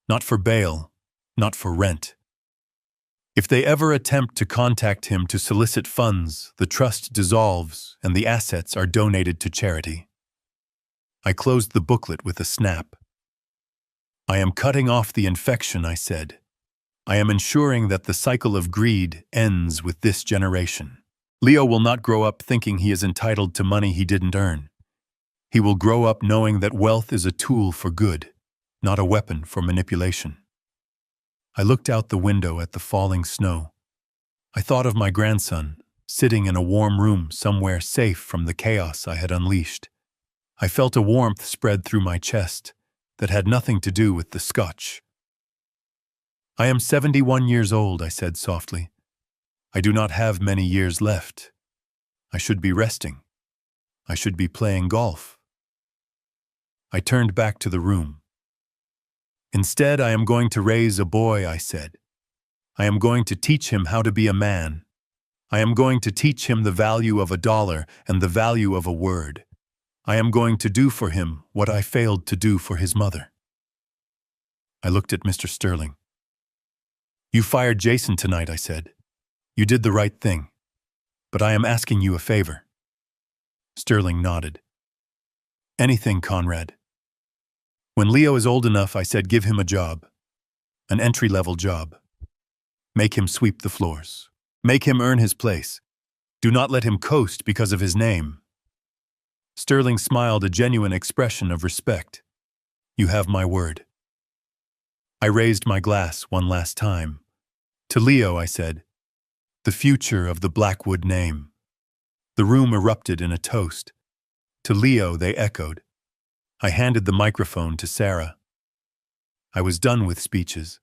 Speaker 1: Not for bail. Not for rent. If they ever attempt to contact him to solicit funds, the trust dissolves and the assets are donated to charity." I closed the booklet with a snap. "I am cutting off the infection," I said. "I am ensuring that the cycle of greed ends with this generation. Leo will not grow up thinking he is entitled to money he didn't earn. He will grow up knowing that wealth is a tool for good, not a weapon for manipulation." I looked out the window at the falling snow. I thought of my grandson, sitting in a warm room somewhere safe from the chaos I had unleashed. I felt a warmth spread through my chest that had nothing to do with the scotch. "I am 71 years old," I said softly. "I do not have many years left. I should be resting. I should be playing golf." I turned back to the room. "Instead, I am going to raise a boy," I said. "I am going to teach him how to be a man. I am going to teach him the value of $1 and the value of a word. I am going to do for him what I failed to do for his mother." I looked at Mr. Sterling. "You fired Jason tonight," I said. "You did the right thing. But I am asking you a favor." Sterling nodded. "Anything, Conrad." "When Leo is old enough," I said, "give him a job. An entry-level job. Make him sweep the floors." Make him earn his place. Do not let him coast because of his name." Sterling smiled a genuine expression of respect. "You have my word." I raised my glass one last time. "To Leo," I said, "the future of the Blackwood name." The room erupted in a toast. "To Leo," they echoed. I handed the microphone to Sarah. I was done with speeches.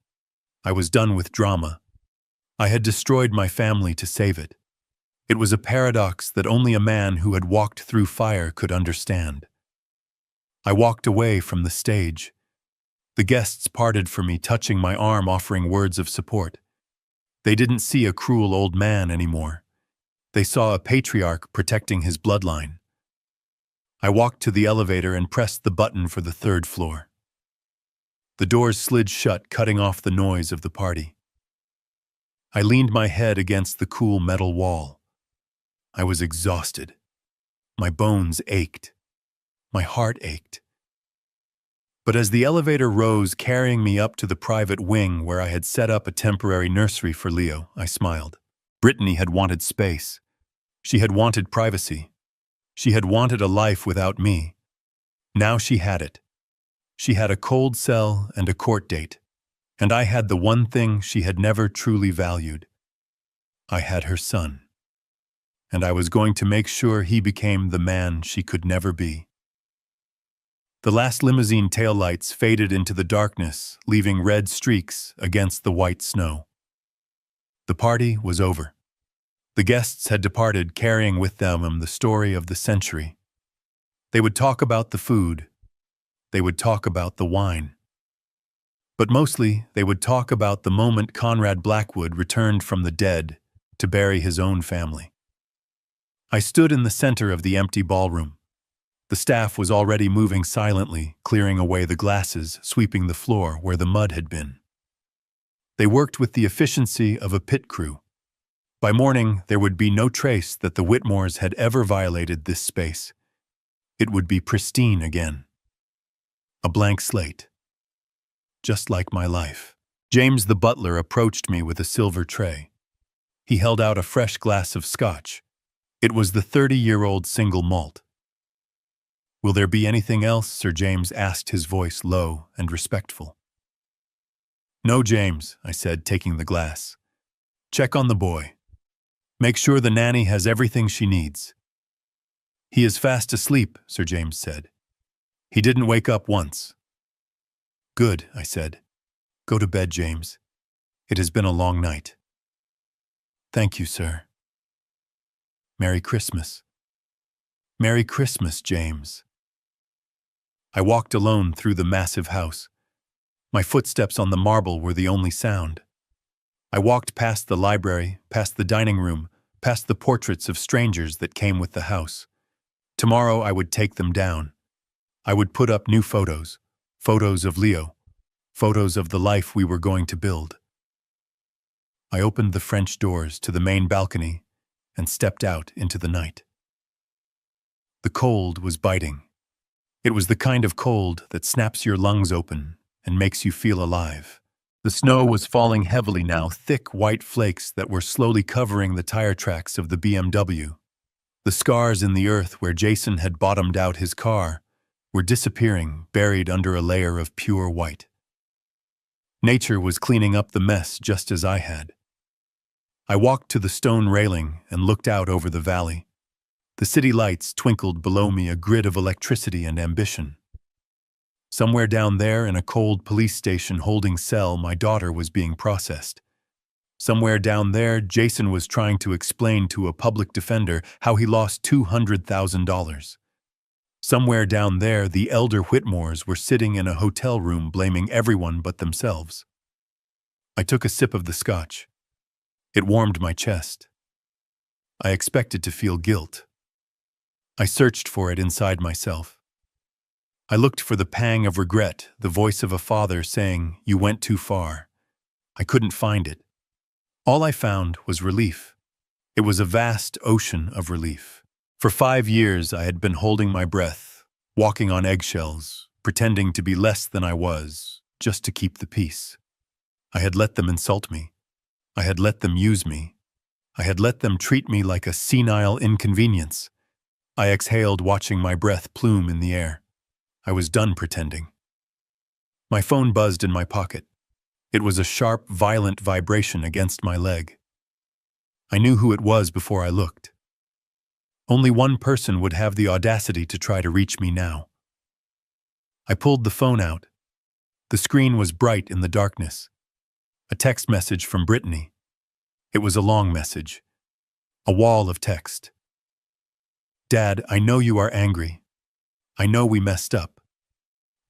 Speaker 1: I was done with drama. I had destroyed my family to save it. It was a paradox that only a man who had walked through fire could understand. I walked away from the stage. The guests parted for me, touching my arm, offering words of support. They didn't see a cruel old man anymore. They saw a patriarch protecting his bloodline. I walked to the elevator and pressed the button for the 3rd floor. The doors slid shut, cutting off the noise of the party. I leaned my head against the cool metal wall. I was exhausted. My bones ached. My heart ached. But as the elevator rose, carrying me up to the private wing where I had set up a temporary nursery for Leo, I smiled. Brittany had wanted space. She had wanted privacy. She had wanted a life without me. Now she had it. She had a cold cell and a court date, and I had the one thing she had never truly valued. I had her son, and I was going to make sure he became the man she could never be. The last limousine taillights faded into the darkness, leaving red streaks against the white snow. The party was over. The guests had departed, carrying with them the story of the century. They would talk about the food. They would talk about the wine. But mostly, they would talk about the moment Conrad Blackwood returned from the dead to bury his own family. I stood in the center of the empty ballroom. The staff was already moving silently, clearing away the glasses, sweeping the floor where the mud had been. They worked with the efficiency of a pit crew. By morning, there would be no trace that the Whitmores had ever violated this space. It would be pristine again. A blank slate. Just like my life. James the butler approached me with a silver tray. He held out a fresh glass of scotch. It was the 30-year-old single malt. "Will there be anything else?" Sir James asked, his voice low and respectful. "No, James," I said, taking the glass. "Check on the boy. Make sure the nanny has everything she needs." "He is fast asleep," Sir James said. "He didn't wake up once." "Good," I said. "Go to bed, James. It has been a long night." "Thank you, sir." "Merry Christmas." "Merry Christmas, James." I walked alone through the massive house. My footsteps on the marble were the only sound. I walked past the library, past the dining room, past the portraits of strangers that came with the house. Tomorrow I would take them down. I would put up new photos, photos of Leo, photos of the life we were going to build. I opened the French doors to the main balcony and stepped out into the night. The cold was biting. It was the kind of cold that snaps your lungs open and makes you feel alive. The snow was falling heavily now, thick white flakes that were slowly covering the tire tracks of the BMW. The scars in the earth where Jason had bottomed out his car were disappearing, buried under a layer of pure white. Nature was cleaning up the mess just as I had. I walked to the stone railing and looked out over the valley. The city lights twinkled below me, a grid of electricity and ambition. Somewhere down there in a cold police station holding cell, my daughter was being processed. Somewhere down there, Jason was trying to explain to a public defender how he lost $200,000. Somewhere down there, the elder Whitmores were sitting in a hotel room blaming everyone but themselves. I took a sip of the scotch. It warmed my chest. I expected to feel guilt. I searched for it inside myself. I looked for the pang of regret, the voice of a father saying, "You went too far." I couldn't find it. All I found was relief. It was a vast ocean of relief. For 5 years I had been holding my breath, walking on eggshells, pretending to be less than I was, just to keep the peace. I had let them insult me. I had let them use me. I had let them treat me like a senile inconvenience. I exhaled, watching my breath plume in the air. I was done pretending. My phone buzzed in my pocket. It was a sharp, violent vibration against my leg. I knew who it was before I looked. Only one person would have the audacity to try to reach me now. I pulled the phone out. The screen was bright in the darkness. A text message from Brittany. It was a long message. A wall of text. Dad, I know you are angry. I know we messed up.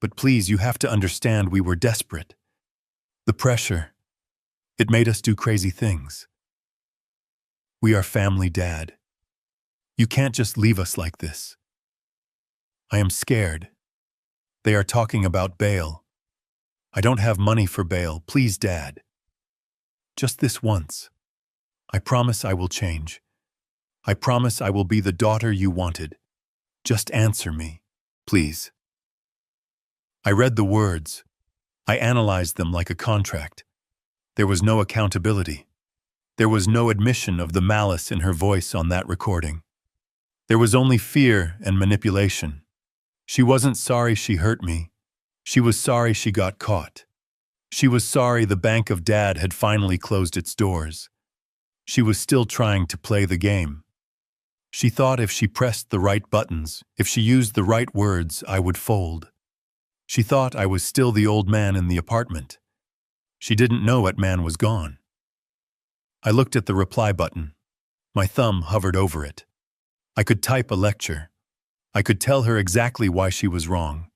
Speaker 1: But please, you have to understand we were desperate. The pressure, it made us do crazy things. We are family, Dad. You can't just leave us like this. I am scared. They are talking about bail. I don't have money for bail. Please, Dad. Just this once. I promise I will change. I promise I will be the daughter you wanted. Just answer me, please. I read the words. I analyzed them like a contract. There was no accountability. There was no admission of the malice in her voice on that recording. There was only fear and manipulation. She wasn't sorry she hurt me. She was sorry she got caught. She was sorry the bank of Dad had finally closed its doors. She was still trying to play the game. She thought if she pressed the right buttons, if she used the right words, I would fold. She thought I was still the old man in the apartment. She didn't know that man was gone. I looked at the reply button. My thumb hovered over it. I could type a lecture. I could tell her exactly why she was wrong.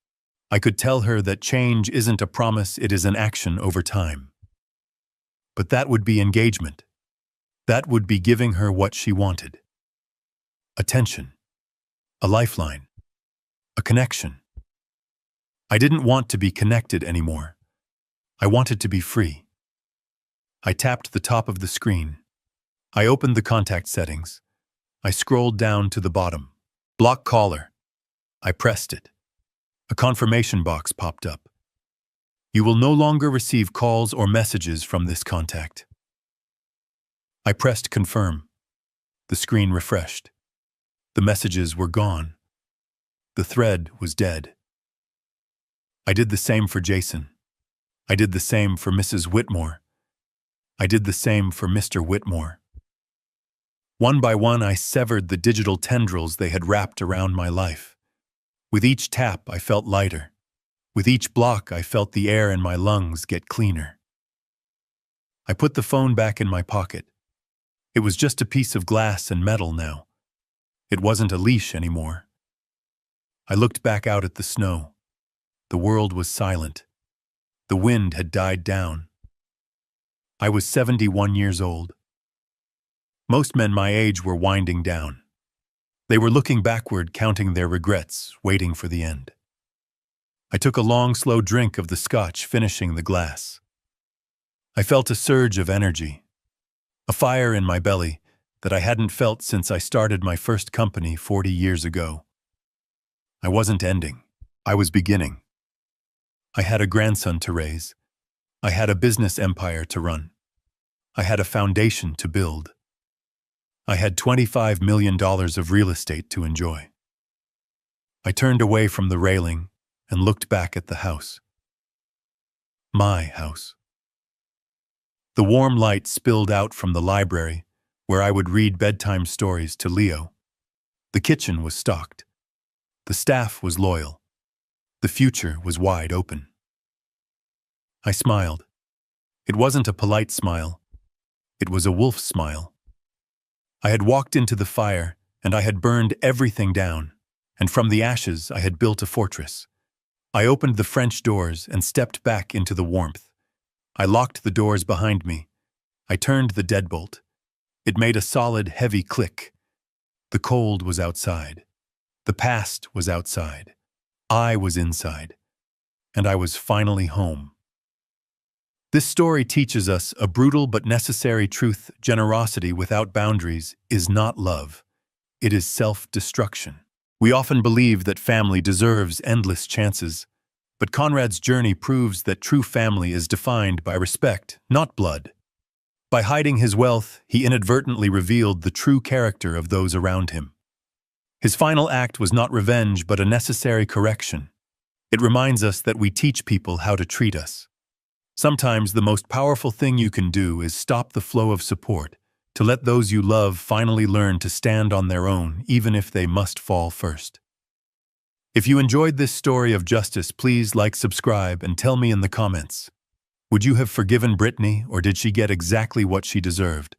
Speaker 1: I could tell her that change isn't a promise, it is an action over time. But that would be engagement. That would be giving her what she wanted. Attention. A lifeline. A connection. I didn't want to be connected anymore. I wanted to be free. I tapped the top of the screen. I opened the contact settings. I scrolled down to the bottom. Block caller. I pressed it. A confirmation box popped up. You will no longer receive calls or messages from this contact. I pressed confirm. The screen refreshed. The messages were gone. The thread was dead. I did the same for Jason. I did the same for Mrs. Whitmore. I did the same for Mr. Whitmore. One by one, I severed the digital tendrils they had wrapped around my life. With each tap, I felt lighter. With each block, I felt the air in my lungs get cleaner. I put the phone back in my pocket. It was just a piece of glass and metal now. It wasn't a leash anymore. I looked back out at the snow. The world was silent. The wind had died down. I was 71 years old. Most men my age were winding down. They were looking backward, counting their regrets, waiting for the end. I took a long, slow drink of the scotch, finishing the glass. I felt a surge of energy, a fire in my belly that I hadn't felt since I started my first company 40 years ago. I wasn't ending. I was beginning. I had a grandson to raise. I had a business empire to run. I had a foundation to build. I had $25 million of real estate to enjoy. I turned away from the railing and looked back at the house. My house. The warm light spilled out from the library, where I would read bedtime stories to Leo. The kitchen was stocked. The staff was loyal. The future was wide open. I smiled. It wasn't a polite smile. It was a wolf smile. I had walked into the fire, and I had burned everything down, and from the ashes I had built a fortress. I opened the French doors and stepped back into the warmth. I locked the doors behind me. I turned the deadbolt. It made a solid, heavy click. The cold was outside. The past was outside. I was inside. And I was finally home. This story teaches us a brutal but necessary truth: generosity without boundaries is not love. It is self-destruction. We often believe that family deserves endless chances, but Conrad's journey proves that true family is defined by respect, not blood. By hiding his wealth, he inadvertently revealed the true character of those around him. His final act was not revenge but a necessary correction. It reminds us that we teach people how to treat us. Sometimes the most powerful thing you can do is stop the flow of support, to let those you love finally learn to stand on their own, even if they must fall first. If you enjoyed this story of justice, please like, subscribe, and tell me in the comments. Would you have forgiven Brittany, or did she get exactly what she deserved?